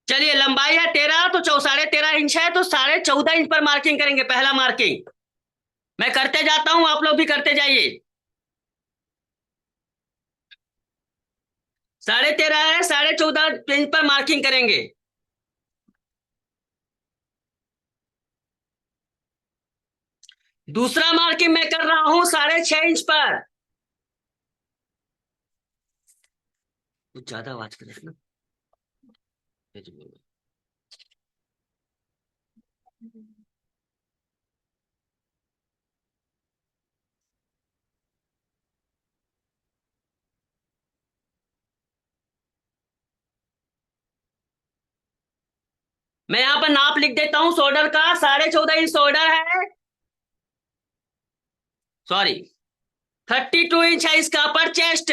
चलिए, लंबाई है 13 तो 13.5 इंच है, तो 14.5 इंच पर मार्किंग करेंगे, पहला मार्किंग। मैं करते जाता हूं, आप लोग भी करते जाइए। 13.5 है, 14.5 इंच पर मार्किंग करेंगे। दूसरा मार्किंग मैं कर रहा हूं 6.5 इंच पर। कुछ ज्यादा आवाज कर रहे ना। मैं यहाँ पर नाप लिख देता हूँ शोल्डर का, 14.5 इंच शोल्डर है। सॉरी, 32 इंच है इसका अपर चेस्ट।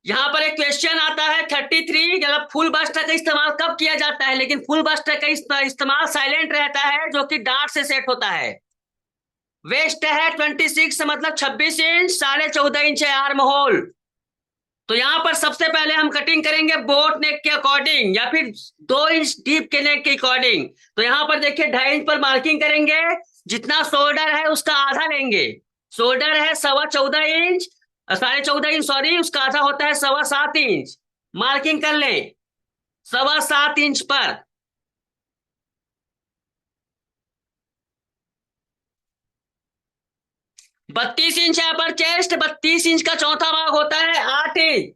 यहाँ पर एक क्वेश्चन आता है 33, मतलब फुल बस्टर का इस्तेमाल कब किया जाता है, लेकिन फुल बस्टर का इस्तेमाल साइलेंट रहता है, जो कि डार्ट से सेट होता है। वेस्ट है 26, मतलब 26 इंच, 14.5 इंच है आर्म होल। तो यहाँ पर सबसे पहले हम कटिंग करेंगे बोट नेक के अकॉर्डिंग, या फिर 2 इंच डीप के नेक के अकॉर्डिंग। तो यहाँ पर देखिए 2.5 इंच पर मार्किंग करेंगे। जितना शोल्डर है उसका आधा लेंगे। शोल्डर है 14.25 इंच, 14.5 इंच सॉरी, उसका आधा होता है 7.25 इंच। मार्किंग कर लें 7.25 इंच पर। 32 इंच है पर चेस्ट, 32 इंच का चौथा भाग होता है 8 इंच।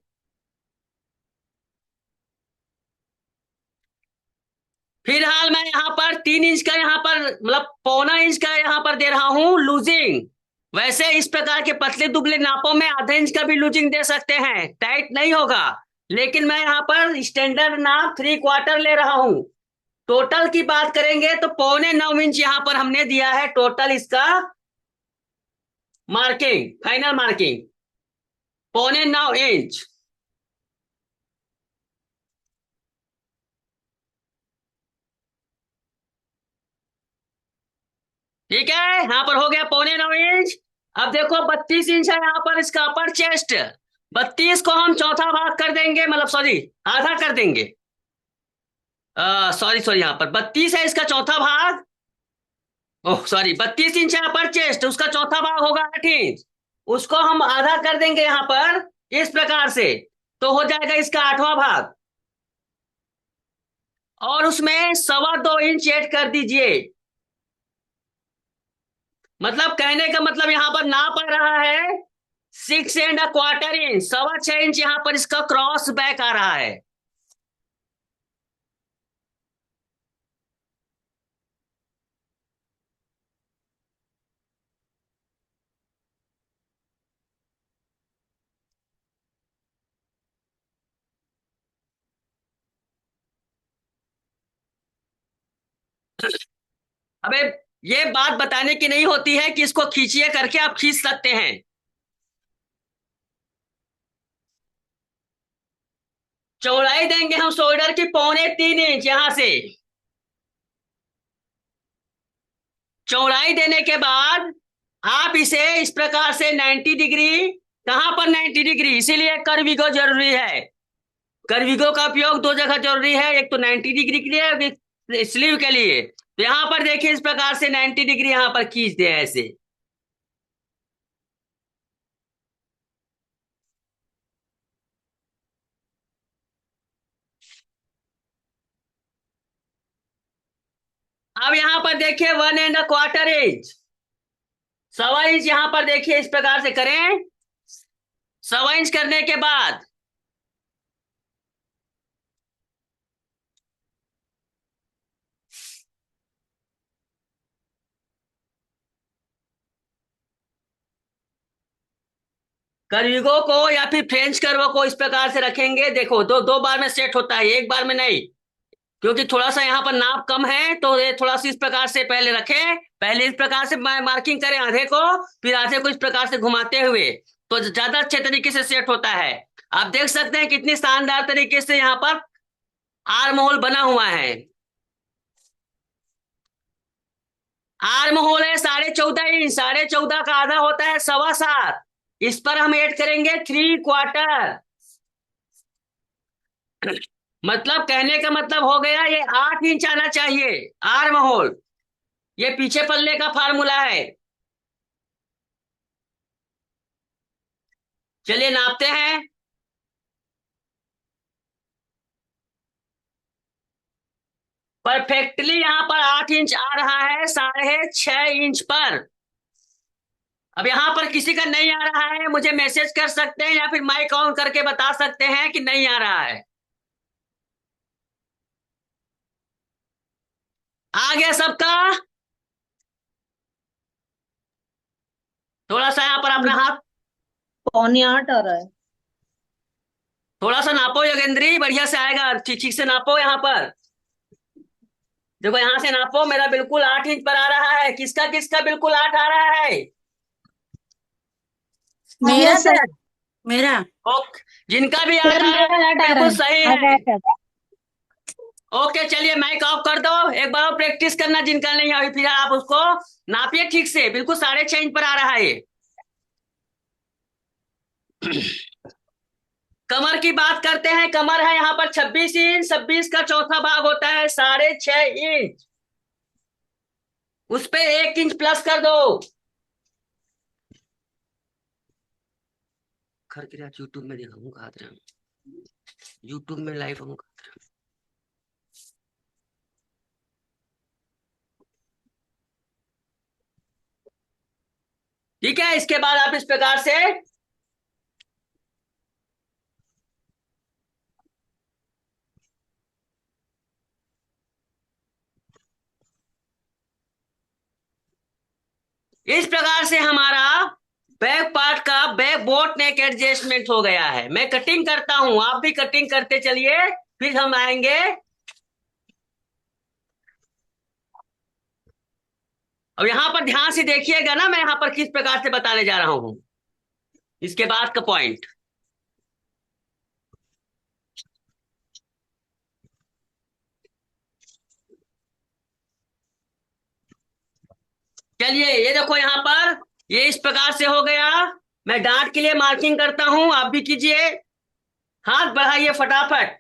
फिलहाल मैं यहाँ पर 3 इंच का, यहाँ पर मतलब 0.25 इंच का यहाँ पर दे रहा हूँ लूजिंग। वैसे इस प्रकार के पतले दुबले नापों में आधे इंच का भी लूजिंग दे सकते हैं, टाइट नहीं होगा। लेकिन मैं यहाँ पर स्टैंडर्ड नाप 3/4 ले रहा हूँ। टोटल की बात करेंगे तो 9.25 इंच यहाँ पर हमने दिया है टोटल इसका मार्किंग, फाइनल मार्किंग 9.25 इंच। ठीक है, यहाँ पर हो गया 9.25 इंच। अब देखो 32 इंच है यहाँ पर इसका अपर चेस्ट। 32 को हम चौथा भाग कर देंगे, मतलब सॉरी, आधा कर देंगे। सॉरी सॉरी, यहाँ पर 32 है इसका चौथा भाग। ओह सॉरी, 32 इंच है अपर चेस्ट, उसका चौथा भाग होगा 8 इंच। उसको हम आधा कर देंगे यहाँ पर इस प्रकार से। तो हो जाएगा इसका आठवां भाग। और उसमें 2.25 इंच ऐड कर दीजिए। मतलब कहने का मतलब यहाँ पर नाप आ रहा है 6.25 इंच, 6.25 इंच यहाँ पर इसका क्रॉस बैक आ रहा है। अबे, ये बात बताने की नहीं होती है कि इसको खींचिए करके आप खींच सकते हैं। चौड़ाई देंगे हम शोल्डर की 3.25 इंच यहाँ से। चौड़ाई देने के बाद आप इसे इस प्रकार से 90 डिग्री, कहां पर 90 डिग्री, इसीलिए कर्विगो जरूरी है। कर्विगो का उपयोग दो जगह जरूरी है, एक तो 90 डिग्री के लिए, एक स्लीव के लिए। तो यहाँ पर देखिए इस प्रकार से 90 डिग्री यहाँ पर खींच दे ऐसे। अब यहाँ पर देखिए 1.25 इंच, 1.25 इंच यहाँ पर देखिए इस प्रकार से करें। 1.25 इंच करने के बाद कर्विगो को या फिर फ्रेंच कर्व को इस प्रकार से रखेंगे। देखो दो दो बार में सेट होता है, एक बार में नहीं। क्योंकि थोड़ा सा यहाँ पर नाप कम है, तो ये थोड़ा सा इस प्रकार से पहले रखें, पहले इस प्रकार से मार्किंग करें आधे को, फिर आधे को इस प्रकार से घुमाते हुए, तो ज्यादा अच्छे तरीके से सेट होता है। आप देख सकते हैं कितनी शानदार तरीके से यहाँ पर आर्म होल बना हुआ है। आर्म होल है 14.5 इंच, 14.5 का आधा होता है 7.25। इस पर हम ऐड करेंगे 3/4। मतलब कहने का मतलब हो गया ये 8 इंच आना चाहिए आर्म होल। ये पीछे पल्ले का फार्मूला है। चलिए नापते हैं। परफेक्टली यहाँ पर 8 इंच आ रहा है 6.5 इंच पर। अब यहाँ पर किसी का नहीं आ रहा है मुझे मैसेज कर सकते हैं या फिर माइक ऑन करके बता सकते हैं कि नहीं आ रहा है। आ गया सबका। थोड़ा सा यहाँ पर अपना मुझे हाथ 7:45 आ रहा है। थोड़ा सा नापो योगेंद्री, बढ़िया से आएगा। ठीक ठीक से नापो यहाँ पर। देखो यहाँ से नापो, मेरा बिल्कुल 8 इंच पर आ रहा है। किसका किसका बिल्कुल 8 आ रहा है? मेरा यस सर। सर। मेरा ओके, जिनका भी 8 सर आ रहा मेरा है 8 आ रहा बिल्कुल है। सही आ है। रहा है। ओके चलिए माइक ऑफ कर दो। एक बार और प्रैक्टिस करना जिनका नहीं आई, फिर आप उसको नापिए ठीक से। बिल्कुल 6.5 इंच पर आ रहा है ये। कमर की बात करते हैं। कमर है यहाँ पर 26 इंच। 26 का चौथा भाग होता है 6.5 इंच। उस पे 1 इंच प्लस कर दो। खर के आज यूट्यूब में दिखाऊंगा, यूट्यूब में लाइव होऊंगा। ठीक है, इसके बाद आप इस प्रकार से हमारा बैक पार्ट का बैक बोट नेक एडजस्टमेंट हो गया है। मैं कटिंग करता हूं, आप भी कटिंग करते चलिए, फिर हम आएंगे। अब यहां पर ध्यान से देखिएगा ना, मैं यहां पर किस प्रकार से बताने जा रहा हूं। इसके बाद का पॉइंट, चलिए ये देखो यहां पर ये इस प्रकार से हो गया। मैं डांट के लिए मार्किंग करता हूं, आप भी कीजिए। हाथ बढ़ाइए फटाफट।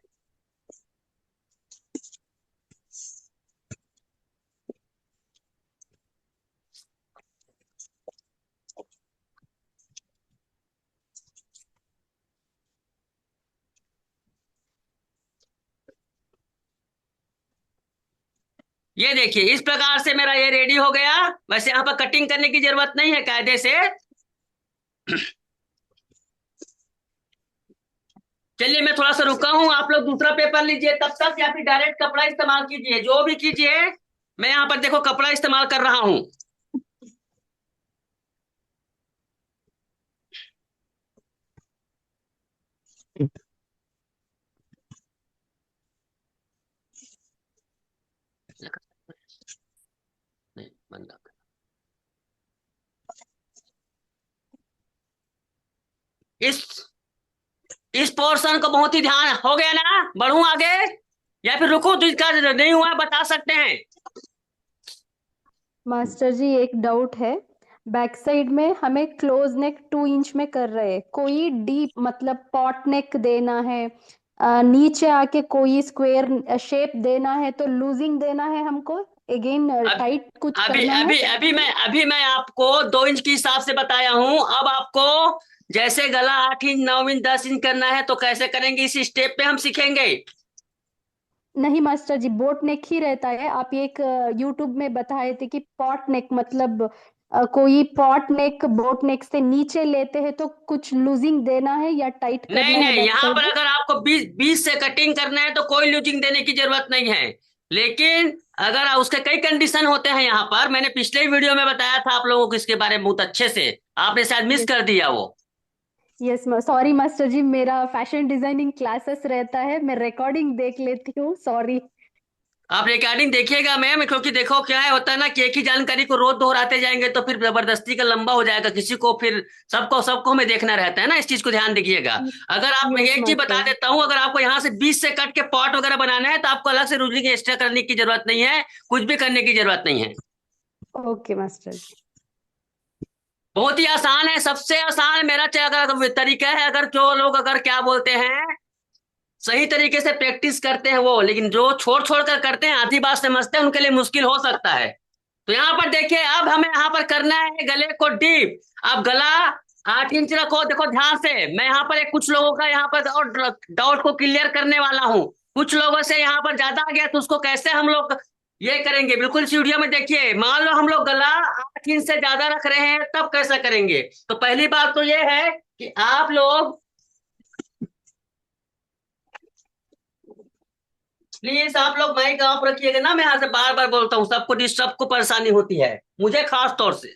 ये देखिए इस प्रकार से मेरा ये रेडी हो गया। वैसे यहाँ पर कटिंग करने की जरूरत नहीं है कायदे से। चलिए मैं थोड़ा सा रुका हूं, आप लोग दूसरा पेपर लीजिए तब तक, या फिर डायरेक्ट कपड़ा इस्तेमाल कीजिए, जो भी कीजिए। मैं यहाँ पर देखो कपड़ा इस्तेमाल कर रहा हूँ। नहीं, बंद कर। इस इस पोर्शन को बहुत ही ध्यान हो गया ना, बढ़ूं आगे या फिर रुको? तो इसका नहीं हुआ बता सकते हैं। मास्टर जी एक डाउट है। बैक साइड में हमें क्लोज नेक 2 इंच में कर रहे हैं, कोई डीप मतलब पॉट नेक देना है, नीचे आके कोई स्क्वायर शेप देना है तो लूजिंग देना है हमको, अगेन अब टाइट कुछ अभी करना है। अभी अभी मैं आपको 2 इंच के हिसाब से बताया हूं। अब आपको जैसे गला 8 इंच 9 इंच 10 इंच करना है तो कैसे करेंगे, इस स्टेप पे हम सीखेंगे। नहीं मास्टर जी, बोट नेक ही रहता है। आप एक यूट्यूब में बताए थे कि पॉट नेक मतलब कोई पॉट नेक बोट नेक से नीचे लेते हैं तो कुछ लूजिंग देना है या टाइट नहीं करना है नहीं, बैक यहाँ साइड पर में। अगर आपको 20 से कटिंग करना है तो कोई लूजिंग देने की जरूरत नहीं है। लेकिन अगर उसके कई कंडीशन होते हैं, यहाँ पर मैंने पिछले वीडियो में बताया था आप लोगों को इसके बारे में बहुत अच्छे से, आपने शायद मिस कर दिया वो। यस सॉरी मास्टर जी, मेरा फैशन डिजाइनिंग क्लासेस रहता है, मैं रिकॉर्डिंग देख लेती हूँ, सॉरी। आप रिकॉर्डिंग देखिएगा मैम, क्योंकि देखो क्या है होता है ना कि एक ही जानकारी को रोज दोहराते जाएंगे तो फिर जबरदस्ती का लंबा हो जाएगा, किसी को फिर सबको हमें देखना रहता है ना, इस चीज को ध्यान रखिएगा। अगर आप, मैं यस एक चीज बता मास्टर जी। देता हूँ, अगर आपको यहाँ से 20 से कट के पॉट वगैरह बनाना है तो आपको अलग से रूलिंग एक्स्ट्रा करने की जरूरत नहीं है, कुछ भी करने की जरूरत नहीं है। ओके मास्टर जी। बहुत ही आसान है, सबसे आसान मेरा अगर तरीका है। अगर जो लोग अगर क्या बोलते हैं सही तरीके से प्रैक्टिस करते हैं वो, लेकिन जो छोड़ छोड़ कर करते हैं, आधी बात समझते हैं, उनके लिए मुश्किल हो सकता है। तो यहाँ पर देखिए, अब हमें यहाँ पर करना है गले को डीप। अब गला 8 इंच रखो, देखो ध्यान से। मैं यहाँ पर एक कुछ लोगों का यहाँ पर डाउट को क्लियर करने वाला हूँ। कुछ लोगों से यहाँ पर ज्यादा आ गया, तो उसको कैसे हम लोग ये करेंगे, बिल्कुल इस वीडियो में देखिए। मान लो हम लोग गला 8 इंच से ज्यादा रख रहे हैं, तब कैसा करेंगे। तो पहली बात तो ये है कि आप लोग प्लीज, आप लोग माइक ऑफ रखिएगा ना, मैं यहाँ से बार बार बोलता हूँ, सबको डिस्टर्ब को परेशानी होती है, मुझे खास तौर से।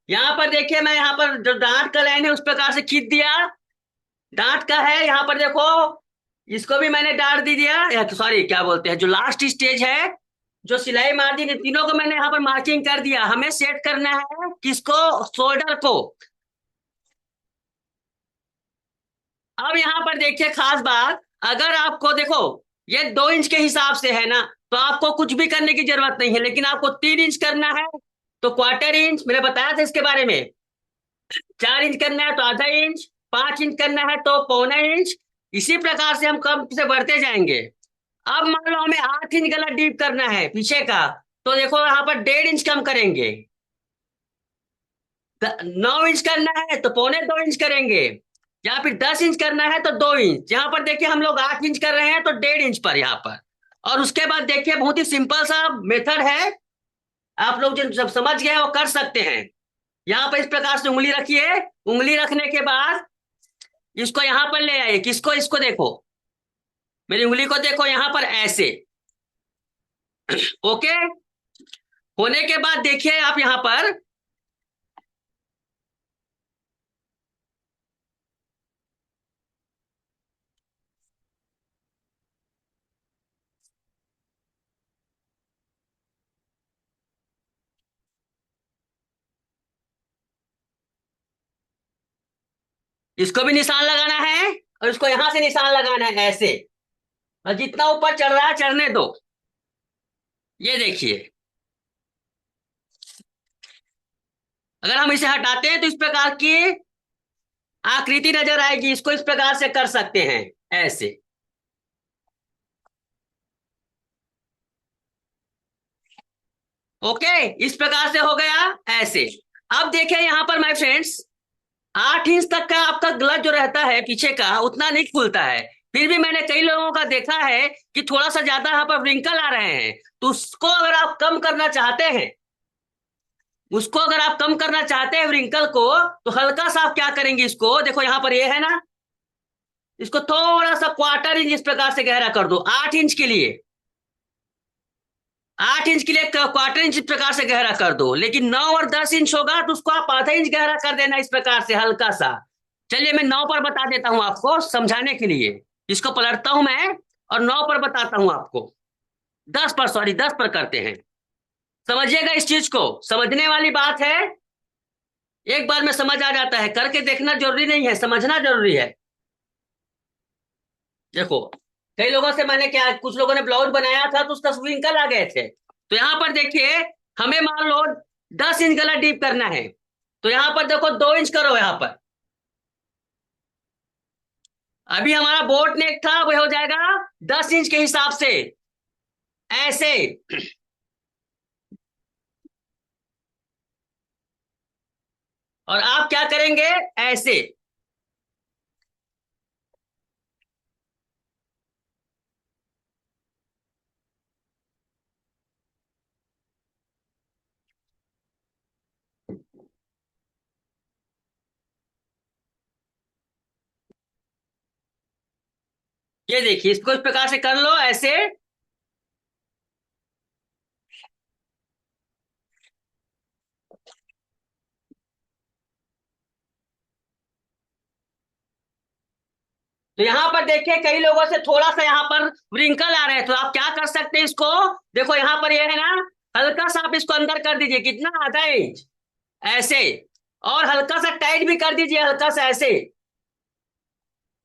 यहाँ पर देखिए, मैं यहाँ पर जो डांट का लाइन है उस प्रकार से खींच दिया। डांट का है यहाँ पर देखो, इसको भी मैंने डांट दी दिया, सॉरी क्या बोलते हैं, जो लास्ट स्टेज है, जो सिलाई मार दी, तीनों को मैंने यहाँ पर मार्किंग कर दिया। हमें सेट करना है किसको, शोल्डर को। अब यहाँ पर देखिए खास बात, अगर आपको देखो ये 2 इंच के हिसाब से है ना, तो आपको कुछ भी करने की जरूरत नहीं है, लेकिन आपको 3 इंच करना है तो क्वार्टर इंच, मैंने बताया था इसके बारे में। 4 इंच करना है तो आधा इंच, 5 इंच करना है तो पौना इंच। इसी प्रकार से हम कम से बढ़ते जाएंगे। अब मान लो हमें 8 इंच गला डीप करना है पीछे का, तो देखो यहाँ पर 1.5 इंच कम करेंगे। 9 इंच करना है तो पौने 2 इंच करेंगे, या फिर 10 इंच करना है तो 2 इंच। यहाँ पर देखिए हम लोग 8 इंच कर रहे हैं तो 1.5 इंच पर यहाँ पर। और उसके बाद देखिए बहुत ही सिंपल सा मेथड है, आप लोग जो जब समझ गए वो कर सकते हैं। यहाँ पर इस प्रकार से उंगली रखिए, उंगली रखने के बाद इसको यहाँ पर ले आइए, किसको, इसको देखो, मेरी उंगली को देखो यहाँ पर ऐसे। ओके, होने के बाद देखिए आप यहाँ पर इसको भी निशान लगाना है, और इसको यहां से निशान लगाना है ऐसे। और जितना ऊपर चढ़ रहा है चढ़ने दो। ये देखिए, अगर हम इसे हटाते हैं तो इस प्रकार की आकृति नजर आएगी, इसको इस प्रकार से कर सकते हैं ऐसे। ओके, इस प्रकार से हो गया ऐसे। अब देखिए यहाँ पर माय फ्रेंड्स, 8 इंच तक का आपका गला जो रहता है पीछे का, उतना नहीं खुलता है। फिर भी मैंने कई लोगों का देखा है कि थोड़ा सा ज्यादा यहाँ पर व्रिंकल आ रहे हैं, तो उसको अगर आप कम करना चाहते हैं, उसको अगर आप कम करना चाहते हैं व्रिंकल को, तो हल्का सा आप क्या करेंगे, इसको देखो यहाँ पर ये है ना, इसको थोड़ा सा क्वार्टर इंच इस प्रकार से गहरा कर दो। 8 इंच के लिए, 8 इंच के लिए क्वार्टर इंच इस प्रकार से गहरा कर दो। लेकिन 9 और 10 इंच होगा तो उसको आप आधा इंच गहरा कर देना इस प्रकार से हल्का सा। चलिए मैं 9 पर बता देता हूं आपको समझाने के लिए, इसको पलटता हूं मैं और 9 पर बताता हूं आपको। 10 पर, सॉरी 10 पर करते हैं। समझिएगा इस चीज को, समझने वाली बात है। एक बार में समझ आ जाता है, करके देखना जरूरी नहीं है, समझना जरूरी है। देखो, कई लोगों से मैंने क्या, कुछ लोगों ने ब्लाउज बनाया था तो उसका विंकल आ गए थे। तो यहाँ पर देखिए, हमें मान लो 10 इंच गला डीप करना है, तो यहाँ पर देखो 2 इंच करो यहाँ पर। अभी हमारा बोट नेक था, वो हो जाएगा 10 इंच के हिसाब से ऐसे। और आप क्या करेंगे, ऐसे। ये देखिए, इसको इस प्रकार से कर लो ऐसे। तो यहाँ पर देखिए कई लोगों से थोड़ा सा यहाँ पर व्रिंकल आ रहे हैं, तो आप क्या कर सकते हैं, इसको देखो यहाँ पर ये है ना, हल्का सा आप इसको अंदर कर दीजिए, कितना, आधा इंच ऐसे। और हल्का सा टाइट भी कर दीजिए, हल्का सा ऐसे।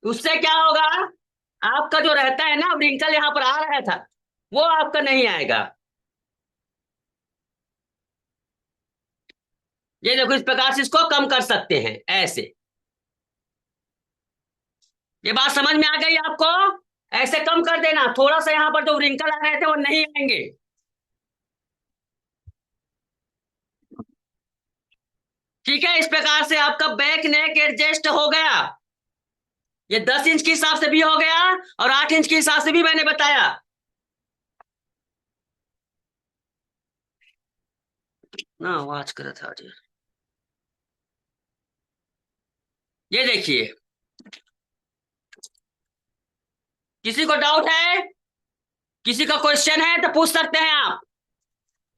उससे क्या होगा, आपका जो रहता है ना व्रिंकल यहाँ पर आ रहा था, वो आपका नहीं आएगा। ये देखो, इस प्रकार से इसको कम कर सकते हैं ऐसे। ये बात समझ में आ गई आपको? ऐसे कम कर देना, थोड़ा सा यहाँ पर जो रिंकल आ रहे थे वो नहीं आएंगे। ठीक है, इस प्रकार से आपका बैक नेक एडजस्ट हो गया। ये 10 इंच के हिसाब से भी हो गया और 8 इंच के हिसाब से भी मैंने बताया। ना आवाज कर था आज। ये देखिए, किसी को डाउट है, किसी का क्वेश्चन है तो पूछ सकते हैं आप।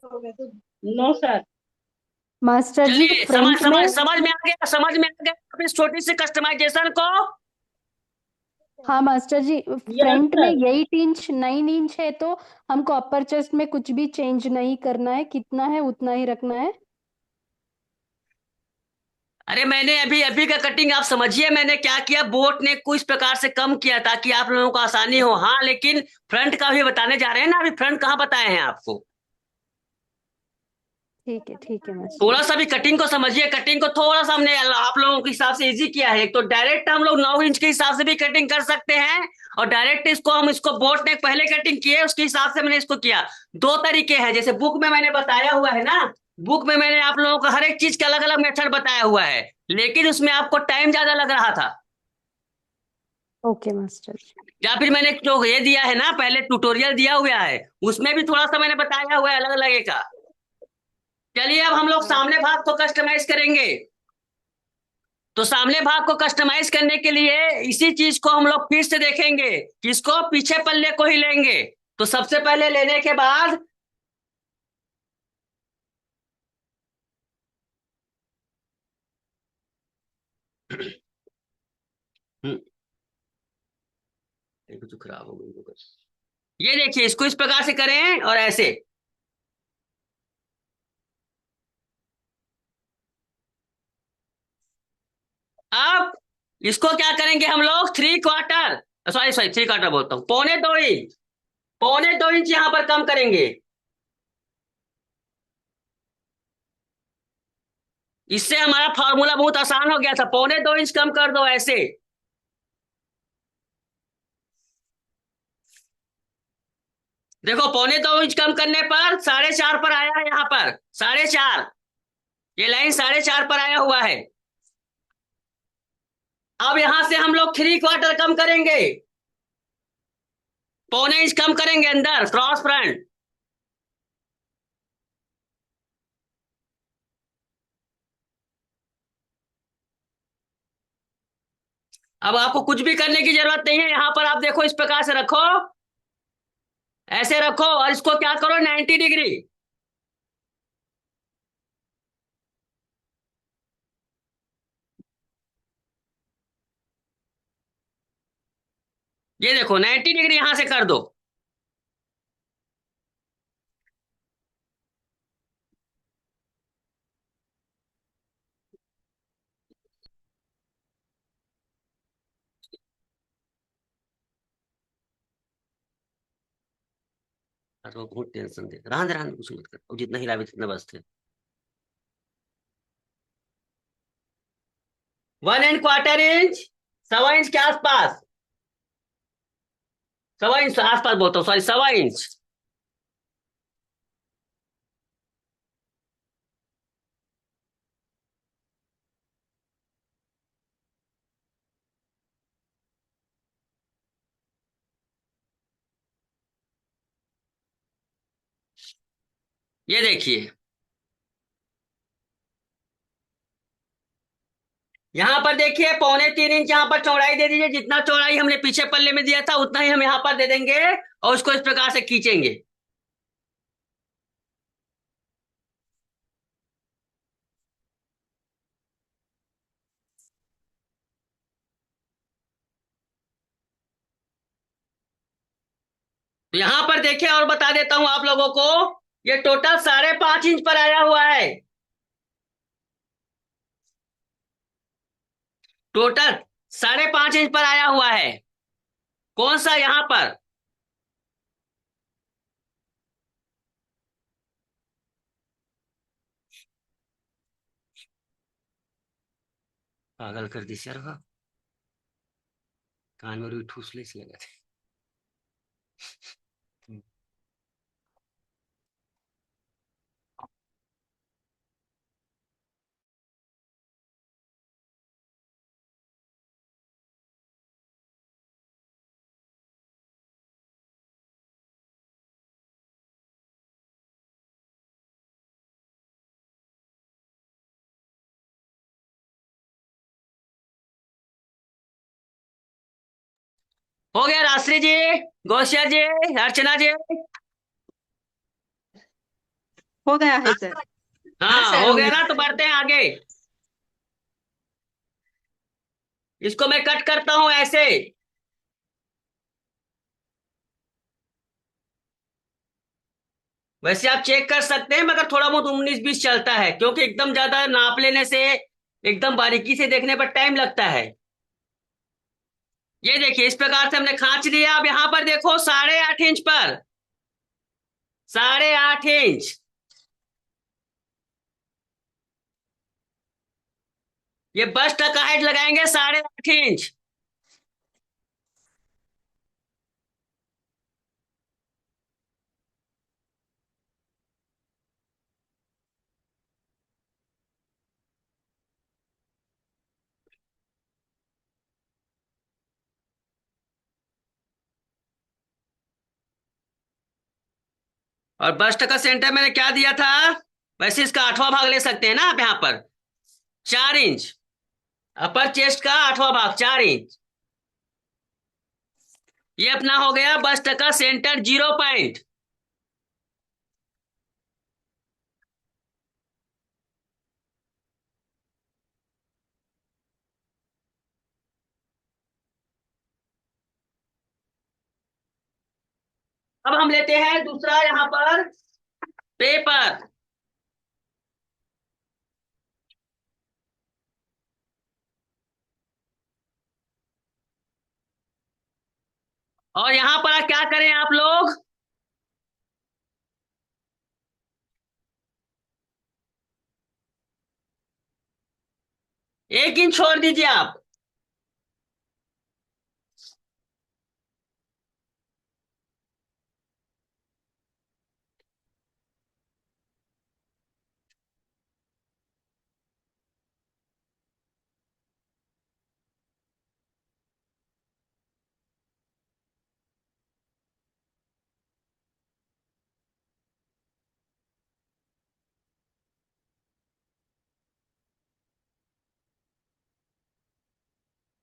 No sir. मास्टर जी चलिए, समझ फ्रंट समझ में, समझ में आ गया, समझ में आ गया आप इस छोटी सी कस्टमाइजेशन को। हाँ मास्टर जी यस फ्रंट में सर। 8 इंच 9 इंच है तो हमको अपर चेस्ट में कुछ भी चेंज नहीं करना है, कितना है उतना ही रखना है। अरे मैंने अभी अभी का कटिंग आप समझिए, मैंने क्या किया, बोट ने कुछ प्रकार से कम किया ताकि आप लोगों को आसानी हो। हाँ, लेकिन फ्रंट का भी बताने जा रहे हैं ना, अभी फ्रंट कहाँ बताए हैं आपको। ठीक है मास्टर थोड़ा जी। सा भी कटिंग को समझिए, कटिंग को थोड़ा सा हमने आप लोगों के हिसाब से इजी किया है। एक तो डायरेक्ट हम लोग 9 इंच के हिसाब से भी कटिंग कर सकते हैं, और डायरेक्ट इसको हम इसको बोट ने पहले कटिंग किए उसके हिसाब से मैंने इसको किया। दो तरीके हैं, जैसे बुक में मैंने बताया हुआ है ना, बुक में मैंने आप लोगों को हर एक चीज का अलग अलग मेथड बताया हुआ है, लेकिन उसमें आपको टाइम ज्यादा लग रहा था। ओके मास्टर जी। या फिर मैंने जो ये दिया है ना, पहले ट्यूटोरियल दिया हुआ है, उसमें भी थोड़ा सा मैंने बताया हुआ है अलग अलग का। चलिए, अब हम लोग सामने भाग को कस्टमाइज करेंगे। तो सामने भाग को कस्टमाइज करने के लिए इसी चीज को हम लोग फिर से देखेंगे, किसको, पीछे पल्ले को ही लेंगे। तो सबसे पहले लेने के बाद हम्म, ये तो खराब हो गई। ये देखिए, इसको इस प्रकार से करें और ऐसे। अब इसको क्या करेंगे हम लोग, 3/4, सॉरी सॉरी 3/4 बोलता हूँ, 1.25 इंच, 1.25 इंच यहाँ पर कम करेंगे। इससे हमारा फॉर्मूला बहुत आसान हो गया था, 1.25 इंच कम कर दो ऐसे। देखो, 1.25 इंच कम करने पर 4.5 पर आया है, यहाँ पर 4.5, ये लाइन 4.5 पर आया हुआ है। अब यहां से हम लोग 3/4 कम करेंगे, 1.25 इंच कम करेंगे अंदर क्रॉस फ्रंट। अब आपको कुछ भी करने की जरूरत नहीं है, यहां पर आप देखो इस प्रकार से रखो, ऐसे रखो और इसको क्या करो, 90 डिग्री। ये देखो 90 डिग्री यहां से कर दो। तो बहुत टेंशन दे रहा रहने कुछ मत कर, जितना हिला भी जितना बस थे। 1 1/4 इंच, 1.25 इंच के आसपास, 1.25 इंच आसपास बोलता हूँ, सॉरी 1.25 इंच। ये देखिए, यहाँ पर देखिए 3.25 इंच यहाँ पर चौड़ाई दे दीजिए, जितना चौड़ाई हमने पीछे पल्ले में दिया था उतना ही हम यहाँ पर दे देंगे, और उसको इस प्रकार से खींचेंगे। तो यहां पर देखिए, और बता देता हूं आप लोगों को, ये टोटल 5.5 इंच पर आया हुआ है, टोटल 5.5 इंच पर आया हुआ है। कौन सा, यहां पर। पागल कर दी सर। कान में रुई ठूसले से लगा थे। हो गया रात्रि जी, गौसिया जी, अर्चना जी। हो गया है सर। हाँ हाँ सर, हो हो गया गया। ना, तो बढ़ते हैं आगे। इसको मैं कट करता हूं ऐसे। वैसे आप चेक कर सकते हैं, मगर थोड़ा बहुत 19-20 चलता है, क्योंकि एकदम ज्यादा नाप लेने से, एकदम बारीकी से देखने पर टाइम लगता है। ये देखिए, इस प्रकार से हमने खांच लिया। अब यहां पर देखो 8.5 इंच पर, 8.5 इंच। ये बस्ट का हाइट लगाएंगे 8.5 इंच। और बस्ट का सेंटर मैंने क्या दिया था? वैसे इसका 8वां भाग ले सकते हैं ना आप यहाँ पर, 4 इंच। अपर चेस्ट का 8वां भाग 4 इंच। ये अपना हो गया बस्ट का सेंटर 0 पॉइंट। अब हम लेते हैं दूसरा यहाँ पर पेपर। और यहाँ पर क्या करें आप लोग? 1 इंच छोड़ दीजिए आप।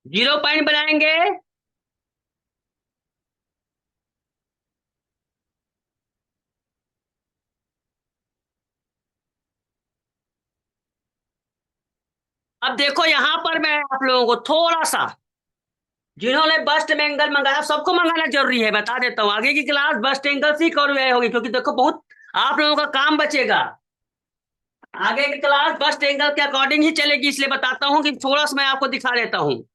जीरो पॉइंट बनाएंगे। अब देखो यहाँ पर मैं आप लोगों को थोड़ा सा, जिन्होंने बस्ट में एंगल मंगाया सबको मंगाना जरूरी है, बता देता हूँ। आगे की क्लास बस्ट एंगल से कवर होगी, क्योंकि देखो बहुत आप लोगों का काम बचेगा। आगे की क्लास बस्ट एंगल के अकॉर्डिंग ही चलेगी, इसलिए बताता हूँ कि थोड़ा सा मैं आपको दिखा देता हूँ।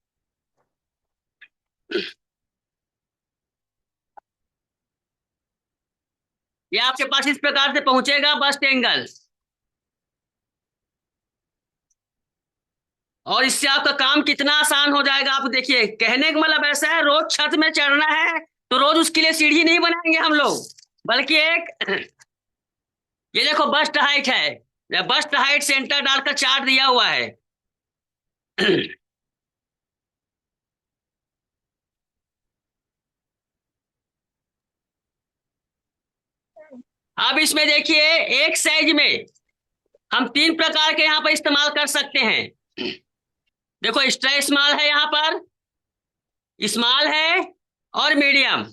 ये आपके पास इस प्रकार से पहुंचेगा बस्ट एंगल, और इससे आपका काम कितना आसान हो जाएगा आप देखिए। कहने का मतलब ऐसा है, रोज छत में चढ़ना है तो रोज उसके लिए सीढ़ी नहीं बनाएंगे हम लोग, बल्कि एक ये देखो बस्ट हाइट है, बस्ट हाइट सेंटर डालकर चार्ट दिया हुआ है। अब इसमें देखिए, एक साइज में हम 3 प्रकार के यहाँ पर इस्तेमाल कर सकते हैं। देखो एक्स्ट्रा स्मॉल है, यहाँ पर स्मॉल है और मीडियम।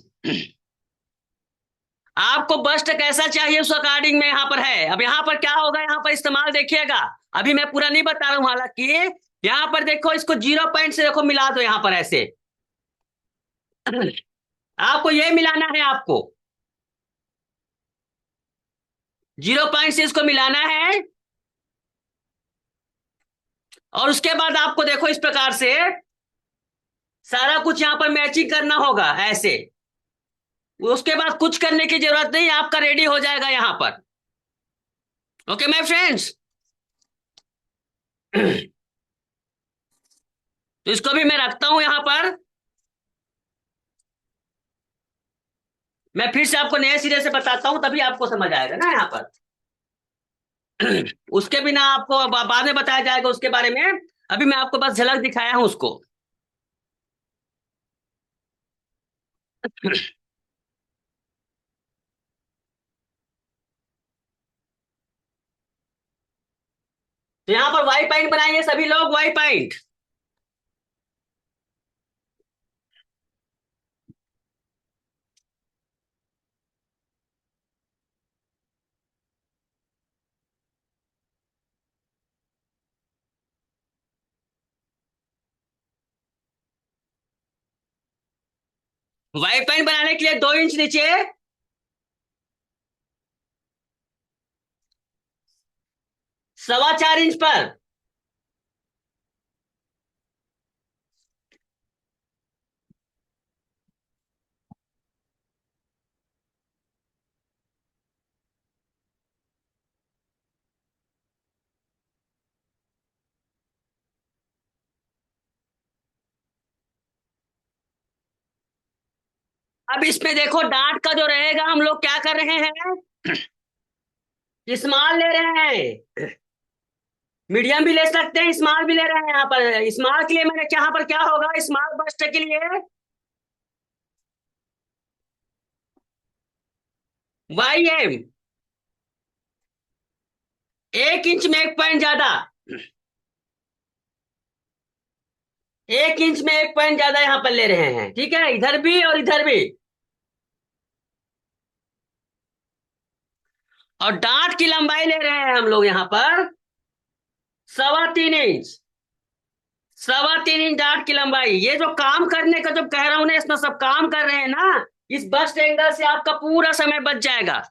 आपको बस्ट कैसा चाहिए उस अकॉर्डिंग में यहाँ पर है। अब यहाँ पर क्या होगा, यहाँ पर इस्तेमाल देखिएगा, अभी मैं पूरा नहीं बता रहा हूँ। हालांकि यहाँ पर देखो, इसको 0 पॉइंट से देखो मिला दो यहाँ पर ऐसे। आपको ये मिलाना है, आपको 0 पॉइंट से इसको मिलाना है। और उसके बाद आपको देखो इस प्रकार से सारा कुछ यहाँ पर मैचिंग करना होगा ऐसे। उसके बाद कुछ करने की जरूरत नहीं, आपका रेडी हो जाएगा यहाँ पर। Okay my friends. तो इसको भी मैं रखता हूं यहाँ पर। मैं फिर से आपको नए सिरे से बताता हूँ, तभी आपको समझ आएगा ना यहाँ पर। उसके बिना आपको बाद में बताया जाएगा उसके बारे में। अभी मैं आपको बस झलक दिखाया हूं उसको। तो यहाँ पर वाई पॉइंट बनाइए सभी लोग, वाई पॉइंट। वाई पॉइंट बनाने के लिए 2 इंच नीचे, 4.25 इंच पर। अब इसमें देखो डांट का जो रहेगा, हम लोग क्या कर रहे हैं, स्मॉल ले रहे हैं। मीडियम भी ले सकते हैं, स्मॉल भी ले रहे हैं। यहाँ पर स्मॉल के लिए मैंने यहाँ पर क्या होगा, स्मॉल बस्ट के लिए वाई एम 1 इंच में 1 पॉइंट ज्यादा, 1 इंच में 1 पॉइंट ज्यादा यहाँ पर ले रहे हैं। ठीक है, इधर भी और इधर भी। और डांट की लंबाई ले रहे हैं हम लोग यहाँ पर 3.25 इंच, 3.25 इंच डांट की लंबाई। ये जो काम करने का जब कह रहा हूं ना, इसमें सब काम कर रहे हैं ना, इस बस्ट एंगल से आपका पूरा समय बच जाएगा।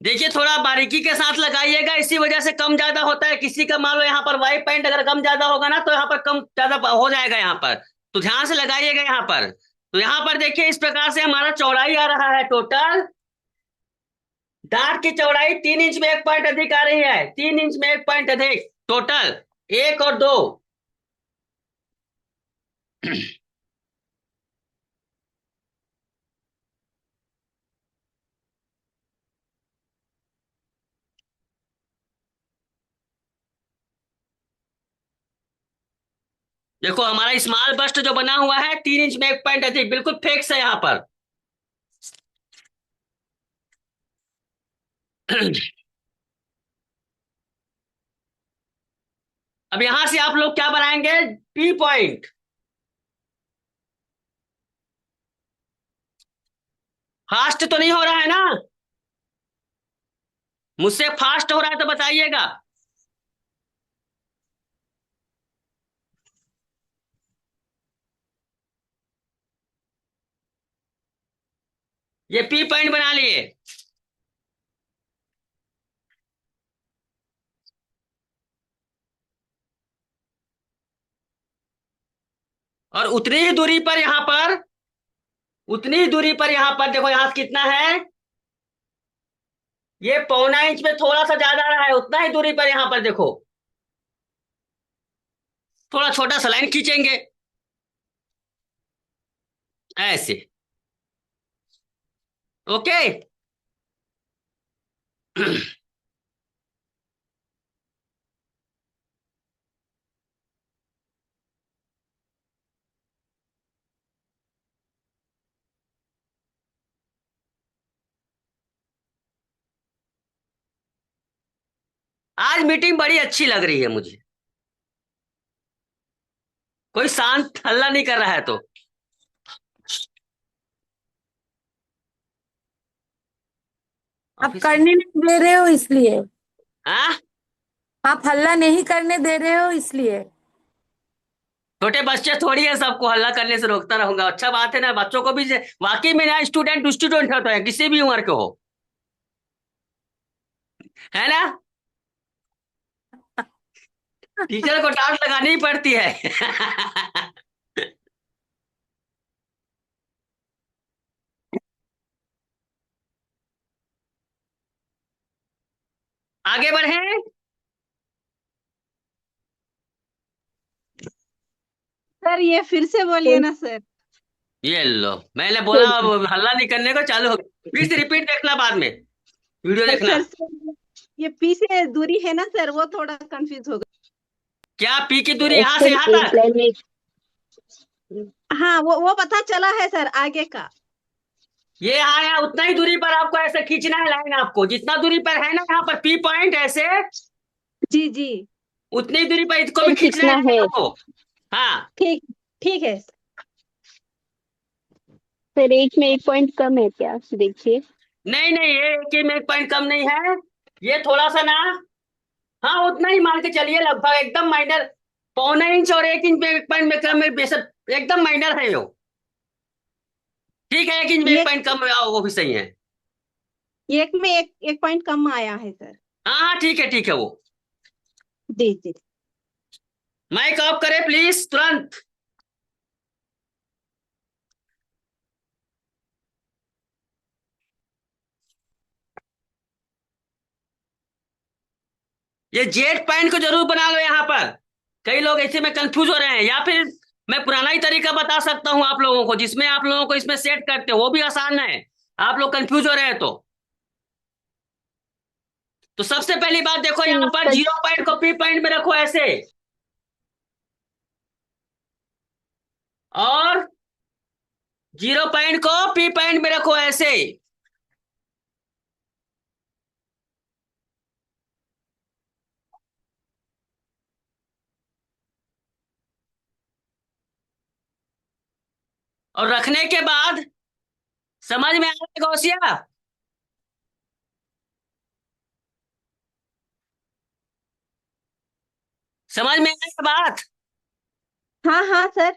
देखिए थोड़ा बारीकी के साथ लगाइएगा, इसी वजह से कम ज्यादा होता है। किसी का मान लो यहाँ पर वाई पॉइंट अगर कम ज्यादा होगा ना, तो यहाँ पर कम ज्यादा हो जाएगा यहाँ पर। तो ध्यान से लगाइएगा यहाँ पर। तो यहाँ पर देखिए इस प्रकार से हमारा चौड़ाई आ रहा है टोटल। डार्ट की चौड़ाई 3 इंच में 1 पॉइंट अधिक आ रही है, 3 इंच में 1 पॉइंट अधिक टोटल, 1 और 2। देखो हमारा स्मॉल बस्ट जो बना हुआ है 3 इंच में 1 पॉइंट अधिक, बिल्कुल फिक्स है यहाँ पर। अब यहां से आप लोग क्या बनाएंगे, पी पॉइंट। फास्ट तो नहीं हो रहा है ना, मुझसे फास्ट हो रहा है तो बताइएगा। ये पी पॉइंट बना लिए। और उतनी ही दूरी पर यहाँ पर, उतनी ही दूरी पर यहाँ पर देखो, यहाँ से कितना है, ये 1.25 इंच में थोड़ा सा ज्यादा रहा है। उतना ही दूरी पर यहाँ पर देखो, थोड़ा छोटा सा लाइन खींचेंगे ऐसे। ओके। आज मीटिंग बड़ी अच्छी लग रही है मुझे, कोई शांत हल्ला नहीं कर रहा है तो। आप ऑफिस करने नहीं दे रहे हो इसलिए, हाँ, आप हल्ला नहीं करने दे रहे हो इसलिए। छोटे बच्चे थोड़ी है, सबको हल्ला करने से रोकता रहूंगा। अच्छा बात है ना, बच्चों को भी वाकई में ना स्टूडेंट स्टूडेंट होता है, किसी भी उम्र के हो, है ना। टीचर को डांट लगानी ही पड़ती है। आगे बढ़े। सर ये फिर से बोलिए ना सर। ये लो, मैंने बोला अब हल्ला नहीं करने को, चालू हो गया। फिर से रिपीट देखना, बाद में वीडियो देखना। सर ये पीछे दूरी है ना सर, वो थोड़ा कंफ्यूज हो क्या पी की दूरी यहाँ से एक्चुअली यहाँ एक तक? लाइन में गया। हाँ वो पता चला है सर, आगे का। ये यहाँ यहाँ उतना ही दूरी पर आपको ऐसे खींचना है लाइन, आपको जितना दूरी पर है ना यहाँ पर पी पॉइंट ऐसे, जी जी। उतनी दूरी पर इसको भी फिर खींचना है खींचना है। लाइन को। हाँ, ठीक ठीक है। फिर एक में एक पॉइंट कम है क्या, देखिए। नहीं नहीं, ये एक में एक पॉइंट कम नहीं है, ये थोड़ा सा ना, हाँ उतना ही मान के चलिए, लगभग एकदम माइनर। पौने इंच और 1 इंच में एक पॉइंट में कम है, बेशक एकदम माइनर है वो। ठीक है, 1 इंच में एक ये पॉइंट कम है, वो भी सही है। एक में एक पॉइंट कम आया है सर। हाँ हाँ, ठीक है वो। जी जी। माइक ऑफ करे प्लीज तुरंत। ये जेड पॉइंट को जरूर बना लो यहाँ पर। कई लोग ऐसे में कंफ्यूज हो रहे हैं, या फिर मैं पुराना ही तरीका बता सकता हूँ आप लोगों को, जिसमें आप लोगों को इसमें सेट करते हो, वो भी आसान है। आप लोग कंफ्यूज हो रहे हैं तो सबसे पहली बात देखो, फिर यहाँ पर इसका 0 पॉइंट को पी पॉइंट में रखो ऐसे, और 0 पॉइंट को पी पॉइंट में रखो ऐसे। और रखने के बाद समझ में आ रहा है गौसिया? समझ में आया बात? हाँ हाँ सर।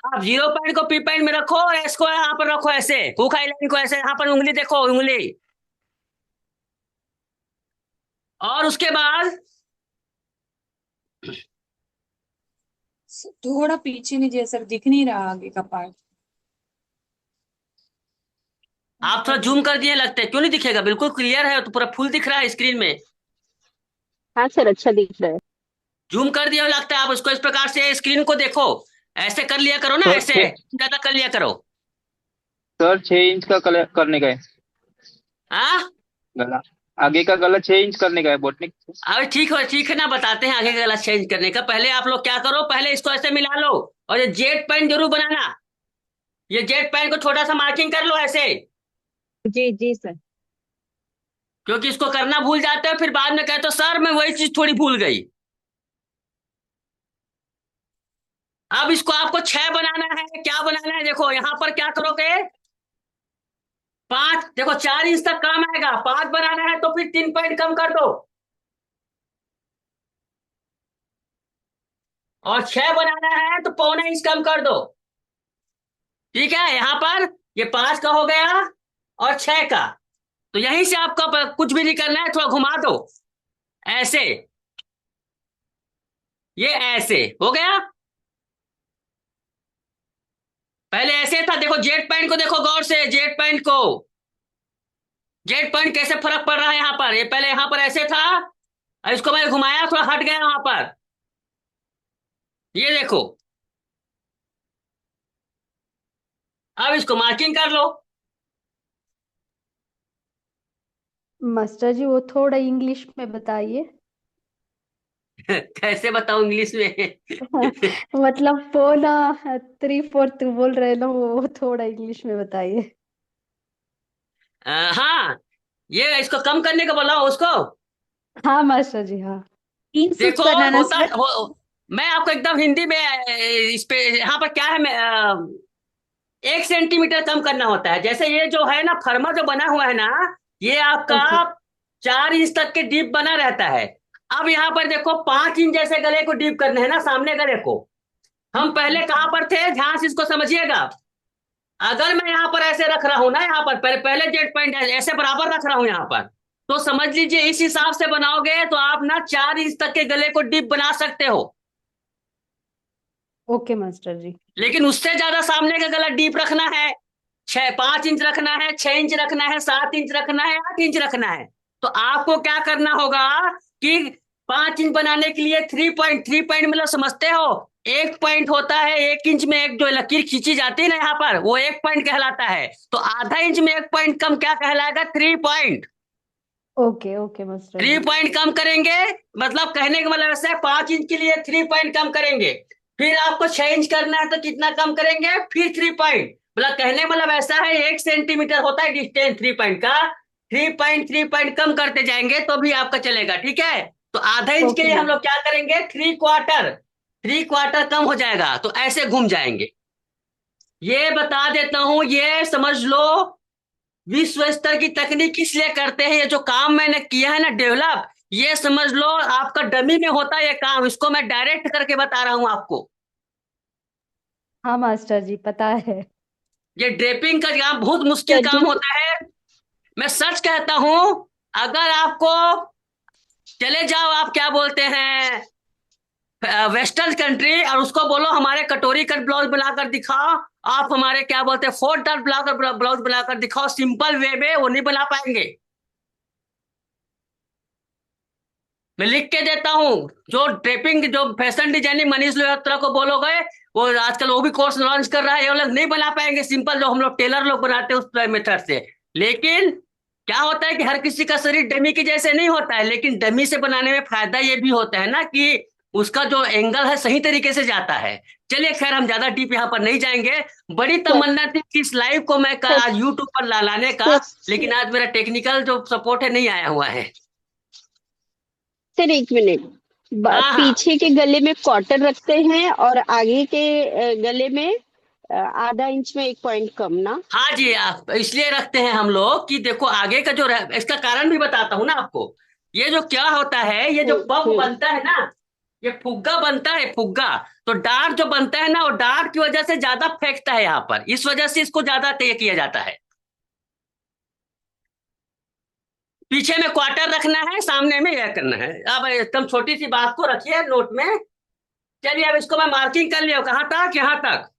आप 0 पॉइंट को पी पॉइंट में रखो, और इसको यहाँ पर रखो ऐसे, हुक लाइन को ऐसे, यहाँ पर उंगली देखो, उंगली। और उसके बाद थोड़ा पीछे लीजिए सर, दिख नहीं रहा आगे का पार्ट। आप थोड़ा जूम कर दिए लगता है, क्यों नहीं दिखेगा? बिल्कुल क्लियर है, तो पूरा फुल दिख रहा है स्क्रीन में। हाँ सर, अच्छा दिख रहा है। जूम कर दिया लगता है, आप उसको इस प्रकार से स्क्रीन को देखो, ऐसे कर लिया करो ना, सर ऐसे ज्यादा कर लिया करो। सर 6 इंच का कलर करने का है हाँ, गला। आगे का गला 6 इंच करने का है बोटनिक। अभी ठीक है ना, बताते हैं आगे का गला चेंज करने का। पहले आप लोग क्या करो, पहले इसको ऐसे मिला लो, और ये जेड पॉइंट जरूर बनाना। ये जेड पॉइंट को छोटा सा मार्किंग कर लो ऐसे, जी जी सर। क्योंकि इसको करना भूल जाते हो, फिर बाद में कहते हो सर मैं वही चीज थोड़ी भूल गई। अब इसको आपको 6 बनाना है। क्या बनाना है, देखो यहाँ पर क्या करोगे, 5, देखो 4 इंच तक काम आएगा, 5 बनाना है तो फिर 3 पॉइंट कम कर दो, और 6 बनाना है तो पौने इंच कम कर दो। ठीक है, यहाँ पर ये 5 का हो गया और 6 का, तो यहीं से आपको कुछ भी नहीं करना है, थोड़ा घुमा दो ऐसे, ये ऐसे हो गया। पहले ऐसे था, देखो जेड पॉइंट को देखो गौर से, जेड पॉइंट को, जेड पॉइंट कैसे फर्क पड़ रहा है यहाँ पर। ये पहले यहाँ पर ऐसे था, और इसको मैं घुमाया, थोड़ा हट गया वहां पर, ये देखो। अब इसको मार्किंग कर लो। मास्टर जी वो थोड़ा इंग्लिश में बताइए। कैसे बताऊं इंग्लिश में? मतलब पौना 3/4 बोल रहे ना, वो थोड़ा इंग्लिश में बताइए। हाँ, ये इसको कम करने का बोला उसको। हाँ मास्टर जी, हाँ। 3 सूट देखो करना ना होता सर। मैं आपको एकदम हिंदी में इस पे, यहाँ पर क्या है, 1 सेंटीमीटर कम करना होता है। जैसे ये जो है ना फर्मा जो बना हुआ है ना, ये आपका ओके। 4 इंच तक के डीप बना रहता है। अब यहाँ पर देखो 5 इंच जैसे गले को डीप करना है ना, सामने गले को, हम पहले कहाँ पर थे, ध्यान से इसको समझिएगा। अगर मैं यहाँ पर ऐसे रख रहा हूं ना, यहाँ पर पहले जेड पॉइंट ऐसे बराबर रख रहा हूं यहाँ पर, तो समझ लीजिए इस हिसाब से बनाओगे तो आप ना 4 इंच तक के गले को डीप बना सकते हो। ओके मास्टर जी। लेकिन उससे ज्यादा सामने का गला डीप रखना है, 5 इंच रखना है, 6 इंच रखना है, 7 इंच रखना है, 8 इंच रखना है। तो आपको क्या करना होगा कि 5 इंच बनाने के लिए 3 पॉइंट मतलब समझते हो, एक पॉइंट होता है 1 इंच में, एक जो लकीर खींची जाती है ना यहाँ पर, वो 1 पॉइंट कहलाता है। तो आधा इंच में 1 पॉइंट कम क्या कहलाएगा, 3 पॉइंट। ओके ओके मास्टर जी। 3 पॉइंट कम करेंगे, मतलब कहने का मतलब ऐसा है 5 इंच के लिए 3 पॉइंट कम करेंगे। फिर आपको 6 इंच करना है तो कितना कम करेंगे, फिर 3 पॉइंट। मतलब कहने का मतलब ऐसा है 1 सेंटीमीटर होता है डिस्टेंस 3 पॉइंट का, 3 पॉइंट कम करते जाएंगे तो भी आपका चलेगा, ठीक है। तो आधा इंच के ओके लिए हम मैम। लोग क्या करेंगे, 3 क्वार्टर कम हो जाएगा, तो ऐसे घूम जाएंगे। ये बता देता हूं, ये समझ लो विश्व स्तर की तकनीक इसलिए करते हैं, ये जो काम मैंने किया है ना डेवलप, ये समझ लो आपका डमी में होता है ये काम, इसको मैं डायरेक्ट करके बता रहा हूं आपको। हाँ मास्टर जी पता है। ये ड्रेपिंग का काम बहुत मुश्किल सर काम जी, होता है, मैं सच कहता हूं। अगर आपको चले जाओ, आप क्या बोलते हैं, वेस्टर्न कंट्री, और उसको बोलो हमारे कटोरी कट ब्लाउज बनाकर दिखाओ, आप हमारे क्या बोलते हैं 4 डॉट ब्लाउज बनाकर दिखाओ सिंपल वे में, वो नहीं बना पाएंगे। मैं लिख के देता हूँ, जो ड्रेपिंग जो फैशन डिजाइनिंग मनीष लोहत्रा को बोलोगे, वो आजकल वो भी कोर्स लॉन्च कर रहा है, ये लोग नहीं बना पाएंगे सिंपल जो हम लोग टेलर लोग बनाते हैं उस मेथड से। लेकिन क्या होता है कि हर किसी का शरीर डमी के जैसे नहीं होता है, लेकिन डमी से बनाने में फायदा ये भी होता है ना कि उसका जो एंगल है सही तरीके से जाता है। चलिए खैर, हम ज्यादा डीप यहाँ पर नहीं जाएंगे। बड़ी सर तमन्ना थी कि इस लाइव को मैं सर आज यूट्यूब पर लाने का, सर लेकिन आज मेरा टेक्निकल जो सपोर्ट है नहीं आया हुआ है। सर, एक मिनट। हाँ हाँ। पीछे के गले में कॉटन रखते हैं और आगे के गले में आधा इंच में 1 पॉइंट कम ना। हाँ जी, आप इसलिए रखते हैं हम लोग कि देखो आगे का जो इसका कारण भी बताता हूँ ना आपको। ये जो क्या होता है, ये जो पंप हम्म। बनता है ना, ये फुग्गा बनता है, फुग्गा। तो डार्ट जो बनता है ना, वो डार्ट की वजह से ज्यादा फेंकता है यहाँ पर, इस वजह से इसको ज्यादा तय किया जाता है। पीछे में क्वार्टर रखना है, सामने में यह करना है। अब एकदम छोटी सी बात को रखिए नोट में। चलिए अब इसको मैं मार्किंग कर लिया, कहाँ तक, यहाँ तक।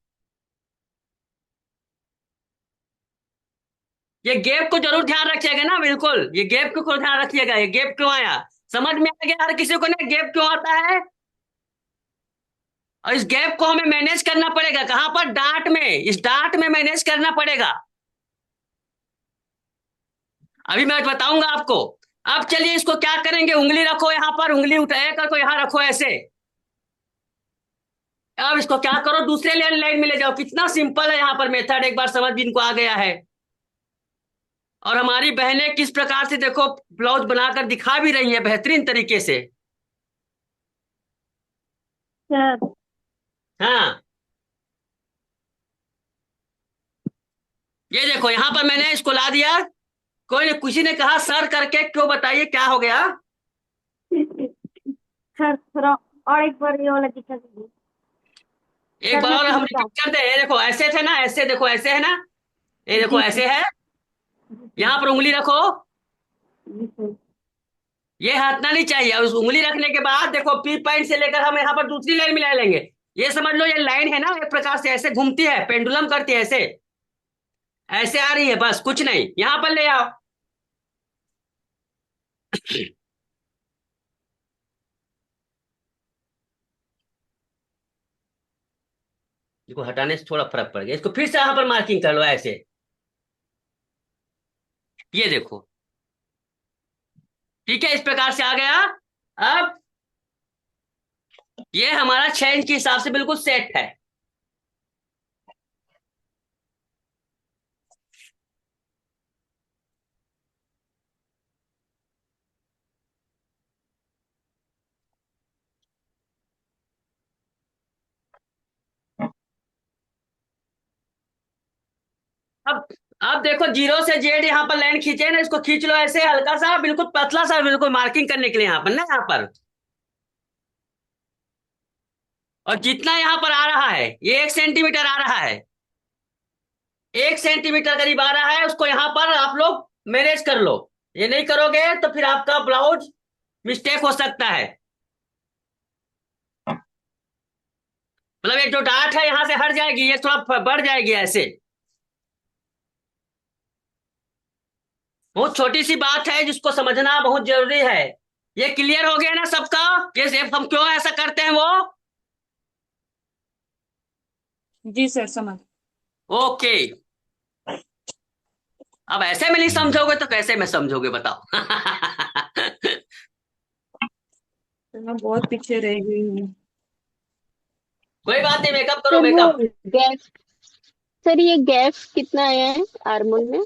ये गैप को जरूर ध्यान रखिएगा ना, बिल्कुल ये गैप को ध्यान रखिएगा। ये गैप क्यों आया, समझ में आ गया हर किसी को ना गैप क्यों आता है। और इस गैप को हमें मैनेज करना पड़ेगा, कहां पर, डांट में, इस डांट में मैनेज करना पड़ेगा। अभी मैं बताऊंगा आपको। अब चलिए इसको क्या करेंगे, उंगली रखो यहाँ पर, उंगली उठाए कर यहाँ रखो ऐसे। अब इसको क्या करो, दूसरे लाइन में ले जाओ। कितना सिंपल है यहाँ पर मेथड, एक बार समझ भी इनको आ गया है। और हमारी बहनें किस प्रकार से देखो ब्लाउज बनाकर दिखा भी रही है बेहतरीन तरीके से। सर हाँ, ये देखो यहाँ पर मैंने इसको ला दिया। कोई ने, किसी ने कहा सर करके क्यों, बताइए क्या हो गया। सर थोड़ा और एक बार ये वाला दिखा दीजिए। एक सर बार मैं और हम समझ रिपीट करते हैं। ये देखो ऐसे थे ना, ऐसे देखो, ऐसे है ना, ये देखो जी ऐसे सर। है। जी यहाँ पर उंगली रखो, सर। ये हटना नहीं चाहिए। और उस उंगली रखने के बाद देखो पी पॉइंट से लेकर हम यहाँ पर दूसरी लाइन मिला लेंगे। ये समझ लो ये लाइन है ना, एक प्रकार से ऐसे घूमती है, पेंडुलम करती है ऐसे, ऐसे आ रही है, बस कुछ नहीं। यहाँ पर ले आओ। इसको हटाने से थोड़ा फर्क पड़ गया, इसको फिर से यहाँ पर मार्किंग कर लो ऐसे। ये देखो, ठीक है, इस प्रकार से आ गया। अब ये हमारा 6 इंच के हिसाब से बिल्कुल सेट है। अब अब देखो, 0 से Z यहाँ पर लाइन खींचे ना, इसको खींच लो ऐसे हल्का सा, बिल्कुल पतला सा, बिल्कुल मार्किंग करने के लिए यहाँ पर ना, यहाँ पर और जितना यहाँ पर आ रहा है ये 1 सेंटीमीटर आ रहा है, 1 सेंटीमीटर करीब आ रहा है, उसको यहाँ पर आप लोग मैनेज कर लो। ये नहीं करोगे तो फिर आपका ब्लाउज मिस्टेक हो सकता है। मतलब ये जो डार्ट है यहाँ से हट जाएगी, ये थोड़ा बढ़ जाएगी ऐसे। बहुत छोटी सी बात है जिसको समझना बहुत जरूरी है। ये क्लियर हो गया ना सबका, ये सिर्फ हम क्यों ऐसा करते हैं वो? जी सर समझ। ओके। अब ऐसे में नहीं समझोगे तो कैसे में समझोगे बताओ? तो मैं बहुत पीछे रह गई हूँ। कोई बात नहीं, मेकअप करो सर वो मेकअप। गैप, सर ये गैप कितना आया है आर्मोल में?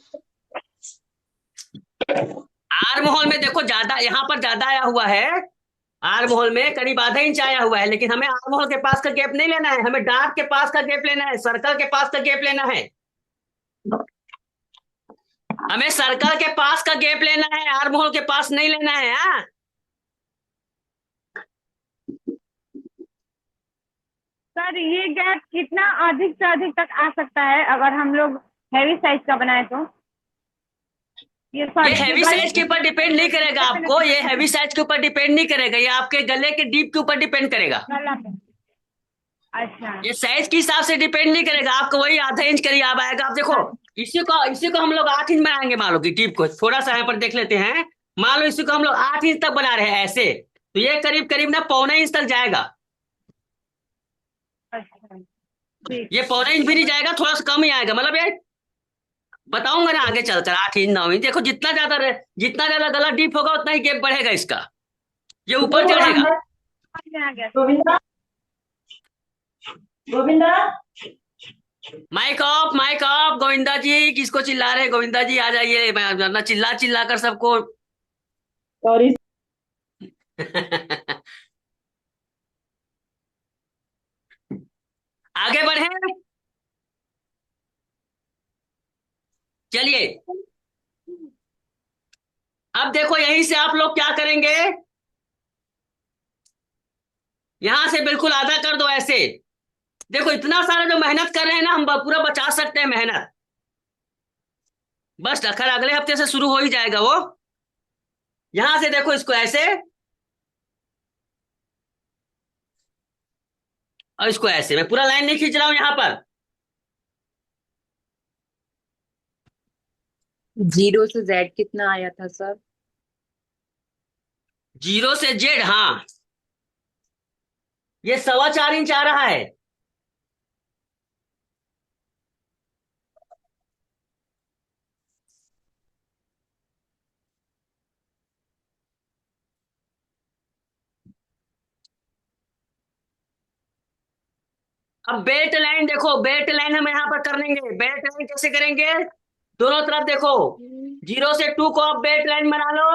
आर्म होल में देखो ज्यादा, यहाँ पर ज्यादा आया हुआ है। आर्म होल में करीब आधा इंच आया हुआ है, लेकिन हमें आर्म होल के पास का गैप नहीं लेना है, हमें डार्ट के पास का गैप लेना है, सर्कल के पास का गैप लेना है। हमें सर्कल के पास का गैप लेना है, आर्म होल के पास नहीं लेना है। हाँ, सर ये गैप कितना अधिक से अधिक तक आ सकता है अगर हम लोग हैवी साइज का बनाए तो? ये ये हैवी साइज के ऊपर डिपेंड नहीं करेगा आपको, ये हैवी साइज के ऊपर डिपेंड नहीं करेगा, ये आपके गले के डीप के ऊपर डिपेंड करेगा। गला पे। अच्छा। ये साइज के हिसाब से डिपेंड नहीं करेगा, आपको वही आधा इंच करीब आप आएगा। आप देखो, इसी को हम लोग 8 इंच बनाएंगे, मान लो कि टीप को थोड़ा सा यहाँ पर देख लेते हैं। मान लो इसी को हम लोग 8 इंच तक बना रहे हैं ऐसे, तो ये करीब करीब ना 1.25 इंच तक जाएगा। अच्छा ठीक। ये 1.25 इंच भी नहीं जाएगा, थोड़ा सा कम ही आएगा। मतलब ये बताऊंगा ना आगे चलकर, 8 इंच 9 इंच। देखो जितना ज्यादा गला डीप होगा उतना ही गैप बढ़ेगा इसका, ये ऊपर चढ़ेगा। समझ में आ गया। माइक ऑफ गोविंदा जी, किसको चिल्ला रहे हैं? गोविंदा जी आ जाइए, वरना चिल्ला चिल्ला कर सबको। सॉरी। आगे बढ़े, चलिए। अब देखो यहीं से आप लोग क्या करेंगे, यहां से बिल्कुल आधा कर दो ऐसे। देखो इतना सारा जो मेहनत कर रहे हैं ना, हम पूरा बचा सकते हैं मेहनत। बस खैर अगले हफ्ते से शुरू हो ही जाएगा वो। यहां से देखो इसको ऐसे, और इसको ऐसे। मैं पूरा लाइन नहीं खींच रहा हूं यहाँ पर। 0 से Z कितना आया था सर? 0 से Z, हाँ, ये 4.25 इंच आ रहा है। अब बेल्ट लाइन देखो, बेल्ट लाइन हम यहाँ पर कर लेंगे। बेल्ट लाइन कैसे करेंगे? दोनों तरफ देखो, 0 से 2 को आप बेल्ट लाइन बना लो,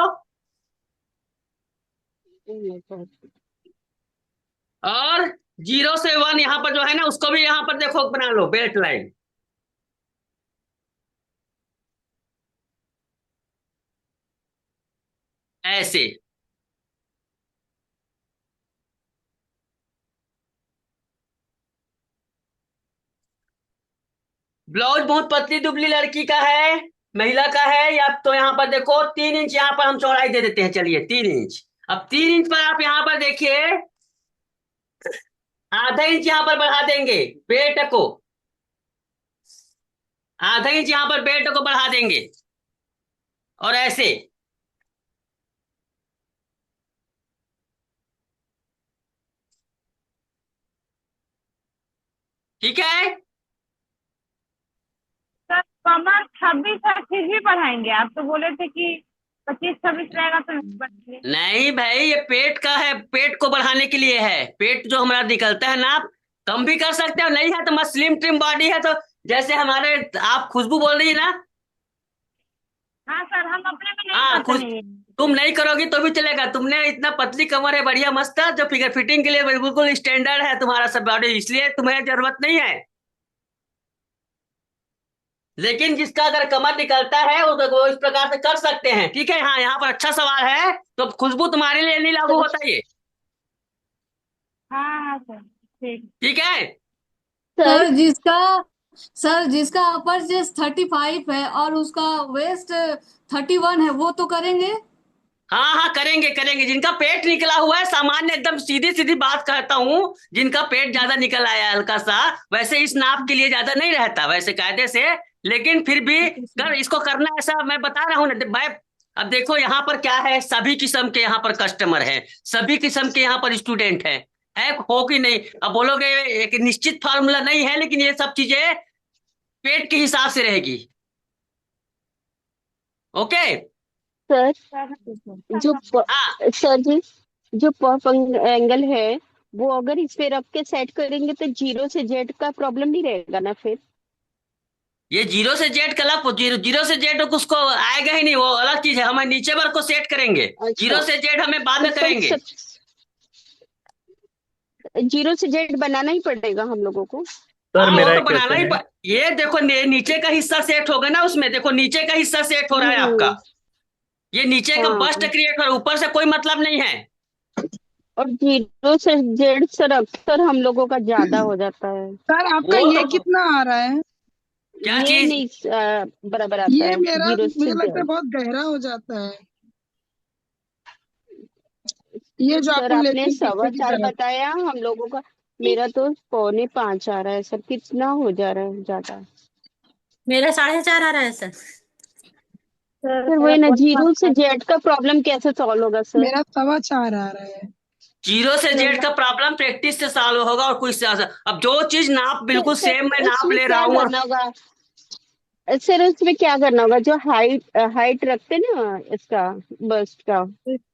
और 0 से 1 यहाँ पर जो है ना उसको भी यहाँ पर देखो बना लो बेल्ट लाइन ऐसे। ब्लाउज बहुत पतली दुबली लड़की का है, महिला का है, या तो यहाँ पर देखो 3 इंच यहाँ पर हम चौड़ाई दे देते हैं। चलिए 3 इंच। अब 3 इंच पर आप यहाँ पर देखिए आधा इंच यहाँ पर बढ़ा देंगे बेल्ट को, आधा इंच यहाँ पर बेल्ट को बढ़ा देंगे, और ऐसे। ठीक है? सर कमर 26 है फिर भी बढ़ाएंगे? आप तो बोले थे कि 25-26 रहेगा तो नहीं बढ़ाएंगे। नहीं भाई, ये पेट का है, पेट को बढ़ाने के लिए है। पेट जो हमारा निकलता है ना, आप कम भी कर सकते हो, नहीं है तो मत स्लिम ट्रिम बॉडी है तो जैसे हमारे, आप खुशबू बोल रही है ना। हाँ सर, हम अपने में नहीं हाँ, करते हैं। तुम नहीं करोगी तो भी चलेगा, तुमने इतना पतली कमर है, बढ़िया मस्त है, जो फिगर फिटिंग के लिए बिल्कुल स्टैंडर्ड है तुम्हारा सब बॉडी, इसलिए तुम्हें जरूरत नहीं है। लेकिन जिसका अगर कमर निकलता है वो इस प्रकार से कर सकते हैं। ठीक है? हाँ, यहाँ पर अच्छा सवाल है। तो खुशबू तुम्हारे लिए नहीं लागू होता ये। हाँ हाँ सर ठीक। ठीक है। सर सर जिसका अपर चेस्ट 35 है और उसका वेस्ट 31 है, वो तो करेंगे? हाँ हाँ, करेंगे करेंगे। जिनका पेट निकला हुआ है, सामान्य एकदम सीधी सीधी बात कहता हूँ, जिनका पेट ज्यादा निकल आया है हल्का सा, वैसे इस नाप के लिए ज्यादा नहीं रहता वैसे कायदे से, लेकिन फिर भी कर इसको करना ऐसा मैं बता रहा हूँ ना भाई। अब देखो यहाँ पर क्या है, सभी किस्म के यहाँ पर कस्टमर हैं, सभी किस्म के यहाँ पर स्टूडेंट हैं, है हो कि नहीं? अब बोलोगे एक निश्चित फार्मूला नहीं है, लेकिन ये सब चीजें पेट के हिसाब से रहेगी। ओके। सर जो हाँ, सर जी, जो पफ एंगल है, वो अगर इस पे रख के सेट करेंगे तो 0 से Z का प्रॉब्लम नहीं रहेगा ना फिर? ये 0 से Z का अलग, 0 से Z उसको आएगा ही नहीं, वो अलग चीज है। हम नीचे वर्ग को सेट करेंगे, अच्छा। 0 से Z हमें बाद में तो करेंगे। 0 से Z बनाना ही पड़ेगा हम लोगों को? सर हाँ, वो मेरा तो एक बनाना ही क्वेश्चन है। ये देखो नीचे का हिस्सा सेट होगा ना उसमें, देखो नीचे का हिस्सा सेट हो रहा है आपका, हम्म। ये नीचे का हाँ, बस्ट क्रिएट हो रहा है, ऊपर से कोई मतलब नहीं है। और 0 से Z सर अक्सर हम लोगों का ज्यादा हो जाता है। सर आपका वो ये तो कितना आ रहा है? क्या ये चीज? नहीं बराबर आता ये है मेरा 0 मुझे से लगता है Z। बहुत गहरा हो जाता है, ये जो सर आपने आपने लेते हैं पीछे की 4.25 तरफ। बताया हम लोगों का, मेरा तो 4.25 आ रहा है सर। कितना हो जा रहा है ज्यादा? मेरा 4.5 आ रहा है सर। सर वही ना, 0 से Z का प्रॉब्लम कैसे सॉल्व होगा सर? मेरा 4.25 आ रहा है। 0 से Z का प्रॉब्लम प्रैक्टिस से सॉल्व होगा, और कुछ से अब जो चीज नाप बिल्कुल सर सेम मैं नाप उसमें ले रहा क्या हूँ, और करना होगा? सर उसमें क्या करना होगा, जो हाइट हाइट रखते ना इसका, बस्ट का,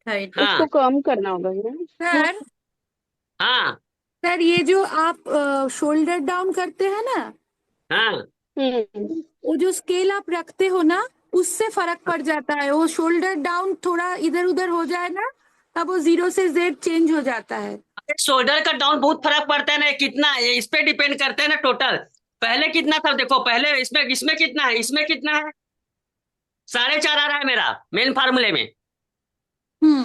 हाइट। हाँ उसको कम करना होगा ना? सर हाँ सर ये जो आप शोल्डर डाउन करते हैं ना, हाँ, वो जो स्केल आप रखते हो ना, उससे फर्क पड़ जाता है। वो शोल्डर डाउन थोड़ा इधर उधर हो जाए ना, तब वो 0 से Z चेंज हो जाता है। शोल्डर का डाउन बहुत फर्क पड़ता है ना, कितना ये इस पे डिपेंड करता है ना टोटल। पहले कितना था देखो, पहले इसमें इसमें कितना है, इसमें कितना है, 4.5 आ रहा है मेरा मेन फार्मूले में। हम्म।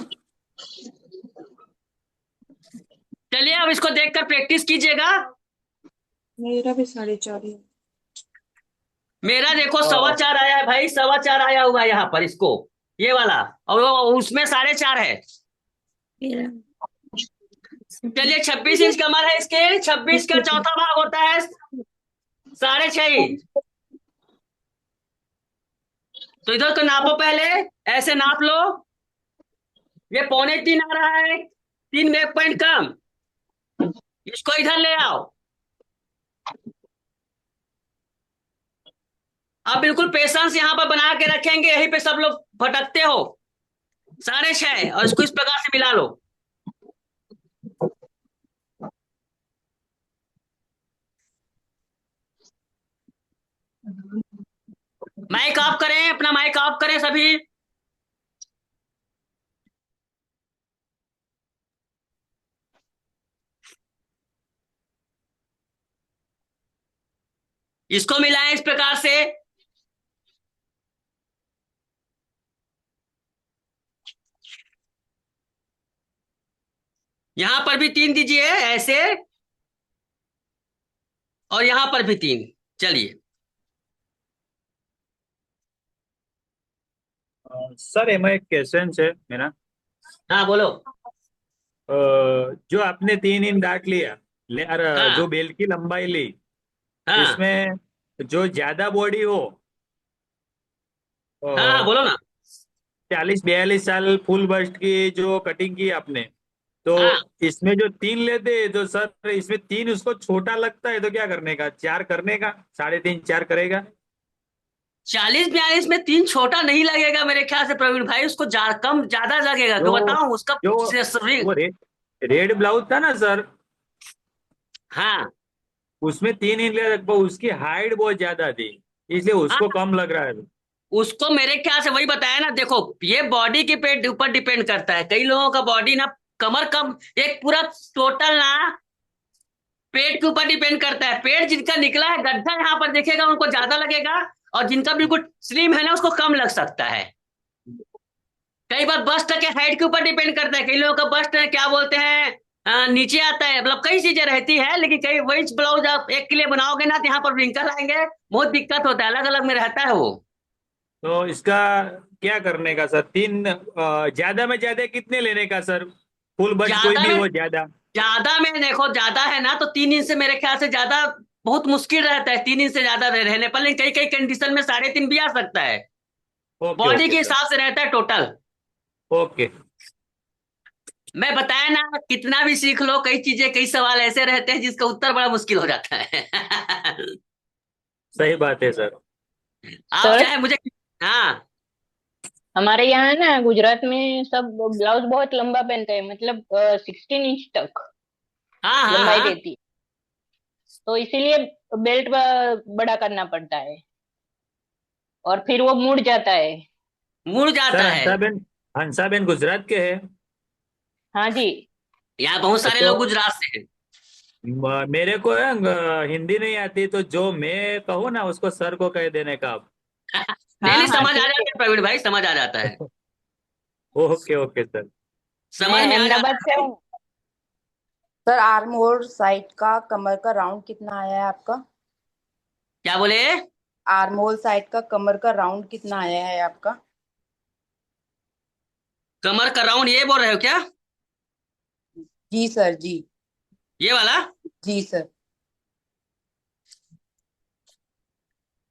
चलिए अब इसको देखकर प्रैक्टिस कीजिएगा। मेरा भी 4.5 है। मेरा देखो 4.25 आया है भाई, 4.25 आया हुआ है यहाँ पर इसको, ये वाला, और वो उसमें 4.5 है। चलिए 26 इंच कमर है इसके, 26 का चौथा भाग होता है 6.5 इंच। तो इधर को नापो पहले, ऐसे नाप लो, ये 3.25 आ रहा है, 3 में 1 पॉइंट कम, इसको इधर ले आओ। अब बिल्कुल पेशेंस यहाँ पर बना के रखेंगे, यहीं पे सब लोग भटकते हो। 6.5 और इसको इस प्रकार से मिला लो। माइक ऑफ करें, अपना माइक ऑफ करें सभी। इसको मिलाएं इस प्रकार से। यहां पर भी 3 दीजिए ऐसे, और यहां पर भी 3। चलिए सर एमा एक क्वेश्चन है मेरा। हाँ बोलो। जो आपने 3 इंच डाट लिया और हाँ जो बेल्ट की लंबाई ली, हाँ इसमें जो ज्यादा बॉडी हो, हाँ हाँ, बोलो ना। 40-42 साल फुल बस्ट की जो कटिंग की आपने, तो हाँ, इसमें जो 3 लेते हैं, तो सर इसमें 3 उसको छोटा लगता है, तो क्या करने का, 4 करने का, 3.5 4 करेगा? 40-42 में 3 छोटा नहीं लगेगा मेरे ख्याल से प्रवीण भाई, उसको कम ज्यादा लगेगा। जो तो बताओ उसका जो वो रेड ब्लाउज था ना सर, हाँ उसमें 3 इंच ले रखो, उसकी हाइट बहुत ज्यादा थी, इसलिए हाँ, उसको कम लग रहा है। उसको मेरे ख्याल से वही बताया ना। देखो ये बॉडी के पेट ऊपर डिपेंड करता है, कई लोगों का बॉडी ना कमर कम, एक पूरा टोटल ना पेट के ऊपर डिपेंड करता है। पेट जिनका निकला है गड्ढा यहाँ पर देखेगा उनको ज्यादा लगेगा, और जिनका बिल्कुल स्लिम है ना उसको कम लग सकता है। कई बार बस्ट के हाइट के ऊपर डिपेंड करता है, कई लोगों का बस्ट क्या बोलते हैं नीचे आता है, मतलब कई चीजें रहती है, लेकिन कई वही ब्लाउज आप एक के लिए बनाओगे ना तो यहाँ पर रिंकल आएंगे, बहुत दिक्कत होता है, अलग अलग में रहता है वो। तो इसका क्या करने का सर? ज्यादा में ज्यादा कितने लेने का सर? फुल बस्ट कोई ज्यादा भी में हो ज्यादा। ज्यादा में देखो, ज्यादा है ना तो 3 इंच से मेरे ख्याल से ज्यादा बहुत मुश्किल रहता है, 3 इंच से ज्यादा रहने पर, लेकिन कई कई कंडीशन में 3.5 भी आ सकता है। ओके बॉडी ओके के सर। हिसाब से रहता है टोटल। ओके। मैं बताया ना, कितना भी सीख लो, कई चीजें कई सवाल ऐसे रहते हैं जिसका उत्तर बड़ा मुश्किल हो जाता है। सही बात है सर। आप सर चाहे मुझे। हाँ हमारे यहाँ है ना गुजरात में सब ब्लाउज बहुत लंबा पहनते हैं, मतलब 16 इंच तक हाँ हाँ लंबाई हाँ, रहती है, तो इसीलिए बेल्ट बड़ा करना पड़ता है और फिर वो मुड़ जाता है। मुड़ जाता सर है। हंसाबेन गुजरात के हैं। हाँ जी। यहाँ बहुत सारे तो लोग गुजरात से हैं। मेरे को है हिंदी नहीं आती, तो जो मैं कहूँ ना उसको सर को कह देने का आप। नहीं हाँ नहीं, हाँ समझ आ ठीक है। जाता है प्रवीण भाई, समझ आ जाता है, ओके ओके सर। मैं समझ में आ अहमदाबाद जाता से है। हूँ। सर आर्म होल साइड का कमर का राउंड कितना आया है आपका? क्या बोले? आर्म होल साइड का कमर का राउंड कितना आया है आपका? कमर का राउंड ये बोल रहे हो क्या? जी सर जी। ये वाला? जी सर।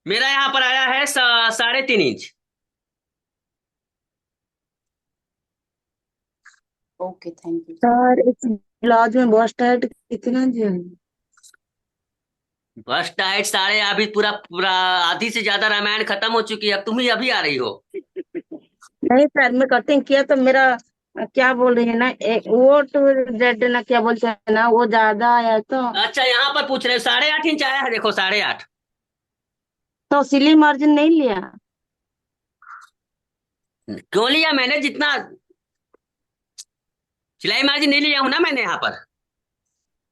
मेरा यहाँ पर आया है 3.5 inch. Okay thank you. Sir इस ब्लाउज में बस्ट टाइट कितना जी है? बस टाइट साढ़े, अभी पूरा पूरा आधी से ज्यादा रामायण खत्म हो चुकी है, अब तुम ही अभी आ रही हो। नहीं सर, मैं कटिंग किया तो मेरा क्या बोल रही है ना, एक वो टू जेड ना क्या बोलते हैं ना, वो ज्यादा आया अच्छा, यहाँ पर पूछ रहे हो 8.5 इंच आया है, देखो 8.5। तो सिली मार्जिन नहीं लिया। क्यों लिया मैंने? जितना सिलाई मार्जिन नहीं लिया हूं ना मैंने यहाँ पर।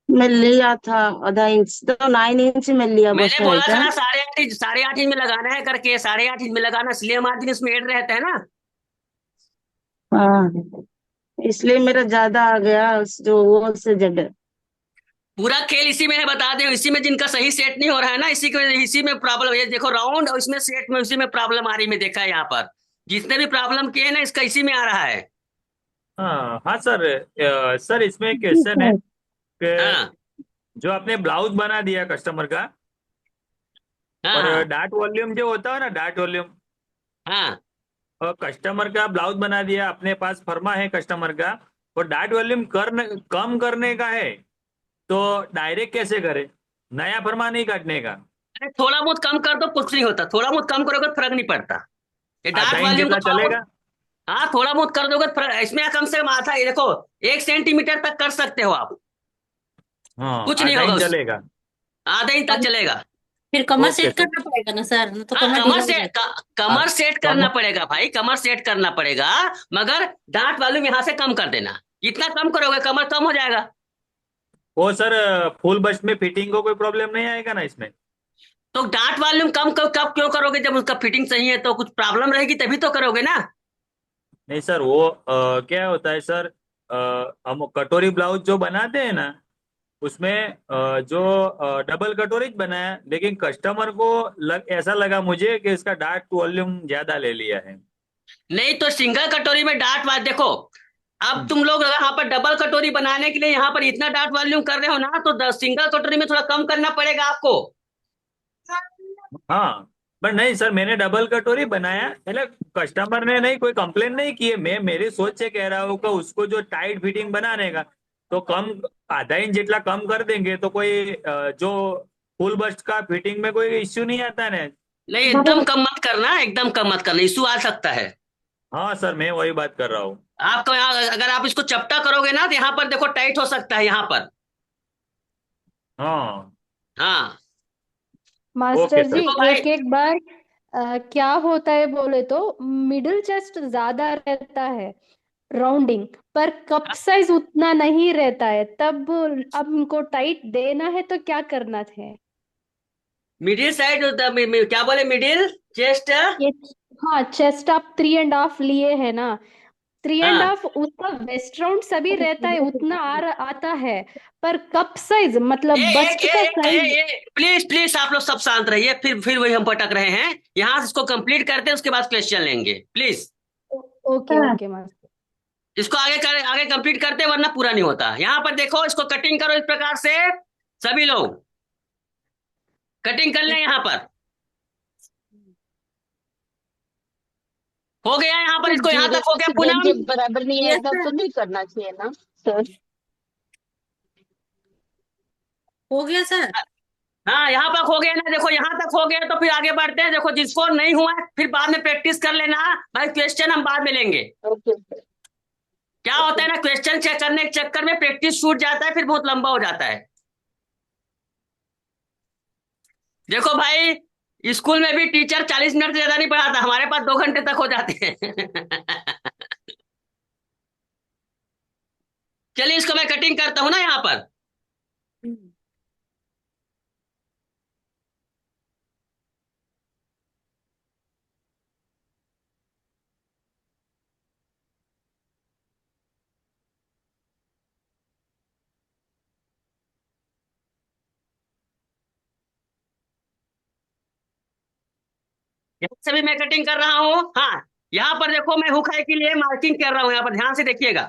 मैं लिया था आधा इंच, तो 9 इंच में लिया मैंने बस्ट बोला हाइट था है। ना 8.5 इंच, 8.5 इंच में लगाना है करके, 8.5 इंच में लगाना, सिलाई मार्जिन इसमें ऐड रहता है ना। हाँ, इसलिए मेरा ज्यादा आ गया जो वो से जेड। पूरा खेल इसी में है, बता दें, इसी में जिनका सही सेट नहीं हो रहा है ना, इसी में प्रॉब्लम है, देखो राउंड और इसमें सेट में, उसी में प्रॉब्लम आ रही, में देखा है यहाँ पर जितने भी प्रॉब्लम किए हैं ना, इसका इसी में आ रहा है। हाँ हाँ सर। सर इसमें एक जी क्वेश्चन है सर। कि हाँ जो आपने ब्लाउज बना दिया कस्टमर का, हाँ और हाँ डार्ट वॉल्यूम जो होता है ना, डार्ट वॉल्यूम, हाँ। और कस्टमर का ब्लाउज बना दिया, अपने पास फर्मा है कस्टमर का, और डार्ट वॉल्यूम कम करने का है, तो डायरेक्ट कैसे करे? नया फर्मा नहीं काटने का? अरे थोड़ा बहुत कम कर दो, कुछ नहीं होता, थोड़ा बहुत कम करोगे तो फर्क नहीं पड़ता। ये आधा डार्ट इंच वॉल्यूम को जितना थोड़ा बहुत, चलेगा? हाँ थोड़ा बहुत कर दोगे तो इसमें कम से कम आधा, ये देखो 1 सेंटीमीटर तक कर सकते हो आप, हाँ, कुछ नहीं आधा होगा इंच उससे, चलेगा। आधा इंच तक चलेगा। फिर कमर ओके सेट सर। करना पड़ेगा ना सर, नहीं तो हाँ, कमर ढीला हो जाएगा। कमर सेट कम। करना पड़ेगा भाई, कमर सेट करना पड़ेगा, मगर डांट वॉल्यूम यहाँ से कम कर देना, जितना कम करोगे कमर कम हो जाएगा। वो सर फुल बस्ट में फिटिंग को कोई प्रॉब्लम नहीं आएगा ना इसमें? तो डांट वॉल्यूम कम कब क्यों करोगे? जब उसका फिटिंग सही है तो कुछ प्रॉब्लम रहेगी तभी तो करोगे ना। नहीं सर, वो क्या होता है सर, हम कटोरी ब्लाउज जो बनाते हैं ना, उसमें जो डबल कटोरी बनाया, लेकिन कस्टमर को ऐसा लगा मुझे कि इसका डार्ट वॉल्यूम ज्यादा ले लिया है। नहीं तो सिंगल कटोरी में डांट वाट देखो, अब तुम लोग अगर यहाँ पर डबल कटोरी बनाने के लिए यहाँ पर इतना डांट वॉल्यूम कर रहे हो ना, तो सिंगल कटोरी में थोड़ा कम करना पड़ेगा आपको। हाँ, पर नहीं सर, मैंने डबल कटोरी बनाया, मतलब कस्टमर ने नहीं कोई कंप्लेन नहीं की है, मैं मेरी सोच से कह रहा हूँ कि उसको जो टाइट फिटिंग बनाने का, तो कम, आधा इंच जितना कम कर देंगे तो कोई जो फुल बस्ट का फिटिंग में कोई इश्यू नहीं आता ना। नहीं एकदम कम मत करना, एकदम कम मत करना, इशू आ सकता है। हाँ सर, मैं वही बात कर रहा हूँ। आपको यहाँ अगर आप इसको चपटा करोगे ना तो यहाँ पर देखो टाइट हो सकता है यहाँ पर। हाँ। हाँ ओके मास्टर जी सर। देखो भाई, एक एक बार क्या होता है बोले तो मिडिल चेस्ट ज्यादा रहता है राउंडिंग, पर कप साइज उतना नहीं रहता है, तब अब इनको टाइट देना है तो क्या करना है? मिडिल साइड क्या बोले, मिडिल चेस्ट? ये हाँ, चेस्ट आप 3.5 लिए है ना, 3.5 उसका वेस्ट राउंड सभी रहता है, उतना आता है, पर कप साइज मतलब बस्ट का साइज। प्लीज प्लीज आप लोग सब शांत रहिए, फिर वही हम भटक रहे हैं। यहाँ से इसको कंप्लीट करते हैं, उसके बाद क्वेश्चन लेंगे प्लीज। Okay okay master. इसको आगे कंप्लीट करते हैं, वरना पूरा नहीं होता। यहाँ पर देखो, इसको कटिंग करो इस प्रकार से, सभी लोग कटिंग कर लें। यहाँ पर हो गया, यहाँ पर इसको यहाँ जीरो तक हो गया से पूनम। जब बराबर नहीं Yes, आएगा sir. तो नहीं करना चाहिए ना सर? हो गया सर। हाँ, यहाँ तक हो गया ना, देखो यहाँ तक हो गया, तो फिर आगे बढ़ते हैं। देखो जिसको नहीं हुआ है फिर बाद में प्रैक्टिस कर लेना भाई, क्वेश्चन हम बाद में लेंगे। Okay sir. क्या होता है ना, क्वेश्चन चेक करने के चक्कर में प्रैक्टिस छूट जाता है, फिर बहुत लंबा हो जाता है। देखो भाई, स्कूल में भी टीचर 40 मिनट से ज्यादा नहीं पढ़ाता, हमारे पास 2 घंटे तक हो जाते हैं। चलिए इसको मैं कटिंग करता हूं ना यहाँ पर। यहाँ से भी मैं कटिंग कर रहा हूँ। हाँ, यहाँ पर देखो मैं हुक है के लिए मार्किंग कर रहा हूँ, यहाँ पर ध्यान से देखिएगा।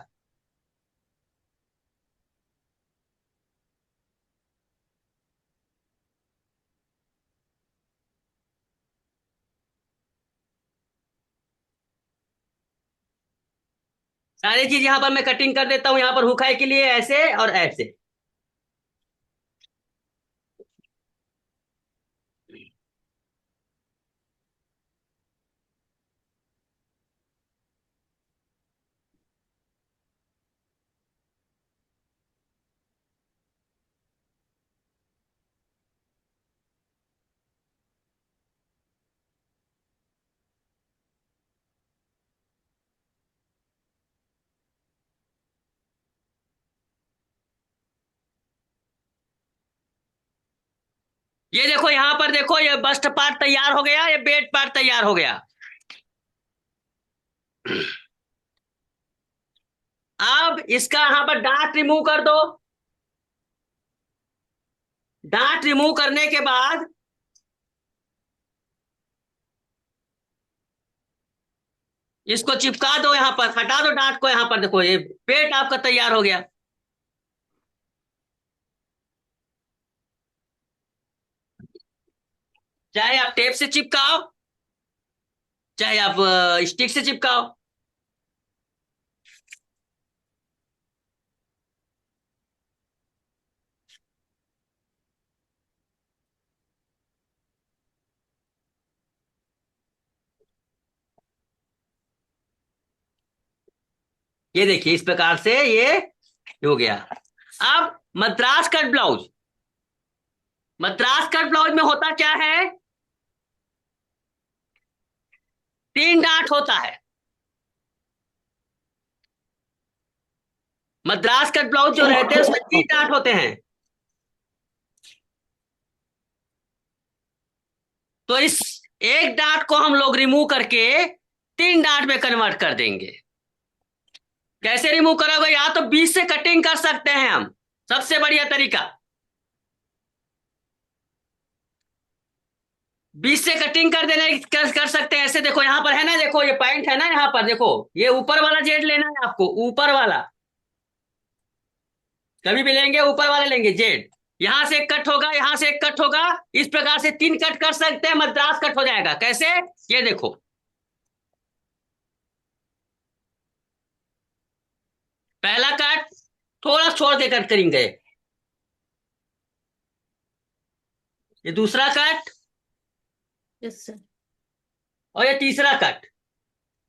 सारी चीज यहाँ पर मैं कटिंग कर देता हूँ, यहाँ पर हुक है के लिए ऐसे और ऐसे। ये देखो यहाँ पर देखो, ये बस्ट पार्ट तैयार हो गया, ये बेड पार्ट तैयार हो गया। अब इसका यहाँ पर डांट रिमूव कर दो। डांट रिमूव करने के बाद इसको चिपका दो, यहाँ पर हटा दो डांट को। यहाँ पर देखो, ये पेट आपका तैयार हो गया। चाहे आप टेप से चिपकाओ, चाहे आप स्टिक से चिपकाओ। ये देखिए इस प्रकार से ये हो गया। अब Madras cut blouse, Madras cut blouse में होता क्या है, 3 डांट होता है। मद्रास कट ब्लाउज जो रहते हैं उसमें 3 डांट होते हैं। तो इस एक डांट को हम लोग रिमूव करके 3 डांट में कन्वर्ट कर देंगे। कैसे रिमूव करोगे, या तो बीच से कटिंग कर सकते हैं हम, सबसे बढ़िया तरीका। बीच से कटिंग कर देने कर सकते हैं। ऐसे देखो यहाँ पर है ना, देखो ये पॉइंट है ना, यहाँ पर देखो ये ऊपर वाला जेड लेना है आपको, ऊपर वाला। कभी भी लेंगे ऊपर वाला लेंगे जेड। यहां से एक कट होगा, यहां से एक कट होगा, इस प्रकार से 3 कट कर सकते हैं, मद्रास कट हो जाएगा। कैसे, ये देखो पहला कट थोड़ा छोड़ के कट करेंगे, ये दूसरा कट, यस सर। और ये तीसरा कट।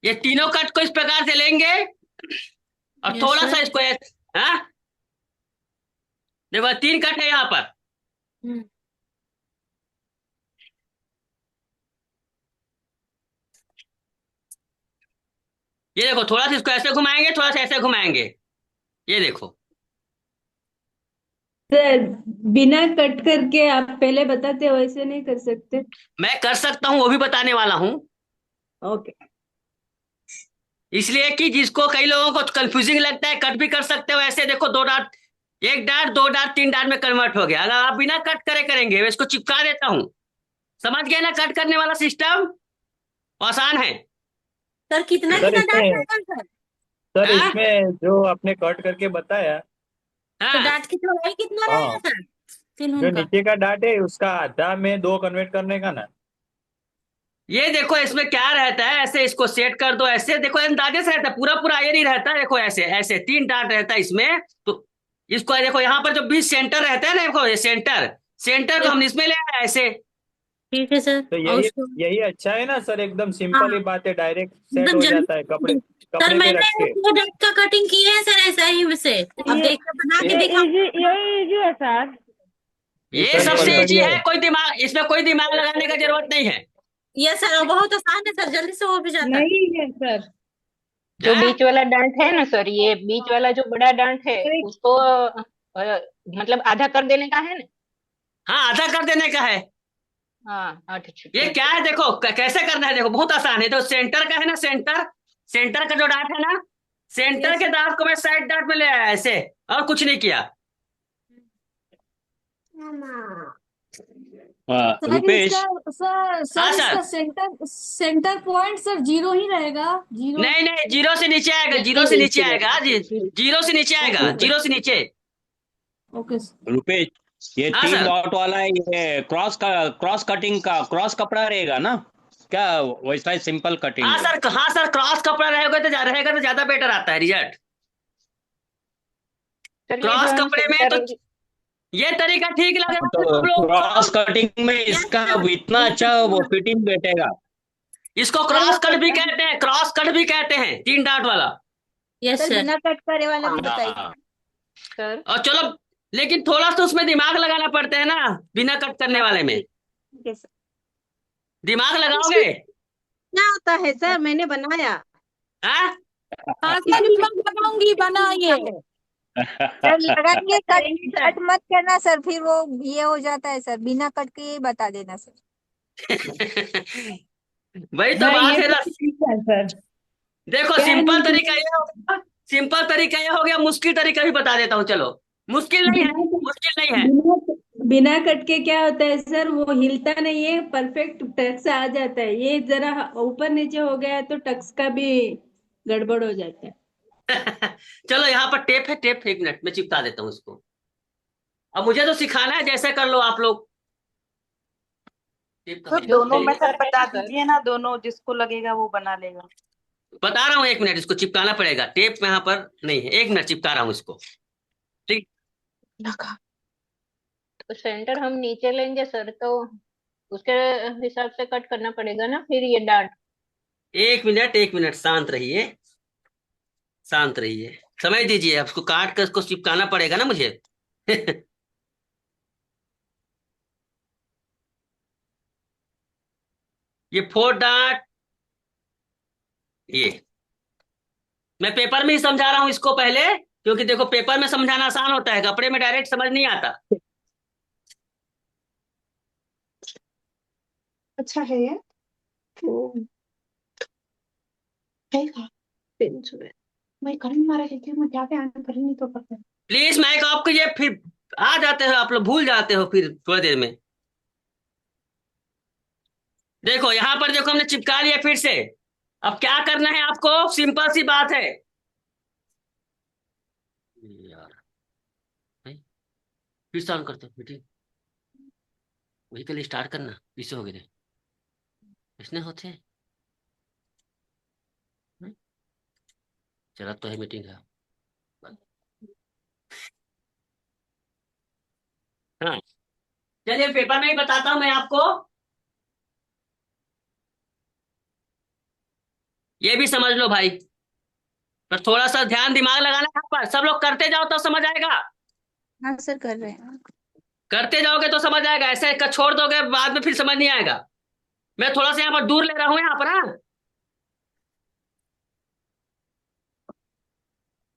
ये तीनों कट को इस प्रकार से लेंगे और Yes, थोड़ा sir. सा इसको हाँ देखो 3 कट है यहाँ पर। ये देखो थोड़ा सा इसको ऐसे घुमाएंगे, थोड़ा सा ऐसे घुमाएंगे, ये देखो। सर बिना कट करके आप पहले बताते हो, वैसे नहीं कर सकते? मैं कर सकता हूं, वो भी बताने वाला हूं। ओके। इसलिए कि जिसको कई लोगों को कंफ्यूजिंग लगता है, कट भी कर सकते हो ऐसे। देखो 2 डार्ट, 1 डार्ट, 2 डार्ट, 3 डार्ट में कन्वर्ट हो गया। अगर आप बिना कट करे करेंगे, मैं इसको चिपका देता हूं। समझ गए ना कट करने वाला सिस्टम? आसान है। सर कितना सर कितना डार्ट इसमें रहेगा सर? सर हाँ? इसमें जो आपने कट करके बताया, तो हाँ, डार्ट की चौड़ाई कितना हाँ, रहेगा सर? जो तिलहुन का नीचे का डाट है उसका आधा में 2 कन्वर्ट करने का ना। ये देखो इसमें क्या रहता है, ऐसे इसको सेट कर दो। ऐसे देखो अंदाजे से रहता है, पूरा पूरा ये नहीं रहता। देखो ऐसे ऐसे 3 डार्ट रहता है इसमें। तो इसको देखो यहाँ पर जो बीच सेंटर रहता है ना, देखो ये सेंटर, सेंटर को हम इसमें ले आए ऐसे। ठीक है सर। तो और यही उसको यही अच्छा है ना सर, एकदम हाँ सिंपल ही बात है, डायरेक्ट सेट एकदम हो जल्दी जाता है कपड़े सर, कपड़े पे मैंने रख के। 2 डार्ट का कटिंग किए है सर, ऐसा ही वैसे। अब ये देखिए बना के ये दिखा। इजी, यही इजी है सर। ये सर सबसे बहुत ईजी बढ़िया है, है। कोई दिमाग इसमें कोई दिमाग लगाने का जरूरत नहीं है। ये सर बहुत आसान है सर, जल्दी से हो भी जाता है। नहीं है सर। जो हाँ? बीच वाला डांट है ना सर, ये बीच वाला जो बड़ा डांट है उसको मतलब आधा कर देने का है ना। हाँ, आधा कर देने का है। हाँ अच्छा ये ठीक क्या है। है देखो, कैसे करना है देखो, बहुत आसान है। तो सेंटर का है ना, सेंटर, सेंटर का जो डार्ट है ना, सेंटर के डार्ट को मैं साइड डार्ट में ले आया ऐसे, और कुछ नहीं किया। सर रुपेश इसका सर हाँ सर सर। इसका सेंटर पॉइंट सर 0 ही रहेगा, 0। नहीं नहीं, 0 से नीचे आएगा, 0 से नीचे आएगा जी, 0 से नीचे आएगा, 0 से नीचे। ओके रुपेश, ये हाँ 3 सर। डॉट वाला है, ये क्रॉस कटिंग का क्रॉस कपड़ा रहेगा ना क्या? वैसा ही सिंपल कटिंग हाँ है? सर, हाँ सर, क्रॉस कपड़ा रहेगा तो ज्यादा बेटर आता है रिजल्ट। सर ये जो क्रॉस हम कपड़े में तो सेंटर, ये तरीका ठीक लगेगा तो आप लोग क्रॉस को। कटिंग में इसका इतना अच्छा वो फिटिंग बैठेगा। इसको क्रॉस कट भी कहते हैं, क्रॉस कट भी कहते हैं, 3 डार्ट वाला। Yes sir sir. बिना कट करे वाला भी बताइए। हाँ, सर और चलो, लेकिन थोड़ा सा उसमें दिमाग लगाना पड़ता है ना, बिना कट करने वाले में। ठीक है सर। दिमाग लगाओगे? क्या होता है सर, मैंने बनाया। हाँ? हाँ सर दिमाग लगाऊंगी, बनाइए। सर लगाएंगे, कट मत करना सर, फिर वो ये हो जाता है सर। बिना कट के ही बता देना सर। वही तो हाँ, बात ये है ना। तो ठीक है सर। देखो क्या है सिंपल ना, तरीका ये होगा, सिंपल तरीका ये हो गया। मुश्किल तरीका भी बता देता हूँ, चलो। मुश्किल नहीं है, मुश्किल नहीं है। बिना कट के क्या होता है सर, वो हिलता नहीं है, परफेक्ट टक्स आ जाता है। ये जरा ऊपर नीचे हो गया है तो टक्स का भी गड़बड़ हो जाता है। चलो यहाँ पर टेप है, टेप 1 मिनट में चिपका देता हूँ इसको। अब मुझे तो सिखाना है, जैसे कर लो आप लोग। टेप तो कहाँ है? दोनों में सर बता दीजिए ना, दोनों जिसको लगेगा वो बना लेगा। बता रहा हूँ, 1 मिनट, इसको चिपकाना पड़ेगा। टेप यहाँ पर नहीं है, 1 मिनट चिपका रहा हूँ इसको। ठीक। तो सेंटर हम नीचे लेंगे सर, तो उसके हिसाब से कट करना पड़ेगा ना फिर ये डांट। 1 मिनट, 1 मिनट, शांत रहिए, शांत रहिए, समय दीजिए। अब उसको काट कर उसको चिपकाना पड़ेगा ना मुझे। ये 4 डार्ट, ये मैं पेपर में ही समझा रहा हूँ इसको पहले, क्योंकि देखो पेपर में समझाना आसान होता है, कपड़े में डायरेक्ट समझ नहीं आता। अच्छा है ये। मैं करंट मारा है क्यों, मैं क्या क्या कर नहीं तो पता। प्लीज माइक ऑफ कीजिए, फिर आ जाते हो आप लोग, भूल जाते हो फिर थोड़ी देर में। देखो यहाँ पर देखो, हमने चिपका लिया फिर से। अब क्या करना है आपको, सिंपल सी बात है यार। नहीं? फिर से ऑन करते हो मीटिंग, वही के लिए स्टार्ट करना, पीछे हो गए इसने होते हैं। नहीं? चला तो है मीटिंग है। हाँ, चलिए पेपर में ही बताता हूं मैं आपको। ये भी समझ लो भाई, पर थोड़ा सा ध्यान दिमाग लगाना यहाँ पर। सब लोग करते जाओ तो समझ आएगा, हाँ सर कर रहे हैं। करते जाओगे तो समझ आएगा। ऐसे छोड़ दोगे बाद में फिर समझ नहीं आएगा। मैं थोड़ा सा यहाँ पर दूर ले रहा हूँ, यहाँ पर। हाँ,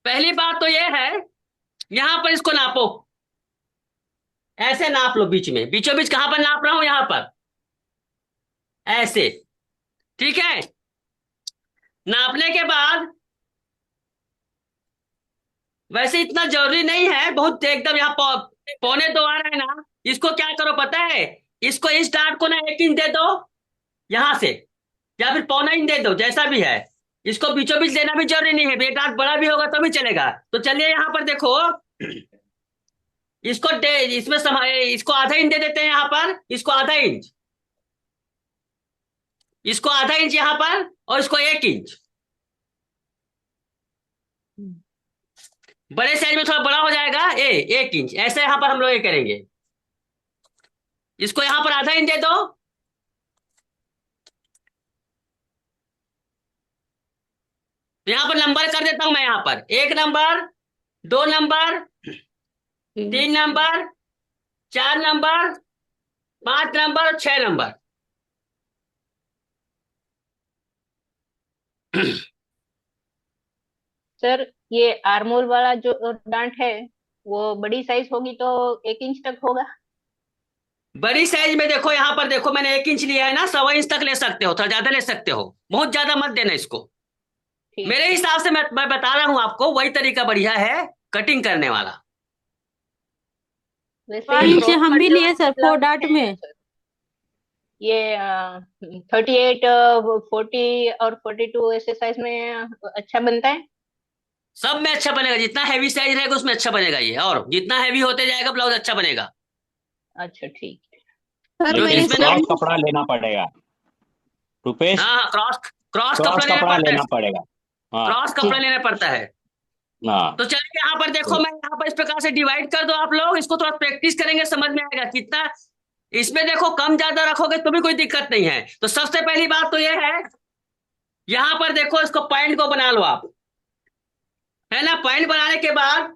पहली बात तो ये है, यहाँ पर इसको नापो, ऐसे नाप लो बीच में, बीचों बीच कहां पर नाप रहा हूं, यहाँ पर ऐसे, ठीक है। नापने के बाद वैसे इतना जरूरी नहीं है, बहुत एकदम यहाँ पौने 2 आ रहा है ना, इसको क्या करो पता है, इसको इस डार्ट को ना 1 इंच दे दो यहां से, या फिर पौना इंच दे दो, जैसा भी है। इसको बीचों बीच देना भी जरूरी नहीं है, ये डार्ट बड़ा भी होगा तो भी चलेगा। तो चलिए यहाँ पर देखो, इसमें इसको आधा इंच दे देते हैं यहाँ पर, इसको आधा इंच, इसको आधा इंच यहाँ पर, और इसको 1 इंच। बड़े साइज में थोड़ा बड़ा हो जाएगा 1 इंच, ऐसे यहाँ पर हम लोग ये करेंगे। इसको यहाँ पर आधा इंच दे दो, तो यहाँ पर नंबर कर देता हूं मैं, यहाँ पर 1 number, 2 number, 3 number, 4 number, 5 number और 6 नंबर। सर ये आर्मोल वाला जो डांट है वो बड़ी साइज होगी तो 1 इंच तक होगा। बड़ी साइज में देखो, यहाँ पर देखो मैंने 1 इंच लिया है ना, 1.25 इंच तक ले सकते हो, थोड़ा ज्यादा ले सकते हो, बहुत ज्यादा मत देना इसको। मेरे हिसाब से मैं बता रहा हूँ आपको, वही तरीका बढ़िया है कटिंग करने वाला। वैसे हम भी लिए सर 4 डार्ट में। ये 38, 40 और 42 ऐसे साइज में अच्छा बनता है। सब में अच्छा बनेगा, जितना हैवी साइज रहेगा उसमें अच्छा बनेगा ये, और जितना हैवी होते जाएगा ब्लाउज अच्छा बनेगा। अच्छा ठीक है। क्योंकि इसमें ना क्रॉस कपड़ा लेना पड़ेगा रुपेश, हाँ क्रॉस क्रॉस कपड़ा कपड़ा लेना लेना पड़ता है, पड़ेगा। हाँ क्रॉस कपड़ा लेना पड़ता है। हाँ तो चलिए यहाँ पर देखो, मैं यहाँ पर इस प्रकार से डिवाइड कर दो आप लोग, इसको थोड़ा प्रैक्टिस करेंगे समझ में आएगा कितना। इसमें देखो कम ज्यादा रखोगे तो भी कोई दिक्कत नहीं है। तो सबसे पहली बात तो ये है, यहाँ पर देखो इसको पॉइंट को बना लो आप, है ना। पॉइंट बनाने के बाद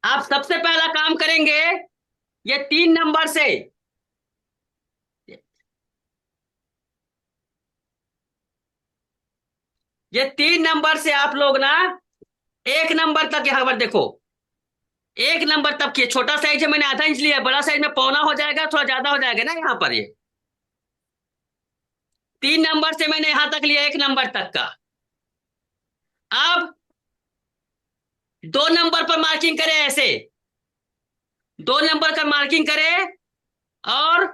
आप सबसे पहला काम करेंगे, ये 3 नंबर से, ये 3 नंबर से आप लोग ना 1 नंबर तक यहाँ पर देखो, 1 नंबर तक ये छोटा साइज है, मैंने आधा इंच लिया, बड़ा साइज में पौना हो जाएगा, थोड़ा ज्यादा हो जाएगा ना यहाँ पर। ये 3 नंबर से मैंने यहां तक लिया 1 नंबर तक का। अब 2 नंबर पर मार्किंग करें, ऐसे 2 नंबर का मार्किंग करें, और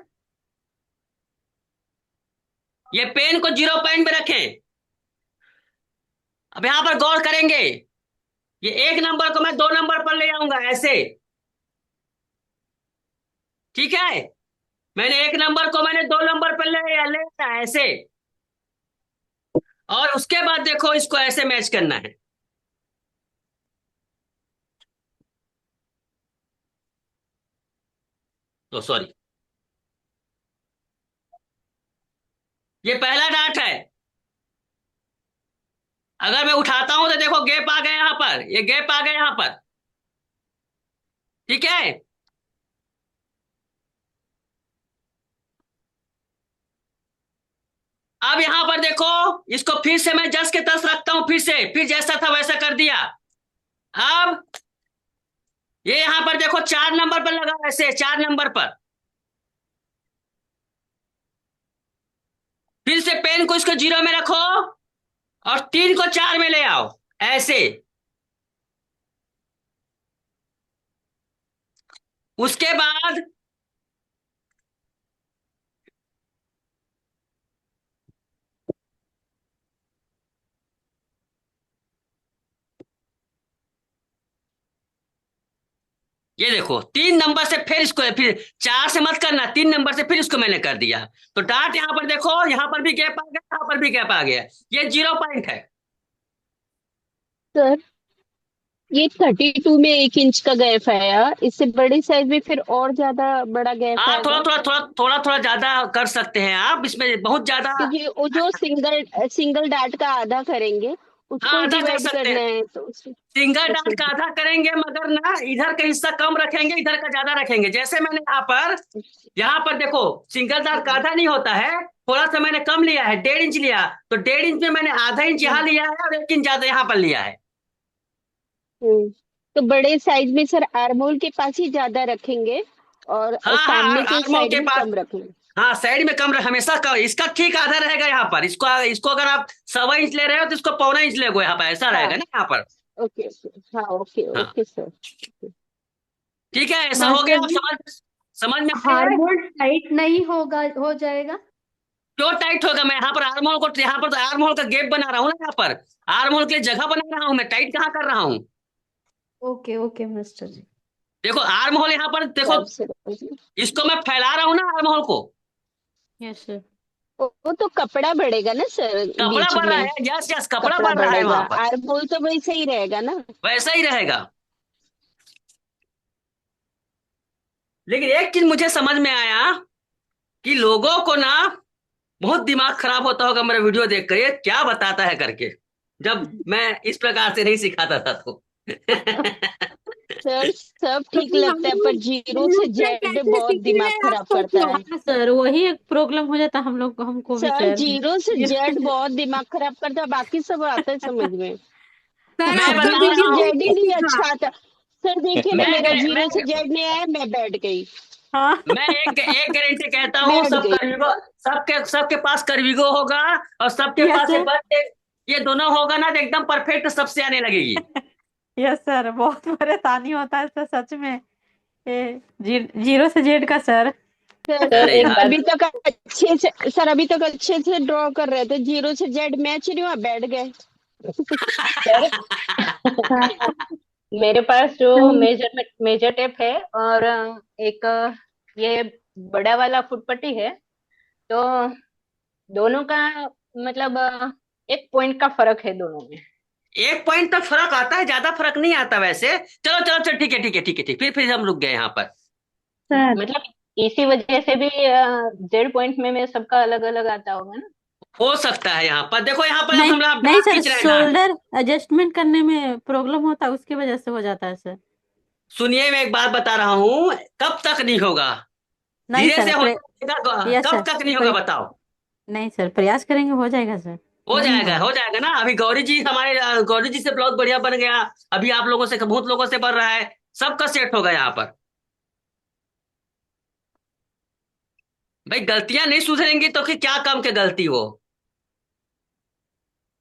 ये पेन को 0 पॉइंट पे रखें। अब यहां पर गौर करेंगे, ये 1 नंबर को मैं 2 नंबर पर ले आऊंगा ऐसे, ठीक है। मैंने 1 नंबर को मैंने 2 नंबर पर ले ऐसे, और उसके बाद देखो इसको ऐसे मैच करना है। तो सॉरी, ये पहला डार्ट है। अगर मैं उठाता हूं तो देखो गैप आ गया यहां पर, ये गैप आ गया यहां पर, ठीक है। अब यहां पर देखो, इसको फिर से मैं जस के तस रखता हूं, फिर जैसा था वैसा कर दिया। अब ये यहां पर देखो 4 नंबर पर लगा, ऐसे 4 नंबर पर, फिर से पेन को इसको 0 में रखो, और 3 को 4 में ले आओ ऐसे। उसके बाद ये देखो 3 नंबर से फिर इसको, फिर 4 से मत करना, 3 नंबर से फिर इसको मैंने कर दिया। तो डार्ट यहां पर देखो, यहां पर भी गैप आ गया, यहां पर भी गैप आ गया, ये 0 पॉइंट है। सर ये 32 में 1 इंच का गैप आया, इससे बड़ी साइज में फिर और ज्यादा बड़ा गैप आप आएगा। थोड़ा ज्यादा कर सकते हैं आप, इसमें बहुत ज्यादा। क्योंकि वो जो सिंगल डार्ट का आधा करेंगे उसको हाँ, आधा कर डिवाइड सकते करना हैं, है तो सिंगल डार्ट का आधा करेंगे, मगर ना इधर का हिस्सा कम रखेंगे, इधर का ज्यादा रखेंगे। जैसे मैंने यहाँ पर देखो सिंगल डार्ट का आधा नहीं होता है, थोड़ा सा मैंने कम लिया है, 1.5 इंच लिया, तो 1.5 इंच में मैंने आधा इंच यहाँ लिया है, और 1 इंच ज्यादा यहाँ पर लिया है। तो बड़े साइज में सर आर्मोल के पास ही ज्यादा रखेंगे और हाँ सामने के आर्मोल साइड के में पास, कम रखेंगे। हाँ साइड में कम हमेशा इसका ठीक आधा रहेगा यहाँ पर। इसको इसको अगर आप 1.25 इंच ले रहे हो तो इसको 1.25 इंच ले यहाँ पर, ऐसा हाँ रहेगा ना यहाँ पर। ओके हाँ ओके हाँ ओके सर। ठीक है, ऐसा हो गया। मास्टर आप जी, समझ में आ रहा है? हार्मोन टाइट नहीं हो जाएगा? क्यों टाइट होगा? मैं यहाँ पर आर्म होल को, यहाँ पर तो आर्म होल का गैप बना रहा हूँ ना, यहाँ पर आर्म होल के लिए जगह बना रहा हूँ मैं, टाइट कहाँ कर रहा हूँ। ओके ओके मास्टर जी। देखो आर्म होल यहाँ पर, देखो इसको मैं फैला रहा हूँ ना आर्म होल को। Yes sir. वो तो कपड़ा बढ़ेगा ना सर कपड़ा बीच बढ़ रहा में, है, यस यस, कपड़ा कपड़ा बढ़ रहा है बढ़ेगा, वहां पर, आर्म होल तो वैसे ही रहेगा ना। वैसा ही रहेगा। लेकिन एक चीज मुझे समझ में आया कि लोगों को ना बहुत दिमाग खराब होता होगा मेरा वीडियो देख कर, ये क्या बताता है करके, जब मैं इस प्रकार से नहीं सिखाता था तो। सर सब ठीक लगता है पर जीरो से जेड बहुत दिमाग खराब करता है सर वही एक प्रॉब्लम हो जाता हम लोग हमको भी सर। सर। जीरो से जेड बहुत दिमाग खराब करता है, बाकी सब आता है समझ में। सर मैं आपका बता जीरो से रहा हूँ, जेड ही नहीं अच्छा आता सर। देखिए ना मैं मेरा मैं जीरो से जेड नहीं आया, मैं बैठ गई, मैं एक गारंटी कहता हूँ, बैठ सब गई। करविगो, सबके पास करविगो होगा और सबके यस पास सर। ये दोनों होगा ना तो एकदम परफेक्ट सबसे आने लगेगी। यस सर बहुत परेशानी होता है सर सच में, ये जीरो से जेड का सर। सर अरे एक यार, अभी तक अच्छे से सर, अभी तक अच्छे से ड्रॉ कर रहे थे, जीरो से जेड मैच नहीं हुआ, बैठ गए। सर मेरे पास जो मेजर टेप है और एक ये बड़ा वाला फुटपट्टी है, तो दोनों का मतलब 1 पॉइंट का फर्क है दोनों में। 1 पॉइंट तक फर्क आता है, ज्यादा फर्क नहीं आता वैसे। चलो चलो चलो, ठीक है ठीक है ठीक है ठीक, फिर हम रुक गए यहाँ पर। मतलब इसी वजह से भी जेड पॉइंट में सबका अलग अलग आता होगा ना। हो सकता है यहाँ पर, देखो यहाँ पर नहीं हम लोग नहीं डार्क सर, खींच रहे हैं ना। शोल्डर एडजस्टमेंट करने में प्रॉब्लम होता है उसकी वजह से हो जाता है सर। सुनिए मैं एक बात बता रहा हूँ, कब तक नहीं होगा, नहीं धीरे सर से हो जाएगा, यस कब सर तक नहीं होगा बताओ। नहीं सर प्रयास करेंगे हो जाएगा सर। हो क्यों नहीं जाएगा, होगा? हो जाएगा ना। अभी गौरी जी हमारे गौरी जी से बहुत बढ़िया बन गया, अभी आप लोगों से बहुत लोगों से बन रहा है, सबका सेट होगा यहाँ पर। भाई गलतियां नहीं सुधरेंगी तो कि क्या काम की गलती हो।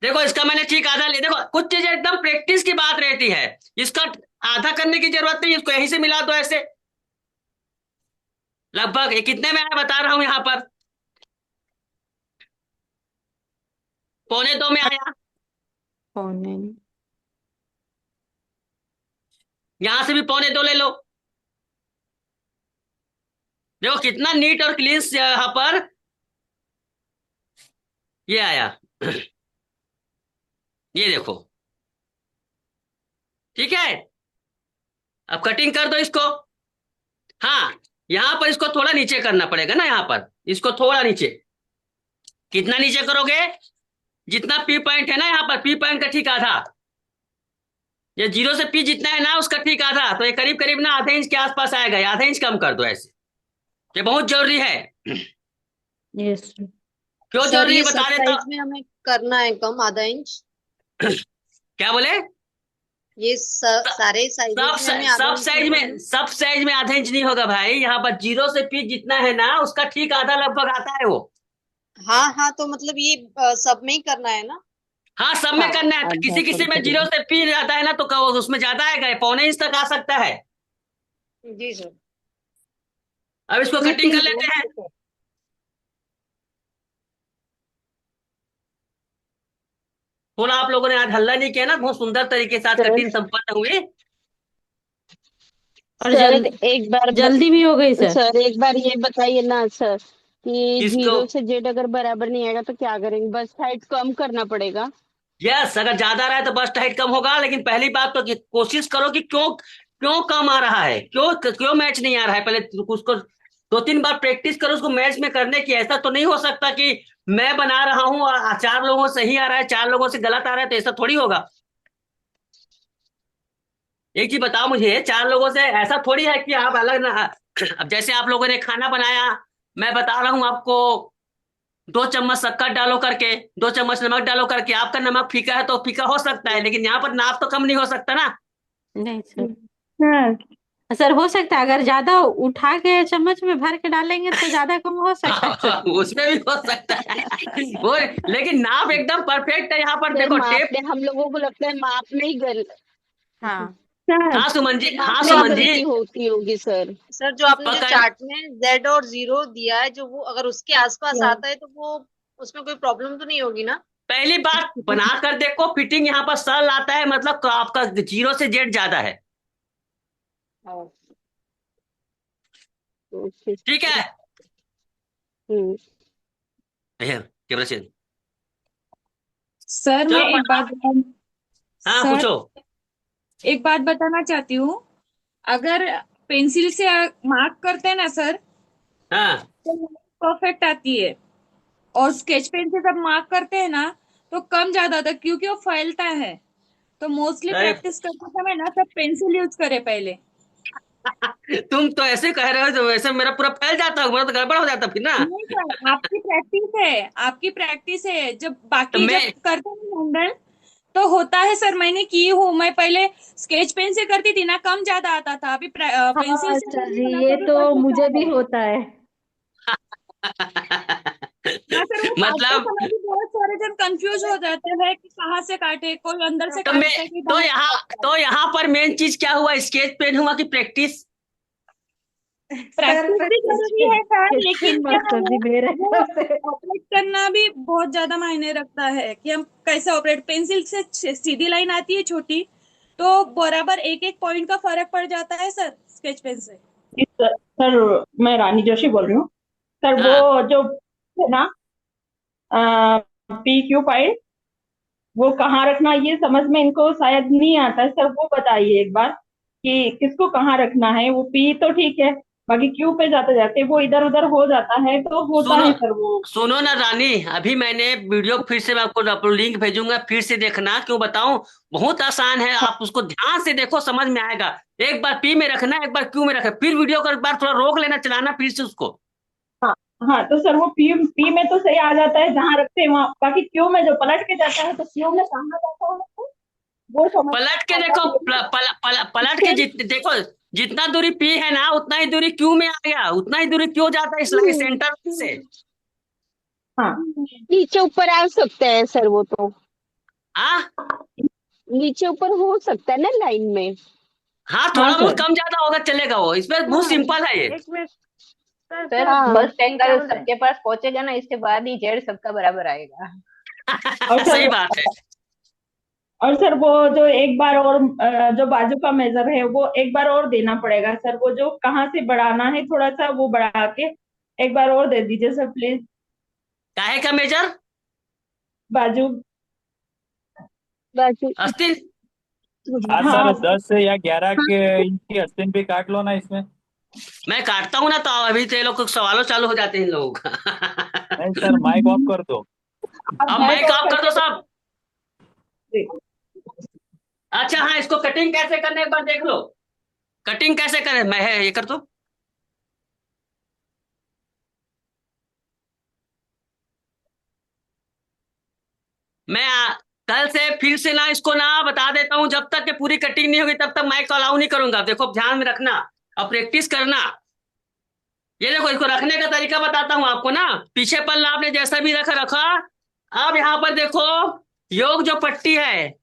देखो इसका मैंने ठीक आधा ले, देखो कुछ चीजें एकदम प्रैक्टिस की बात रहती है, इसका आधा करने की जरूरत नहीं, इसको यहीं से मिला दो ऐसे। लगभग ये कितने में आया बता रहा हूं यहाँ पर, 1.25 में आया। पौने यहां से भी 1.25 ले लो। देखो कितना नीट और क्लीन यहाँ पर ये आया। ये देखो, ठीक है। अब कटिंग कर दो इसको। हाँ यहाँ पर इसको थोड़ा नीचे करना पड़ेगा ना, यहाँ पर इसको थोड़ा नीचे। कितना नीचे करोगे? जितना पी पॉइंट है ना यहाँ पर, पी पॉइंट का ठीक आधा, ये जीरो से पी जितना है ना उसका ठीक आधा, तो ये करीब करीब ना आधे इंच के आसपास आएगा, ये आधा इंच कम कर दो ऐसे। ये बहुत जरूरी है। यस क्यों सर जरूरी है ये बता सब देता साइज में हमें करना है कम आधा इंच, क्या बोले? ये सारे साइजेस में हमें आधा इंच करना है। सब साइज में आधा इंच नहीं होगा भाई, यहाँ पर जीरो से पी जितना है ना उसका ठीक आधा लगभग आता है वो। हाँ हाँ तो मतलब ये सब में ही करना है ना। हाँ सब में करना है, किसी किसी में जीरो से पी जाता है ना तो उसमें ज्यादा आएगा, 1.25 इंच तक आ सकता है। जी सर। अब इसको कटिंग कर लेते हैं। थोड़ा आप लोगों ने आज हल्ला नहीं किया ना, बहुत सुंदर तरीके से आज कटिंग संपन्न हुई। और सर एक बार जल्दी भी हो गई सर। सर एक बार ये बताइए ना सर कि किसको? जीरो से जेड अगर बराबर नहीं आएगा तो क्या करेंगे? बस हाइट कम करना पड़ेगा। यस, अगर ज्यादा रहा है तो बस्ट हाइट कम होगा, लेकिन पहली बात तो कोशिश करो कि क्यों क्यों कम आ रहा है, क्यों मैच नहीं आ रहा है, पहले उसको 2-3 बार प्रैक्टिस करो उसको मैच में करने की। ऐसा तो नहीं हो सकता कि मैं बना रहा हूं और 4 लोगों से सही आ रहा है, 4 लोगों से गलत आ रहा है, तो ऐसा थोड़ी होगा। एक चीज बताओ मुझे, 4 लोगों से ऐसा थोड़ी है कि आप अलग ना। अब जैसे आप लोगों ने खाना बनाया, मैं बता रहा हूं आपको 2 चम्मच शक्कर डालो करके, 2 चम्मच नमक डालो करके, आपका नमक फीका है तो फीका हो सकता है, लेकिन यहाँ पर नाप तो कम नहीं हो सकता ना। नहीं सर। सर हो सकता है अगर ज्यादा उठा के चम्मच में भर के डालेंगे तो ज्यादा कम हो सकता है सर। उसमें भी हो सकता है वो, लेकिन नाप एकदम परफेक्ट है। यहाँ पर सर देखो टेप। मापने हम लोगों को लगता है मापने ही हाँ सर हाँ सुमन जी, हाँ मापने सुमन गलती जी, होती होगी सर। सर जो आपने जो पकड़। चार्ट में Z और 0 दिया है, जो वो अगर उसके आसपास Yeah. आता है तो वो उसमें कोई प्रॉब्लम तो नहीं होगी ना? पहली बात बना कर देखो, फिटिंग यहाँ पर सरल आता है, मतलब आपका 0 से Z ज्यादा है। ठीक है। Camera change. सर चलो मैं एक बात हाँ सर पूछो। एक बात बताना चाहती हूँ। अगर पेंसिल से मार्क करते हैं ना सर, हाँ तो परफेक्ट आती है, और स्केच पेन से जब मार्क करते हैं ना तो कम ज्यादा आता है, क्योंकि वो फैलता है। तो मोस्टली अरे प्रैक्टिस करते समय ना सब पेंसिल यूज करे पहले। तुम तो ऐसे कह रहे हो तो वैसे मेरा पूरा फैल जाता है, मेरा तो गड़बड़ हो जाता फिर ना। नहीं सर, आपकी प्रैक्टिस है, आपकी प्रैक्टिस है। जब तो बाकी मैं जब करते हैं हैंडल तो होता है सर। मैंने की हूँ, मैं पहले स्केच पेन से करती थी ना, कम ज्यादा आता था। अभी पेंसिल हाँ से सर करती जी, हूँ ना ये तो भी तो परफेक्ट आ मुझे रहा भी है। होता है। हाँ सर, वो काटते मतलब समय भी बहुत सारे जन कंफ्यूज हो जाते हैं कि कहाँ से काटे, कोई अंदर से तो मैं काटता है कि बाहर से काटता है। तो यहाँ पर मेन चीज क्या हुआ, स्केच पेन हुआ कि प्रैक्टिस? सर प्रैक्टिस भी जरूरी है सर, स्केच पेन लेकिन क्या मास्टर है जी मेरे वो हिसाब से। ऑपरेट करना भी बहुत ज्यादा मायने रखता है कि हम कैसे ऑपरेट। पेंसिल से सीधी लाइन आती है छोटी, तो बराबर एक एक पॉइंट का फर्क पड़ जाता है सर स्केच पेन से। सर मैं रानी जोशी बोल रही हूँ। सर वो हाँ जो है ना PQ फाइल, वो कहाँ रखना ये समझ में इनको शायद नहीं आता है। सर वो बताइए एक बार कि किसको कहाँ रखना है। वो P तो ठीक है, बाकी Q पे जाते जाते वो इधर उधर हो जाता है, तो होता सुनो है सर वो। सुनो ना रानी, अभी मैंने वीडियो फिर से मैं आपको लिंक भेजूंगा, फिर से देखना। क्यों बताऊं, बहुत आसान है, आप उसको ध्यान से देखो समझ में आएगा। एक बार पी में रखना, एक बार क्यू में रखना, फिर वीडियो को एक बार थोड़ा रोक लेना, चलाना फिर से उसको। हाँ हाँ, तो सर वो P में तो सही आ जाता है जहाँ रखते हैं वहाँ, बाकी Q में जो पलट के जाता है तो Q में कहाँ जाता है वो समझ पलट के में आता देखो, है। पलट के देखो, जितना दूरी पी है ना उतना ही दूरी क्यू में आ गया, उतना ही दूरी क्यू जाता है स्लाइस सेंटर से। हाँ नीचे ऊपर आ सकते हैं सर वो तो। हाँ नीचे ऊपर हो सकता है ना लाइन में। हाँ, हाँ थोड़ा बहुत सर। कम ज्यादा होगा चलेगा, वो इसमें बहुत सिंपल है ये। एक मिनट सर, सर हाँ फर्स्ट क्या एंगल बोल रहे हैं? सबके पास पहुंचेगा ना, इसके बाद ही जेड सबका बराबर आएगा। और सही सर बात है। वो जो एक बार और जो बाजू का मेजर है वो एक बार और देना पड़ेगा सर। वो जो कहाँ से बढ़ाना है थोड़ा सा वो बढ़ा के एक बार और दे दीजिए सर प्लीज। काहे का मेजर? बाजू बाकी अस्तिन। हाँ हाँ सर, 10 से या 11 के इंच की अस्तिन भी काट लो ना इसमें। मैं काटता हूँ ना, तो अभी तो ये लोग सवालों चालू हो जाते हैं इन लोगों का। नहीं सर, माइक ऑफ कर दो। अब मैं माइक तो ऑफ कर दो करके सब। अच्छा हाँ, इसको कटिंग कैसे करने एक बार देख लो। कटिंग कैसे करें, मैं है ये कर दो। मैं कल से फिर से ना इसको ना बता देता हूँ, जब तक के पूरी कटिंग नहीं होगी तब तक माइक अलाउ नहीं करूंगा। देखो ध्यान में रखना और प्रैक्टिस करना। ये देखो, इसको रखने का तरीका बताता हूँ आपको ना। पीछे पल्ला आपने जैसा भी रखा। अब यहाँ पर देखो, योग जो पट्टी है,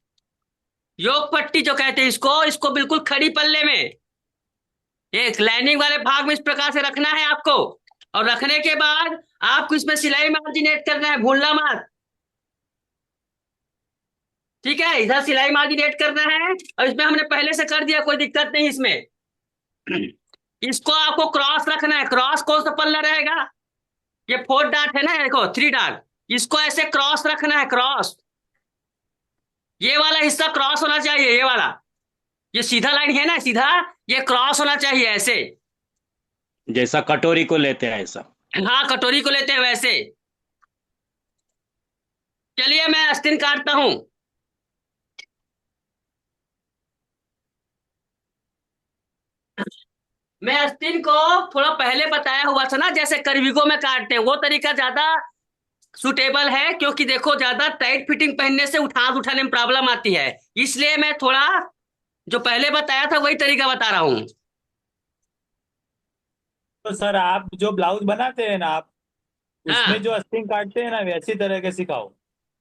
योग पट्टी जो कहते हैं इसको, इसको बिल्कुल खड़ी पल्ले में, ये लाइनिंग वाले भाग में इस प्रकार से रखना है आपको। और रखने के बाद आपको इसमें सिलाई मार्जिन ऐड करना है, भूलना मत। ठीक है, इधर सिलाई मार्जिन ऐड करना है, और इसमें हमने पहले से कर दिया, कोई दिक्कत नहीं इसमें। इसको आपको क्रॉस रखना है। क्रॉस कौन सा पल्ला रहेगा, ये 4 डार्ट है ना, देखो 3 डार्ट, इसको ऐसे क्रॉस रखना है, क्रॉस। ये वाला हिस्सा क्रॉस होना चाहिए, ये वाला, ये सीधा लाइन है ना, सीधा, ये क्रॉस होना चाहिए ऐसे। जैसा कटोरी को लेते हैं ऐसा। हाँ, कटोरी को लेते हैं वैसे। चलिए मैं अस्तिन काटता हूं। मैं अस्तिन को थोड़ा पहले बताया हुआ था ना, जैसे करविगो में काटते हैं, वो तरीका ज्यादा सुटेबल है, क्योंकि देखो ज्यादा टाइट फिटिंग पहनने से उठाने में प्रॉब्लम आती है। इसलिए मैं थोड़ा जो पहले बताया था वही तरीका बता रहा हूँ। तो सर आप जो ब्लाउज बनाते हैं ना आप हाँ उसमें जो अस्तिंग काटते हैं ना वैसी तरह के सिखाओ।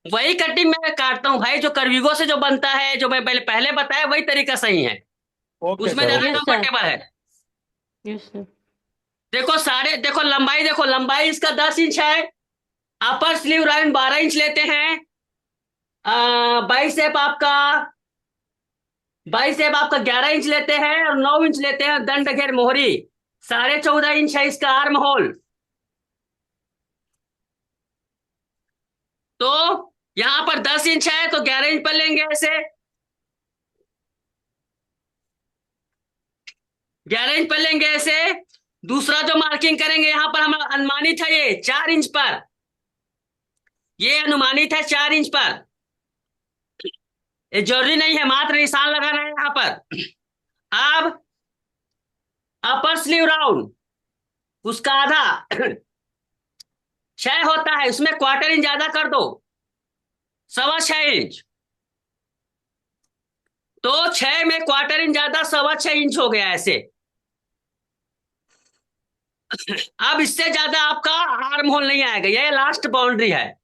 वही कटिंग मैं काटता हूँ भाई, जो करवीगो से जो बनता है, जो मैं पहले पहले बताया वही तरीका सही है, ओके उसमें सर ज्यादा ओके। यस सर, कंफर्टेबल है। Yes sir. देखो सारे, देखो लंबाई इसका 10 इंच है। अपर स्लीव लाइन 12 इंच लेते हैं। बाइसेप आपका 11 इंच लेते हैं, और 9 इंच लेते हैं दंड घेर मोहरी। 14.5 इंच है इसका आर्म होल। तो यहां पर 10 इंच है तो 11 इंच पर लेंगे ऐसे। 11 इंच पर लेंगे ऐसे। दूसरा जो मार्किंग करेंगे यहां पर हम अनुमानित है ये 4 इंच पर, ये अनुमानित है 4 इंच पर। ये जरूरी नहीं है, मात्र निशान लगाना है यहां पर। अब अपर स्लीव राउंड उसका आधा 6 होता है, उसमें 1/4 इंच ज्यादा कर दो, 6.25 इंच। तो 6 में 1/4 इंच ज्यादा 6.25 इंच हो गया ऐसे। अब इससे ज्यादा आपका आर्म होल नहीं आएगा, ये लास्ट बाउंड्री है।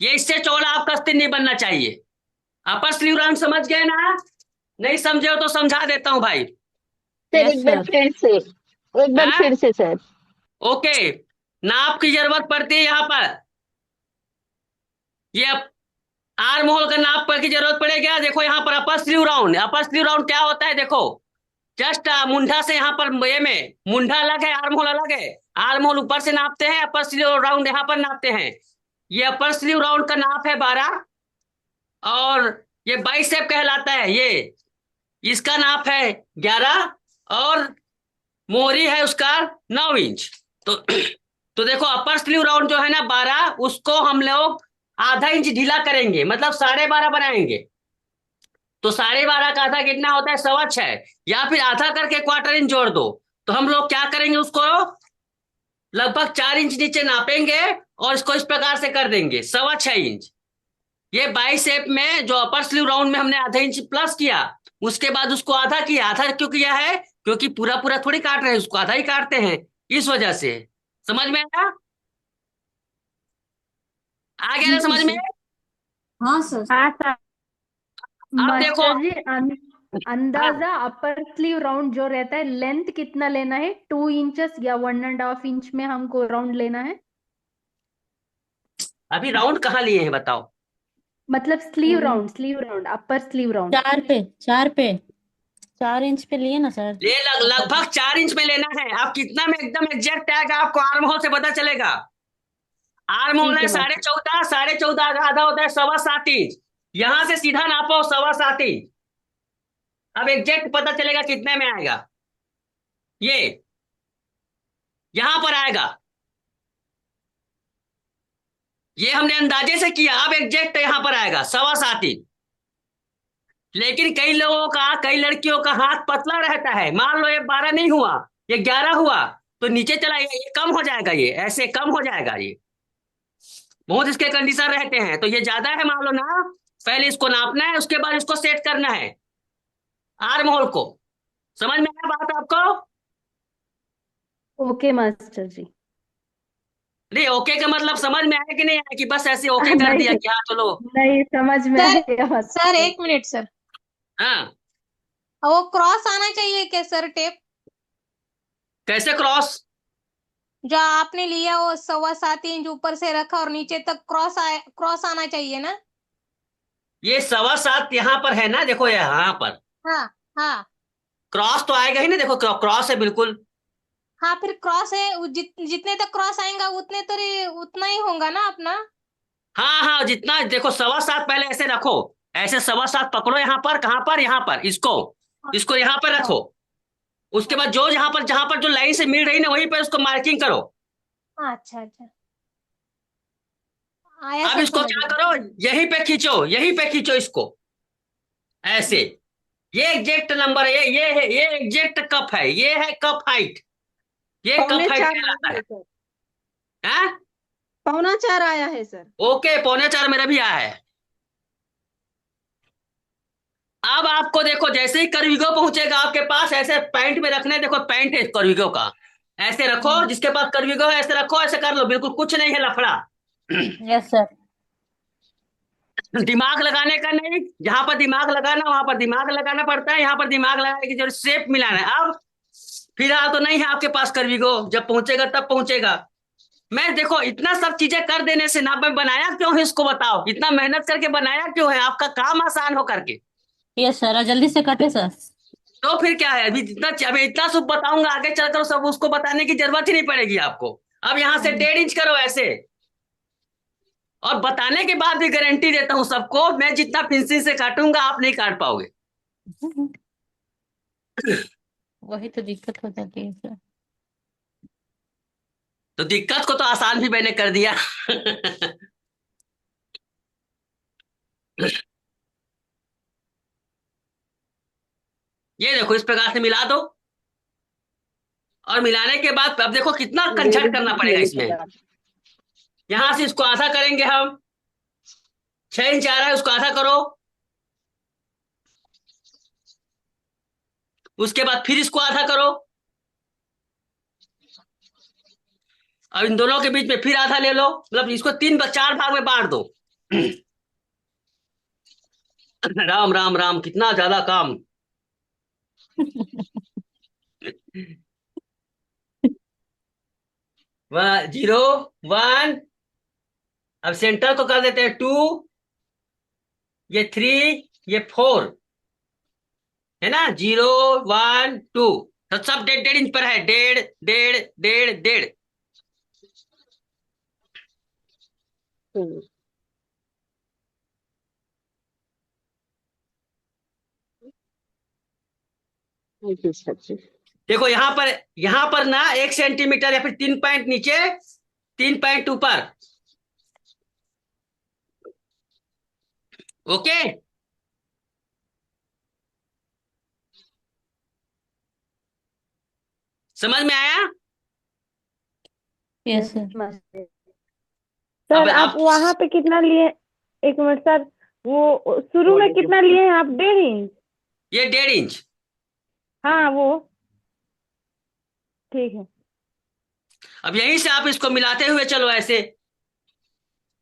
ये इससे चौड़ा आपका अस्तिन नहीं बनना चाहिए। अपर स्लीव राउंड समझ गए ना? नहीं समझे हो तो समझा देता हूं भाई। सर यस एक बार सर। फिर से, एक बार हाँ फिर से सर। ओके। नाप की जरूरत पड़ती है यहाँ पर, ये आर्म होल का नाप पर की जरूरत पड़ेगा। देखो यहाँ पर अपर स्लीव राउंड, अपर स्लीव राउंड क्या होता है देखो, जस्ट मुंडा से यहाँ पर ये में मुंडा अलग है, आर्म होल अलग है। आर्म होल ऊपर से नापते हैं, अपर स्लीव राउंड यहाँ पर नापते हैं। ये अपर स्लीव राउंड का नाप है 12, और ये बाइसेप कहलाता है ये, इसका नाप है 11, और मोहरी है उसका 9 इंच। तो देखो अपर स्लीव राउंड जो है ना 12, उसको हम लोग आधा इंच ढीला करेंगे, मतलब 12.5 बनाएंगे। तो 12.5 का आधा कितना होता है, 6.25, या फिर आधा करके 1/4 इंच जोड़ दो। तो हम लोग क्या करेंगे, उसको लगभग 4 इंच नीचे नापेंगे और इसको इस प्रकार से कर देंगे 6.25 इंच। ये बाइसेप में जो अपर स्लीव राउंड में हमने आधा इंच प्लस किया, उसके बाद उसको आधा किया। आधा क्यों किया है, क्योंकि पूरा पूरा थोड़ी काट रहे हैं, उसको आधा ही काटते हैं, इस वजह से। समझ में आया? आ गया ना समझ में? हाँ सर। हाँ सर। अब देखो मास्टर जी हाँ, अंदाजा अपर स्लीव राउंड जो रहता है लेंथ कितना लेना है, 2 इंचेस या 1.5 इंच में हमको राउंड लेना है? अभी राउंड कहाँ लिए हैं बताओ? मतलब स्लीव राउंड अपर स्लीव राउंड। 4 इंच पे लिए ना सर। ये लगभग 4 इंच में लेना है। आप कितना में एकदम एग्जैक्ट आएगा आपको आर्म होल से पता चलेगा। आर्म होल ठीक है है मास्टर। 14.5, 14.5 का आधा होता है 7.25 इंच। यहां से सीधा नापो 7.25 इंच। अब एग्जैक्ट पता चलेगा कितने में आएगा। ये यहां पर आएगा, ये हमने अंदाजे से किया। अब एग्जैक्ट यहां पर आएगा 7.25 इंच। लेकिन कई लोगों का, कई लड़कियों का हाथ पतला रहता है। मान लो ये 12 नहीं हुआ, ये 11 हुआ, तो नीचे चला गया, ये कम हो जाएगा, ये ऐसे कम हो जाएगा। ये बहुत इसके कंडीशन रहते हैं। तो ये ज्यादा है मान लो ना, पहले इसको नापना है, उसके बाद इसको सेट करना है आर्म होल को। समझ में आया बात आपको? ओके मास्टर जी। नहीं ओके का मतलब समझ में आया कि नहीं आया, कि बस ऐसे ओके कर दिया नहीं कि हाँ चलो? नहीं समझ में आ सर गया मास्टर सर जी। 1 मिनट सर, हाँ वो क्रॉस आना चाहिए क्या सर टेप? कैसे क्रॉस? जो आपने लिया वो 7.25 इंच ऊपर से रखा और नीचे तक क्रॉस आना चाहिए ना? ये 7.25 यहाँ पर है ना, देखो यहाँ पर हाँ हाँ क्रॉस तो आएगा ही ना, देखो क्रॉस है बिल्कुल। हाँ, फिर क्रॉस है, जितने तक क्रॉस आएगा उतने तो उतना ही होगा ना अपना। हाँ हाँ जितना, देखो 7.25 पहले ऐसे रखो, ऐसे 7.25 पकड़ो यहाँ पर, कहाँ पर, यहाँ पर, इसको यहाँ पर रखो। उसके बाद जो यहाँ पर, जहां पर जो लाइन से मिल रही ना, वहीं पर उसको मार्किंग करो। अच्छा अच्छा, आया अब सर इसको समझ क्या में। करो, यहीं पे खींचो, यहीं पे खींचो इसको ऐसे। ये एग्जैक्ट नंबर है, ये एग्जैक्ट कप है, ये है कप हाइट, ये कप हाइट 4.25 कहलाता आया है। है सर, हाँ 4.25 आया है सर। ओके, 4.25 मेरा भी आया है। अब आपको देखो, जैसे ही करवीगो पहुंचेगा आपके पास, ऐसे पैंट में रखने, देखो पैंट है करवीगो का, ऐसे रखो, जिसके पास कर्विगो है ऐसे रखो, ऐसे कर लो, बिल्कुल कुछ नहीं है लफड़ा। Yes sir. दिमाग लगाने का नहीं, जहां पर दिमाग लगाना वहां पर दिमाग लगाना पड़ता है, यहाँ पर दिमाग लगाने की जरूरत, शेप मिलाना है। अब फिलहाल तो नहीं है आपके पास कर्विगो, जब पहुंचेगा तब पहुंचेगा। मैं देखो इतना सब चीजें कर देने से ना, मैं बनाया क्यों है इसको बताओ, इतना मेहनत करके बनाया क्यों है, आपका काम आसान हो करके। यस सर, जल्दी से कटे सर। तो फिर क्या है, अभी इतना सब बताऊंगा, आगे चलकर सब उसको बताने की जरूरत ही नहीं पड़ेगी आपको। अब यहाँ से 1.5 इंच करो ऐसे, और बताने के बाद भी गारंटी देता हूँ सबको, मैं जितना पेंसिल से काटूंगा आप नहीं काट पाओगे। वही तो दिक्कत हो जाती है सर। तो दिक्कत को तो आसान भी मैंने कर दिया। ये देखो इस प्रकार से मिला दो, और मिलाने के बाद अब देखो कितना कंचट करना पड़ेगा इसमें। यहां से इसको आधा करेंगे हम, 6 इंच आ रहा है उसको आधा करो, उसके बाद फिर इसको आधा करो, अब इन दोनों के बीच में फिर आधा ले लो, मतलब इसको 4 भाग में बांट दो। राम राम राम, कितना ज्यादा काम। वह 0 1, अब सेंटर को कर देते हैं 2, ये 3, ये 4 है ना, 0 1 2, तो सब 1.5 इंच पर है, 1.5 1.5 1.5 1.5। देखो यहाँ पर ना 1 सेंटीमीटर या फिर 3 पॉइंट नीचे, 3 पॉइंट ऊपर। ओके, समझ में आया? Yes sir. सर अब आप वहां पे कितना लिए? एक मिनट सर, वो शुरू में कितना लिए हैं आप? 1.5 इंच? ये 1.5 इंच। हाँ वो ठीक है। अब यहीं से आप इसको मिलाते हुए चलो ऐसे।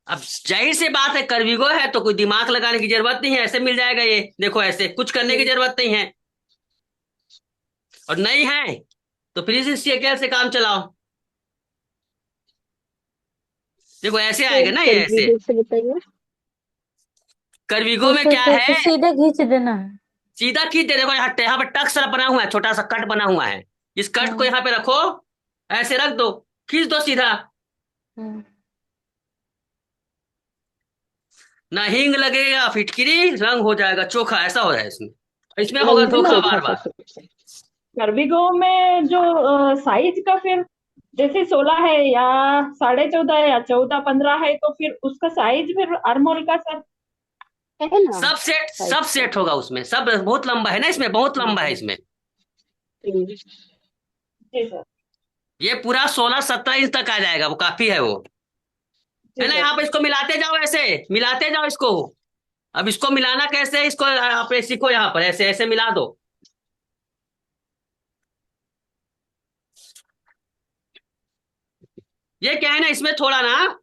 अब जाहिर सी बात है कर्विगो है तो कोई दिमाग लगाने की जरूरत नहीं है, ऐसे मिल जाएगा ये, देखो ऐसे कुछ करने की जरूरत नहीं है। और नहीं है तो फिर इस स्केल से काम चलाओ, देखो ऐसे आएगा ना, ये ऐसे। बताइए। कर्विगो में क्या है, सीधे खींच देना है। सीधा खींच दे, देखो यहाँ पर टक्स बना हुआ है, छोटा सा कट बना हुआ है, इस कट को यहाँ पे रखो, ऐसे रख दो, खींच दो सीधा। ना हींग लगेगा, फिटकिरी रंग हो जाएगा चोखा, ऐसा हो रहा है इसमें, इसमें होगा धोखा बार बार। कर्विगो में जो साइज का फिर जैसे 16 है या 14.5 है या 14-15 है, तो फिर उसका साइज फिर आर्मोल का सर है ना? सब सेट होगा उसमें, सब बहुत लंबा है ना, इसमें बहुत लंबा है इसमें। जी सर। ये पूरा 16-17 इंच तक आ जाएगा, वो काफी है वो, है ना। यहाँ पे इसको मिलाते जाओ, ऐसे मिलाते जाओ इसको। अब इसको मिलाना कैसे है, इसको आप सीखो, यहाँ पर ऐसे ऐसे मिला दो। ये क्या है ना, इसमें थोड़ा ना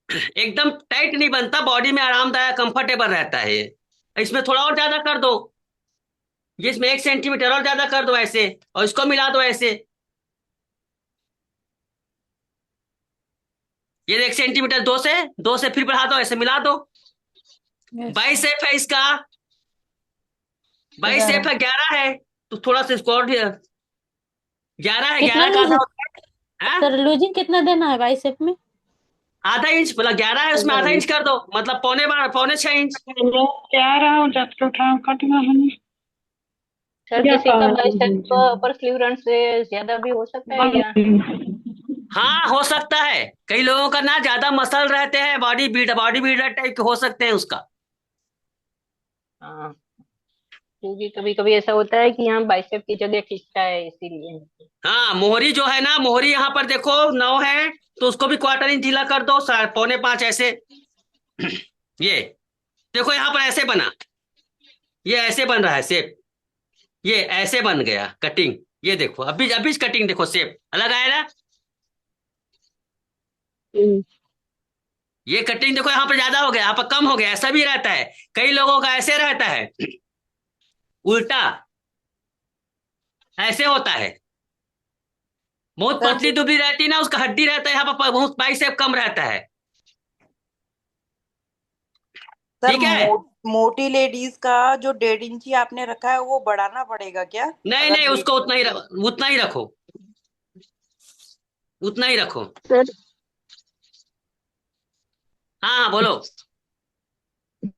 एकदम टाइट नहीं बनता, बॉडी में आरामदायक कंफर्टेबल रहता है ये। इसमें थोड़ा और ज्यादा कर दो, ये इसमें 1 सेंटीमीटर और ज्यादा कर दो ऐसे, और इसको मिला दो ऐसे। ये 1 सेंटीमीटर, 2 से फिर बढ़ा दो, ऐसे मिला दो। बाइसेप है इसका, बाइसेप है 11 है, तो थोड़ा सा इसको और 11 है, 11 का आधा सर लूजिंग कितना देना है बाइसेप में? आधा इंच, मतलब 11 है उसमें आधा इंच कर दो, मतलब 6.25 इंच। सर किसी का बाइसेप अपर स्लीव रन से ज्यादा भी हो सकता है या? हाँ हो सकता है, कई लोगों का ना ज्यादा मसल रहते हैं, बॉडी बिल्डर टाइप के हो सकते हैं उसका। हाँ, क्योंकि कभी कभी ऐसा होता है कि यहाँ बाइसेप की जगह खींचता है, इसीलिए। हाँ मोहरी जो है ना, मोहरी यहाँ पर देखो 9 है, तो उसको भी 1/4 इंच ढीला कर दो, 4.25 ऐसे। ये देखो यहाँ पर ऐसे बना, ये ऐसे बन रहा है शेप, ये ऐसे बन गया कटिंग, ये देखो अभी अभी कटिंग देखो, शेप अलग आया ना। ये कटिंग देखो, यहाँ पर ज्यादा हो गया, यहाँ पर कम हो गया, ऐसा भी रहता है। कई लोगों का ऐसे रहता है, उल्टा ऐसे होता है। बहुत सर पतली दुबली रहती है ना, उसका हड्डी रहता है यहाँ पर, बहुत बाइसेप कम रहता है। सर ठीक है। मोटी लेडीज का जो 1.5 इंची आपने रखा है वो बढ़ाना पड़ेगा क्या? नहीं अगर नहीं, वेट उसको उतना ही रखो, उतना ही रखो। सर हाँ हाँ बोलो।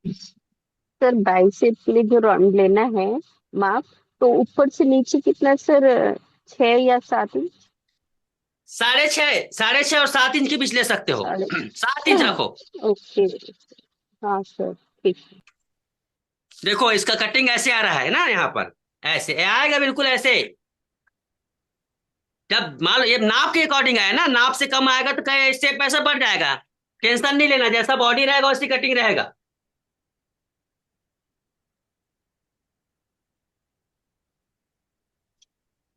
सर बाइसेप के लिए जो राउंड लेना है माप, तो ऊपर से नीचे कितना सर? 6 या 7 इंच? 6.5 और 7 इंच के बीच ले सकते हो। 7 इंच रखो। ओके। हाँ सर ठीक है। देखो इसका कटिंग ऐसे आ रहा है ना, यहाँ पर ऐसे आएगा, बिल्कुल ऐसे। जब मान लो ये नाप के अकॉर्डिंग आया ना, नाप से कम आएगा तो कहीं स्टेप ऐसा बढ़ जाएगा। टेंशन नहीं लेना, जैसा बॉडी रहेगा वैसी कटिंग रहेगा।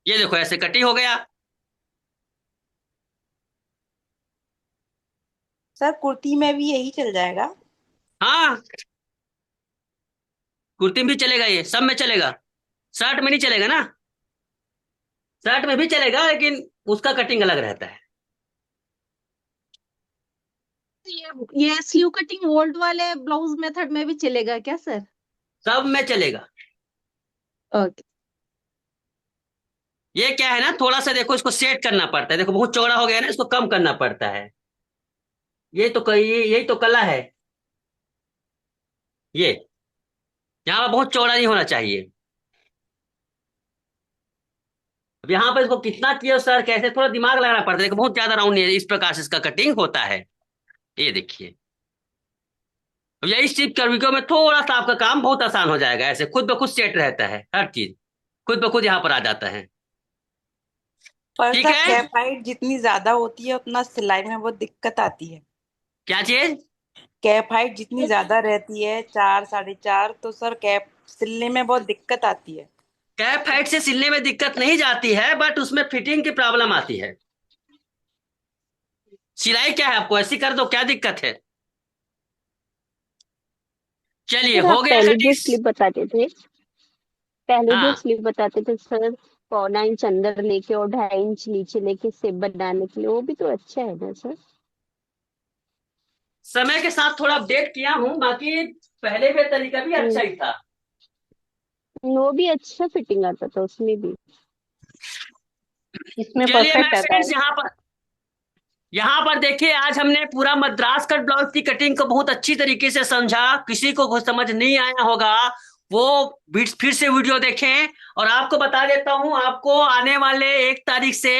ये देखो ऐसे कटिंग हो गया। सर कुर्ती में भी यही चल जाएगा? हाँ कुर्ती में भी चलेगा, ये सब में चलेगा, शर्ट में नहीं चलेगा ना। शर्ट में भी चलेगा लेकिन उसका कटिंग अलग रहता है। ये स्लीव कटिंग ओल्ड वाले ब्लाउज मेथड में भी चलेगा क्या सर? सब में चलेगा। ओके। ये क्या है ना, थोड़ा सा देखो इसको सेट करना पड़ता है। देखो बहुत चौड़ा हो गया ना, इसको कम करना पड़ता है। यही तो कला है। ये यहाँ पर बहुत चौड़ा नहीं होना चाहिए। अब यहाँ पर इसको कितना किया सर, कैसे, थोड़ा दिमाग लगाना पड़ता है। देखो बहुत ज्यादा राउंड नहीं है, इस प्रकार से इसका कटिंग होता है। ये देखिए, अब यही स्ट्रिप कर्विंग में थोड़ा सा आपका काम बहुत आसान हो जाएगा। ऐसे खुद ब खुद सेट रहता है, हर चीज खुद ब खुद यहाँ पर आ जाता है। पर ठीक सर है। कैप हाइट जितनी ज्यादा होती है उतना सिलाई में बहुत दिक्कत आती है। क्या चीज? कैप हाइट जितनी ज्यादा रहती है, 4 4.5, तो सर कैप सिलने में बहुत दिक्कत आती है। कैप हाइट से सिलने में दिक्कत नहीं जाती है, बट उसमें फिटिंग की प्रॉब्लम आती है। सिलाई क्या है, आपको ऐसी कर दो, क्या दिक्कत है। चलिए सर हो आप गया पहले जो कटिंग। स्लिप बताते थे, पहले जो हाँ स्लिप बताते थे सर, 1.25 इंच अंदर लेके और 2.5 इंच नीचे लेके शेप बनाने के लिए, वो भी तो अच्छा है ना सर? समय के साथ थोड़ा अपडेट किया हूँ, बाकी पहले भी तरीका भी अच्छा ही था। वो भी अच्छा फिटिंग आता था उसमें भी। इसमें चलिए परफेक्ट मैं आता फ्रेंड्स है। यहाँ पर देखिए, आज हमने पूरा मद्रास कट ब्लाउज की कटिंग को बहुत अच्छी तरीके से समझा। किसी को कुछ समझ नहीं आया होगा वो फिर से वीडियो देखें। और आपको बता देता हूँ, आपको आने वाले 1 तारीख से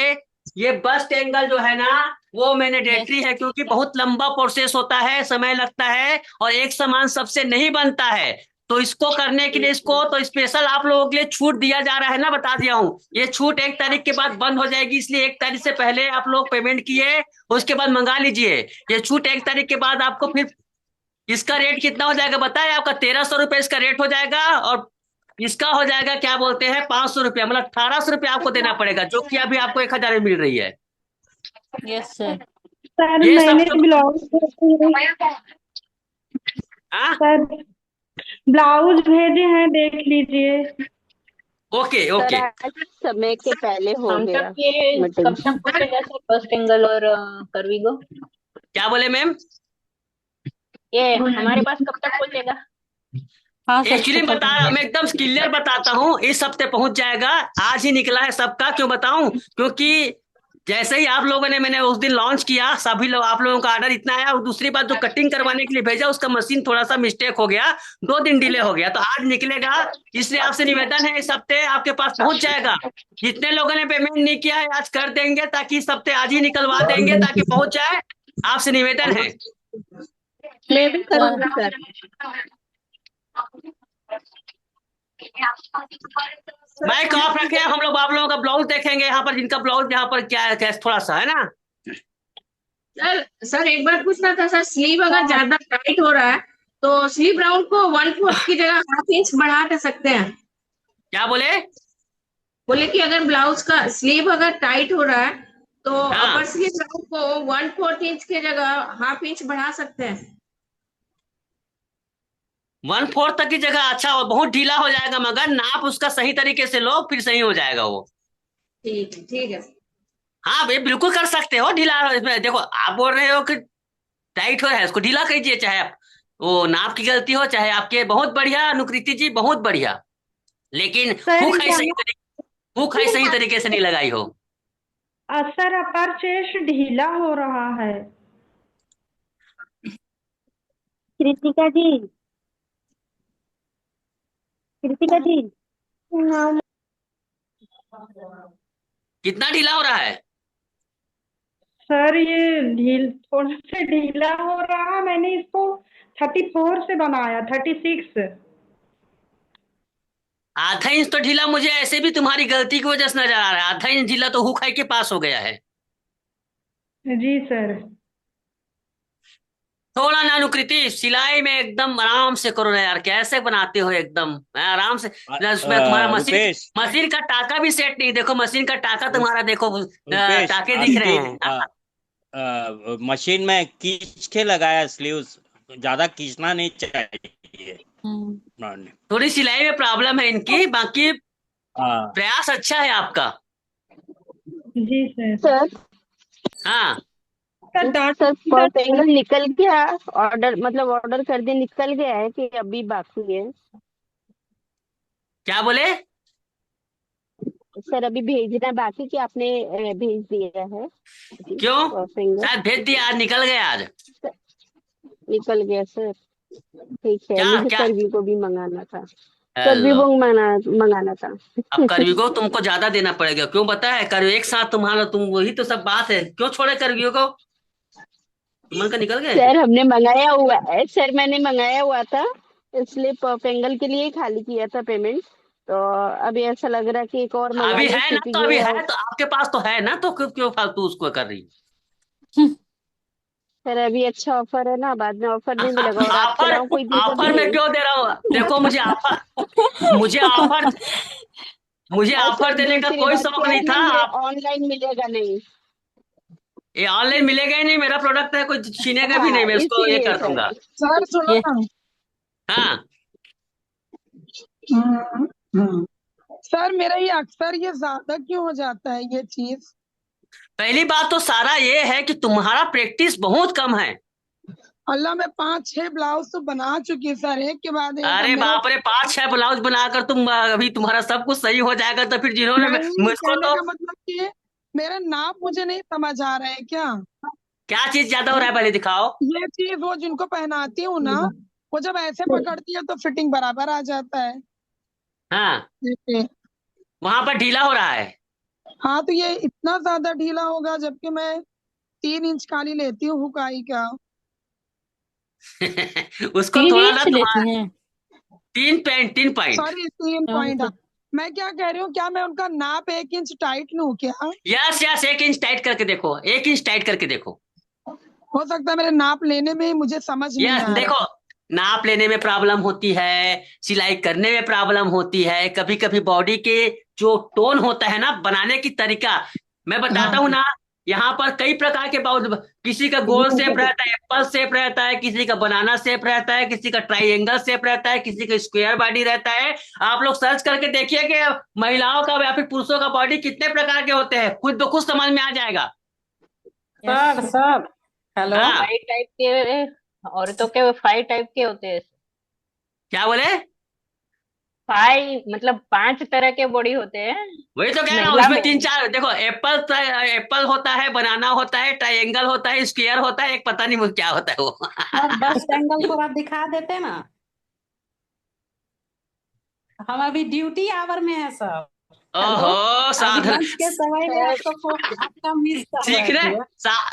ये बस्ट एंगल जो है ना वो मैंडेटरी है, क्योंकि बहुत लंबा प्रोसेस होता है, समय लगता है और एक समान सबसे नहीं बनता है। तो इसको करने के लिए इसको तो स्पेशल आप लोगों के लिए छूट दिया जा रहा है ना, बता दिया हूँ। ये छूट 1 तारीख के बाद बंद हो जाएगी, इसलिए 1 तारीख से पहले आप लोग पेमेंट किए उसके बाद मंगा लीजिए। ये छूट 1 तारीख के बाद आपको फिर इसका रेट कितना हो जाएगा बताए, आपका 1300 रुपये इसका रेट हो जाएगा। और इसका हो जाएगा क्या बोलते हैं 500 रुपया, मतलब 1800 रुपया आपको देना पड़ेगा, जो कि अभी आपको 1000 में मिल रही है। Yes sir. सर ये सब मैंने तो सर ब्लाउज भेजे हैं, देख लीजिए। Okay sir okay. आज समय के पहले हो हम गया तक ये मीटिंग। कब तक पहुंचेगा सर, फर्स्ट एंगल और कर्विगो? क्या बोले मैम? ये हमारे पास कब तक पहुंचेगा? हाँ सर एक्चुअली मैं एकदम क्लियर बताता हूँ, इस हफ्ते पहुंच जाएगा। आज ही निकला है सबका, क्यों बताऊं, क्योंकि जैसे ही आप लोगों ने, मैंने उस दिन लॉन्च किया, सभी लोग आप लोगों का ऑर्डर इतना आया। और दूसरी बात, जो कटिंग करवाने के लिए भेजा उसका मशीन थोड़ा सा मिस्टेक हो गया, 2 दिन डिले हो गया, तो आज निकलेगा। इसलिए आपसे निवेदन है, इस हफ्ते आपके पास पहुंच जाएगा। जितने लोगों ने पेमेंट नहीं किया है आज कर देंगे, ताकि इस हफ्ते आज ही निकलवा देंगे ताकि पहुंच जाए। आपसे निवेदन है। मैं भी करूंगी सर। माइक ऑफ रखे, हम लोग आप लोगों का ब्लाउज देखेंगे यहाँ पर, जिनका ब्लाउज यहाँ पर क्या है, थोड़ा सा है ना। सर एक बार पूछना था सर, स्लीव अगर ज्यादा टाइट हो रहा है तो स्लीव राउंड को 1/4 की जगह 1/2 इंच बढ़ा सकते हैं? क्या बोले? बोले कि अगर ब्लाउज का स्लीव अगर टाइट हो रहा है तो हाँ। अपर स्लीव को 1/4 इंच की जगह ½ इंच बढ़ा सकते हैं। 1/4 तक की जगह अच्छा वो बहुत ढीला हो जाएगा, मगर नाप उसका सही तरीके से लो, फिर सही हो जाएगा वो। ठीक है। हाँ भाई बिल्कुल कर सकते हो ढीला। इसमें देखो आप बोल रहे हो कि टाइट हो है, उसको ढीला कीजिए, चाहे आप वो नाप की गलती हो, चाहे आपके। बहुत बढ़िया अनुकृति जी, बहुत बढ़िया। लेकिन सर हुक है यहाँ सही तरीके, हुक है सही तरीके से नहीं लगाई हो। सर अपर चेस्ट ढीला हो रहा है। कृतिका जी, कृतिका जी, कितना ढीला हो रहा है? सर ये थोड़ा सा ढीला हो रहा। मैंने इसको 34 से बनाया, 36। ½ इंच तो ढीला मुझे ऐसे भी तुम्हारी गलती की वजह से नजर आ रहा है। ½ इंच ढीला तो हुक है के पास हो गया है। जी सर। थोड़ा ना अनुकृति, सिलाई में एकदम आराम से करो ना यार, कैसे बनाते हो एकदम आराम से। उसमें तुम्हारा मशीन रुपेश मशीन का टाका भी सेट नहीं। देखो मशीन का टाका तुम्हारा, देखो रुपेश टाके दिख रहे हैं। मशीन में खींच के लगाया स्लीव्स, ज्यादा खींचना नहीं चाहिए। थोड़ी सिलाई में प्रॉब्लम है इनकी, बाकी हाँ प्रयास अच्छा है आपका। जी सर। सर हाँ सर फर्स्ट एंगल निकल गया, ऑर्डर मतलब ऑर्डर कर दिया, निकल गया है कि अभी बाकी है? क्या बोले? सर अभी भेजना बाकी कि आपने भेज दिया है? क्यों? फर्स्ट एंगल शायद भेज दिया, आज निकल गया आज। निकल गया सर, ठीक है। क्या मुझे क्या? करवी को भी मंगाना था, करवी हेलो, को मंगाना था। अब करवीगो तुमको ज्यादा देना पड़ेगा। क्यों पता है? कर एक साथ तुम्हारा, तुम वही तो सब बात है। क्यों छोड़े करवीगो को? मन का निकल गए। सर हमने मंगाया हुआ है सर, मैंने मंगाया हुआ था, इसलिए पर्प एंगल के लिए खाली किया था पेमेंट। तो अभी ऐसा लग रहा है कि एक और मंगा अभी ले, है ना, तो शिपिंग अभी में। है तो आपके पास तो है ना, तो क्यों क्यों फालतू उसको कर रही? सर अभी अच्छा ऑफर है ना, बाद में ऑफर नहीं मिलेगा। और आपके ऑफर अलावा कोई देगा ऑफर भी में नहीं। क्यों दे रहा हूँ? देखो मुझे ऑफर मुझे और ऑफर सर देने का दूसरी कोई बात शौक क्या नहीं है था। ना, ये आप ऑनलाइन मिलेगा नहीं। ये ऑनलाइन मिलेगा ही नहीं, मेरा प्रोडक्ट है, कोई छीनेगा भी नहीं, हाँ मैं उसको ये इसीलिए कर सर। दूंगा। सर सुनो ना। हाँ सर मेरा ये अक्सर ये ज्यादा क्यों हो जाता है ये चीज? पहली बात तो सारा ये है कि तुम्हारा प्रैक्टिस बहुत कम है। अल्लाह मैं 5-6 ब्लाउज तो बना चुकी सर, एक के बाद एक। अब अरे मेरा बाप रे, 5-6 ब्लाउज बनाकर तुम अभी तुम्हारा सब कुछ सही हो जाएगा तो फिर जिन्होंने नहीं, मुझको कहने तो का मतलब कि मेरा नाप मुझे नहीं समझ आ रहा है क्या? क्या चीज ज्यादा हो रहा है पहले दिखाओ। ये चीज वो जिनको पहनाती हूँ ना, वो जब ऐसे पकड़ती है तो फिटिंग बराबर आ जाता है। हाँ जैसे वहां पर ढीला हो रहा है। हाँ, तो ये इतना ज्यादा ढीला होगा, जबकि मैं 3 इंच खाली लेती हूँ हुकाई का। उसको थोड़ा ना तुम्हारा 3 पॉइंट। Sorry 3 point. मैं क्या कह रही हूँ, क्या मैं उनका नाप 1 इंच टाइट लूँ क्या? यस यस, 1 इंच टाइट करके देखो, 1 इंच टाइट करके देखो। हो सकता है मेरे नाप लेने में ही मुझे समझ नहीं यस आ रहा देखो, है। नाप लेने में प्रॉब्लम होती है, सिलाई करने में प्रॉब्लम होती है, कभी कभी बॉडी के जो टोन होता है ना, बनाने की तरीका। मैं बताता हूँ ना, यहाँ पर कई प्रकार के बाउल, किसी का गोल शेप रहता है, एप्पल शेप रहता है, किसी का बनाना शेप रहता है, किसी का ट्राइंगल शेप रहता है, किसी का स्क्वायर बॉडी रहता है। आप लोग सर्च करके देखिए कि महिलाओं का या फिर पुरुषों का बॉडी कितने प्रकार के होते हैं, खुद ब खुद समझ में आ जाएगा। Sir hello. हाँ 5 टाइप के, औरतों के 5 टाइप के होते हैं। क्या बोले? 5 मतलब 5 तरह के बॉडी होते हैं वही तो कह रहा हूँ, महिला उसमें में। 3-4 देखो, एप्पल होता है, बनाना होता है, ट्राइंगल होता है, स्क्वायर होता है, एक पता नहीं वो क्या होता है वो। और 10 एंगल को आप दिखा देते ना। हम अभी ड्यूटी आवर में है सर। ओहो अभी साधना लंच के समय में आपका मिस कर रहे सीखने थे।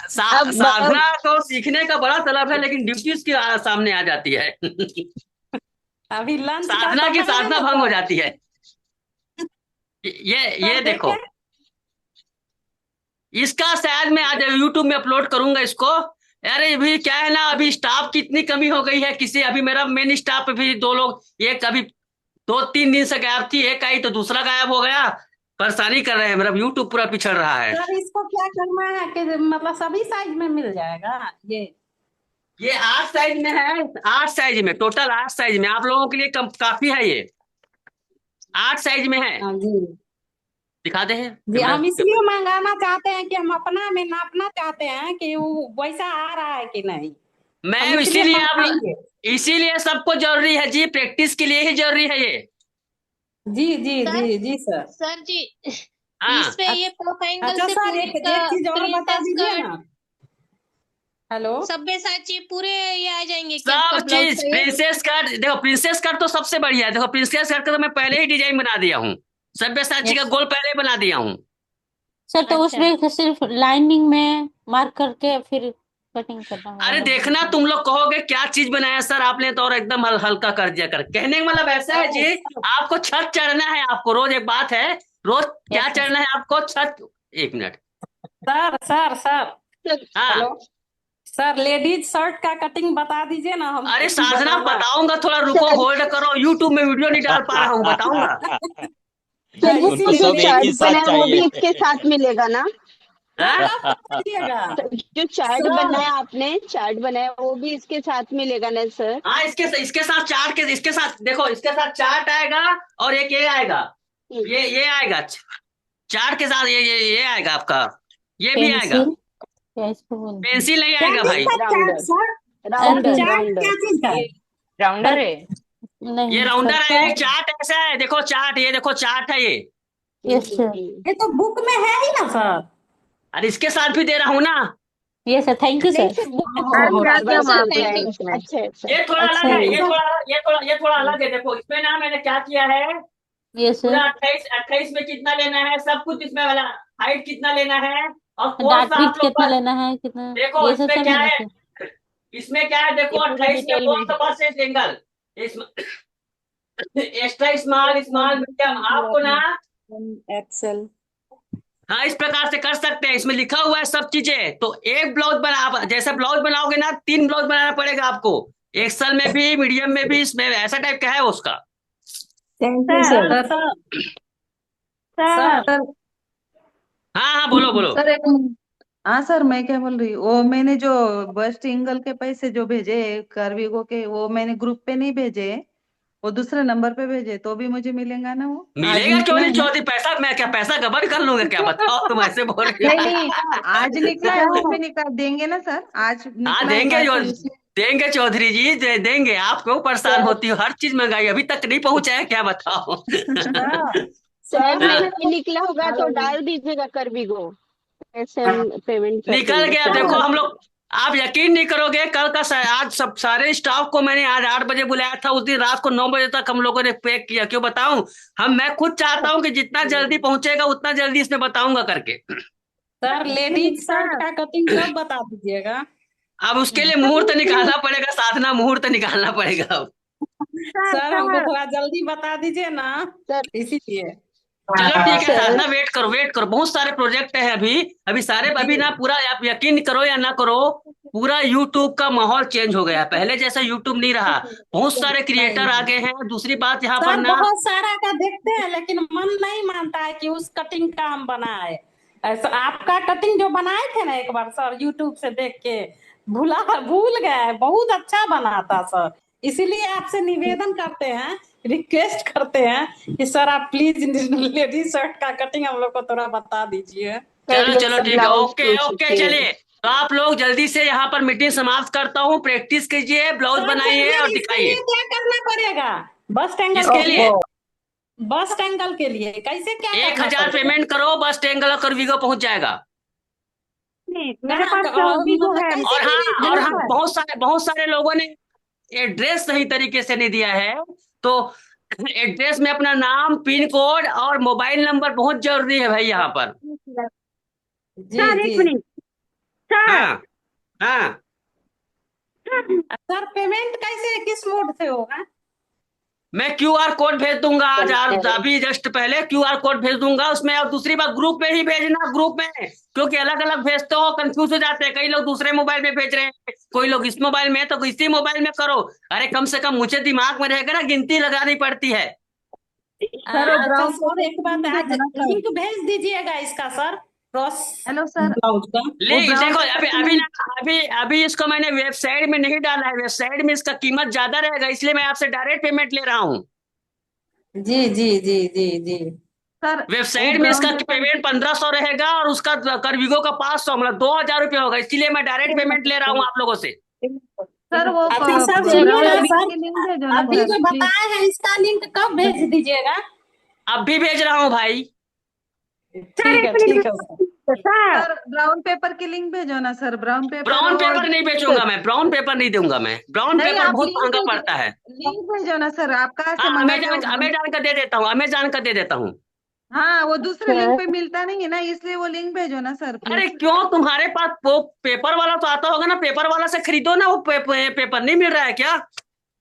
साधना को सीखने का बड़ा तलब है, लेकिन ड्यूटी उसके सामने आ जाती है। अभी लंच का साधना की समय है साधना ना भंग हो सर। जाती है। ये सर देखो, देखें। इसका शायद मैं आज यूट्यूब में अपलोड करूंगा इसको। अरे अभी क्या है ना, अभी स्टाफ की इतनी कमी हो गई है, किसी अभी मेरा मेन स्टाफ पे भी 2 लोग, एक अभी 2-3 दिन से गायब थी, एक आई तो दूसरा गायब हो गया। परेशानी कर रहे हैं, मेरा यूट्यूब पूरा पिछड़ रहा है। सर इसको क्या करना है कि मतलब सभी साइज में मिल जाएगा ये 8 साइज में है, 8 साइज में, टोटल 8 साइज में आप लोगों के लिए काफी है। ये 8 साइज में है। हाँ जी दिखाते हैं जी। हम इसलिए मंगाना चाहते हैं कि हम अपना में नापना चाहते हैं कि वो वैसा आ रहा है कि नहीं। मैं हम इसलिए इसीलिए मंगाएंगे। इसीलिए सबको जरूरी है जी, प्रैक्टिस के लिए ही जरूरी है ये। जी जी जी जी सर। सर जी हाँ इस पे ये परफ एंगल अच्छा से सर पूरे एक चीज और बता दीजिए ना। हेलो सब्बे साची पूरे ये आ जाएंगे क्या सब आपका ब्लाउज चीज का ये? प्रिंसेस कट, देखो प्रिंसेस कट तो सबसे बढ़िया है। देखो प्रिंसेस कट का तो मैं पहले ही डिजाइन बना दिया हूँ, सब्यसाची का गोल पहले ही बना दिया हूँ। सर तो अच्छा। उसमें सिर्फ लाइनिंग में मार्क करके फिर कटिंग करना होगा। अरे देखना, तुम लोग कहोगे क्या चीज बनाया सर आपने, तो और एकदम हल्का कर दिया कर। कहने का मतलब ऐसा है जी, आपको छत चढ़ना है। आपको रोज एक बात है, रोज क्या चढ़ना है आपको, छत। 1 मिनट सर सर सर हाँ हेलो सर लेडीज शर्ट का कटिंग बता दीजिए ना हम। अरे साधना बताऊंगा, थोड़ा रुको, होल्ड करो, यूट्यूब में वीडियो नहीं डाल पा रहा हूँ, बताऊंगा। चलिए उनको जो सब एक चार्ट ही साथ बनाया वो भी चाहिए। इसके साथ मिलेगा ना? हाँ? जो चार्ट बनाया आपने, चार्ट बनाया वो भी इसके साथ मिलेगा ना सर? हाँ इसके साथ चार्ट के, इसके साथ देखो, इसके साथ चार्ट आएगा और एक ये आएगा, ये आएगा चार्ट के साथ, ये आएगा आपका, ये भी आएगा। पेंसिल नहीं आएगा भाई, राउंडर है। ये राउंडर है। ये चार्ट ऐसा है, देखो चार्ट, ये देखो चार्ट है ये। ये तो बुक में है ही ना सर। अरे इसके साथ भी दे रहा हूँ ना। Yes sir, thank you sir. ये थोड़ा अलग है, ये थोड़ा अलग है। देखो इसमें ना मैंने क्या किया है, यस पूरा सर। 28 में कितना लेना है सब कुछ इसमें वाला, हाइट कितना लेना है और कौन डार्क सा विड्थ आप लोग कितना लेना है, कितना देखो ये सब इसमें सब क्या है है, इसमें क्या है देखो, ये पूरा 28 में डिटेल कौन में सा बस है single, extra small, small medium, आपको ना एक्सेल। हाँ इस प्रकार से कर सकते हैं। इसमें लिखा हुआ है सब चीजें। तो एक ब्लाउज बना, जैसे ब्लाउज बनाओगे ना 3 ब्लाउज बनाना पड़ेगा आपको, एक्सल में भी, मीडियम में भी, इसमें ऐसा टाइप का है उसका। Thank you sir. सर हाँ हाँ बोलो बोलो। सर हाँ सर, मैं क्या बोल रही हूँ, वो मैंने जो बस्ट एंगल के पैसे जो भेजे कर्विगो के, वो मैंने ग्रुप पे नहीं भेजे, वो दूसरे नंबर पे भेजे, तो भी मुझे मिलेगा ना? वो आज मिलेगा क्यों निकला नहीं है ना? चौधरी, पैसा मैं क्या पैसा गबन कर लूंगा क्या, बताओ तुम ऐसे बोल रही हो। नहीं नहीं, आज निकला है, उसमें निकाल देंगे ना सर? आज हाँ निकला है देंगे जो, पार्सल उसमें। देंगे चौधरी जी, देंगे। आप क्यों परेशान होती हो, हर चीज महंगाई, अभी तक नहीं पहुंचा है क्या, बताओ। सर नहीं निकला होगा तो डाल दीजिएगा कर्विगो, ऐसे हम पेमेंट कर निकल देंगे। गया। देखो हम लोग, आप यकीन नहीं करोगे, कल का आज सब सारे स्टाफ को मैंने आज 8 बजे बुलाया था, उस दिन रात को 9 बजे तक हम लोगों ने पैक किया। क्यों बताऊं, मैं खुद चाहता हूं कि जितना जल्दी पहुंचेगा उतना जल्दी इसमें बताऊंगा करके। सर लेडीज शर्ट का कटिंग कब बता दीजिएगा? अब उसके लिए मुहूर्त निकालना पड़ेगा, साधना मुहूर्त निकालना पड़ेगा अब। सर हमको थोड़ा जल्दी बता दीजिए ना, इसीलिए। चलो ठीक है साधना, वेट करो, बहुत सारे प्रोजेक्ट है अभी सारे, अभी ना पूरा, आप यकीन करो या ना करो, पूरा यूट्यूब का माहौल चेंज हो गया। पहले जैसा यूट्यूब नहीं रहा, बहुत सारे क्रिएटर आ गए हैं। दूसरी बात यहाँ पर सर ना, बहुत सारा का देखते हैं लेकिन मन नहीं मानता है कि उस कटिंग का हम बनाए। ऐसा आपका कटिंग जो बनाए थे ना एक बार सर, यूट्यूब से देख के भूल गए, बहुत अच्छा बना था सर। इसीलिए आपसे निवेदन करते हैं, रिक्वेस्ट करते हैं कि सर आप प्लीज लेडीज शर्ट का कटिंग हम लोग को थोड़ा बता दीजिए। चलो ठीक है, ओके चलिए। तो आप लोग जल्दी से यहाँ पर मीटिंग समाप्त करता हूँ, प्रैक्टिस कीजिए, ब्लाउज बनाइए और दिखाइए। क्या करना पड़ेगा? बस्ट एंगल इसके लिए, बस्ट एंगल के लिए कैसे क्या 1000 पेमेंट करो, बस्ट एंगल कर्विगो पहुंच जाएगा। मेरे पास कर्विगो है। और हाँ बहुत सारे लोगों ने एड्रेस सही तरीके से नहीं दिया है, तो एड्रेस में अपना नाम, पिन कोड और मोबाइल नंबर बहुत जरूरी है भाई यहाँ पर। सर एक मिनट सर। हाँ सर पेमेंट कैसे, किस मोड से होगा? मैं QR कोड भेज दूंगा आज, अभी जस्ट पहले QR कोड भेज दूंगा उसमें। और दूसरी बात, ग्रुप में ही भेजना, ग्रुप में, क्योंकि अलग अलग भेजते हो कंफ्यूज हो जाते हैं। कई लोग दूसरे मोबाइल में भेज रहे हैं, कोई लोग इस मोबाइल में, तो इसी मोबाइल में करो। अरे कम से कम मुझे दिमाग में रहेगा ना, गिनती लगानी पड़ती है। सर, वो अच्छा ब्राउन सर, एक बात आज पेपर ना सर। लिंक भेज दीजिएगा इसका sir, cross hello sir, blouse का। वो ले ब्राउन देखो, पेपर अभी की अभी लिंक अभी अभी इसको मैंने वेबसाइट में नहीं डाला है, वेबसाइट में इसका कीमत ज्यादा रहेगा, इसलिए मैं आपसे डायरेक्ट पेमेंट ले रहा हूँ। जी जी जी जी जी। सर, वो वेबसाइट में ब्राउन इसका पेपर पेमेंट 1500 रहेगा और उसका करविगो का 500, मतलब 2000 रुपये होगा, इसलिए मैं डायरेक्ट पेमेंट ले रहा हूँ आप लोगों से। सर, वो अच्छा सर ब्राउन सुनिए ना पेपर सर, की लिंक भेजो ना अभी सर, जो प्लीज। बताए हैं इसका लिंक कब भेज दीजिएगा? अब भी भेज रहा हूँ भाई। ठीक है ठीक है सर। सर, ब्राउन पेपर की लिंक भेजो ना सर, ब्राउन पेपर ब्राउन और पेपर नहीं बेचूंगा मैं, ब्राउन पेपर नहीं दूंगा मैं, ब्राउन नहीं, पेपर आप बहुत लिंक महंगा भेजो, पड़ता है। लिंक भेजो ना सर, आप कहाँ से हाँ, मंगाते हो अमेजॉन ब्राउन? अमेजॉन का दे देता हूँ, अमेजॉन का दे देता हूँ। हाँ, वो दूसरे लिंक पे मिलता नहीं है ना, इसलिए वो लिंक भेजो ना सर, अरे प्लीज। क्यों, तुम्हारे पास वो पेपर वाला तो आता होगा ना, पेपर वाला से खरीदो ना, वो पेपर नहीं मिल रहा है क्या?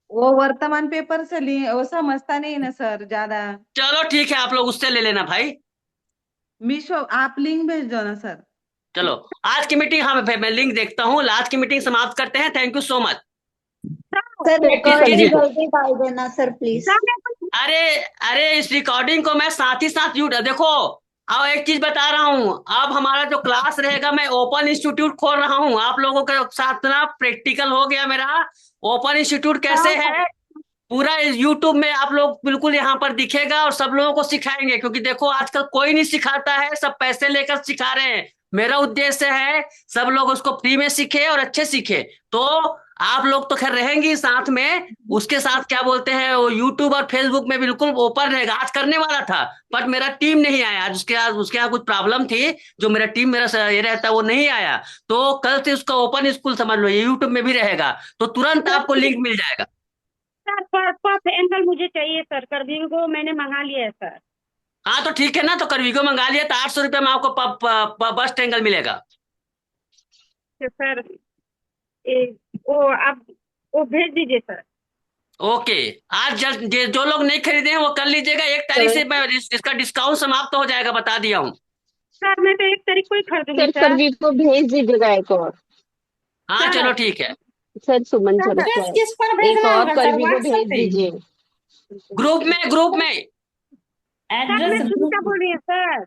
वो वर्तमान पेपर से वो समझता नहीं है ना सर ज्यादा। चलो ठीक है, आप लोग उससे ले लेना भाई। मीशो, आप लिंक भेज दो ना सर। चलो, आज की मीटिंग, हाँ मैं लिंक देखता हूँ, आज की मीटिंग समाप्त करते हैं। Thank you so much. Sir record कीजिए। जल्दी डाल देना सर प्लीज। अरे अरे, इस रिकॉर्डिंग को मैं साथ ही साथ देखो, अब एक चीज बता रहा हूँ, अब हमारा जो क्लास रहेगा, मैं ओपन इंस्टीट्यूट खोल रहा हूँ आप लोगों के साथ ना, प्रैक्टिकल हो गया मेरा। ओपन इंस्टीट्यूट कैसे है, पूरा यूट्यूब में आप लोग बिल्कुल यहाँ पर दिखेगा और सब लोगों को सिखाएंगे, क्योंकि देखो आजकल कोई नहीं सिखाता है, सब पैसे लेकर सिखा रहे हैं। मेरा उद्देश्य है सब लोग उसको फ्री में सीखे और अच्छे सीखे। तो आप लोग तो खैर रहेंगी साथ में, उसके साथ क्या बोलते हैं, वो यूट्यूब और फेसबुक में बिल्कुल ओपन रहेगा। आज करने वाला था बट मेरा टीम नहीं आया आज, उसके यहाँ कुछ प्रॉब्लम थी, जो मेरा टीम मेरा ये रहता है वो नहीं आया। तो कल से उसका ओपन स्कूल समझ लो, ये यूट्यूब में भी रहेगा, तो तुरंत आपको लिंक मिल जाएगा। सर फर्स्ट एंगल मुझे चाहिए सर, करविंगो मैंने मंगा लिया है सर। हाँ तो ठीक है ना, तो करविगो मंगा लिया तो 800 रुपये में आपको बस एंगल मिलेगा। तो सर वो आप वो भेज दीजिए सर। ओके, आज जो लोग नहीं खरीदे हैं वो कर लीजिएगा, 1 तारीख से मैं इसका डिस्काउंट समाप्त हो जाएगा, बता दिया हूँ। सर मैं तो 1 तारीख को ही खरीदूंगी सर सर। करवीर को भेज दीजिएगा एक और। हाँ सर, चलो ठीक है, सर सुमन सर एड्रेस को किस पर एक भेजना और होगा सर, करवी को व्हाट्सएप भेज पे? दीजिए। ग्रुप में सर एड्रेस मैं तुम क्या बोल रही है सर?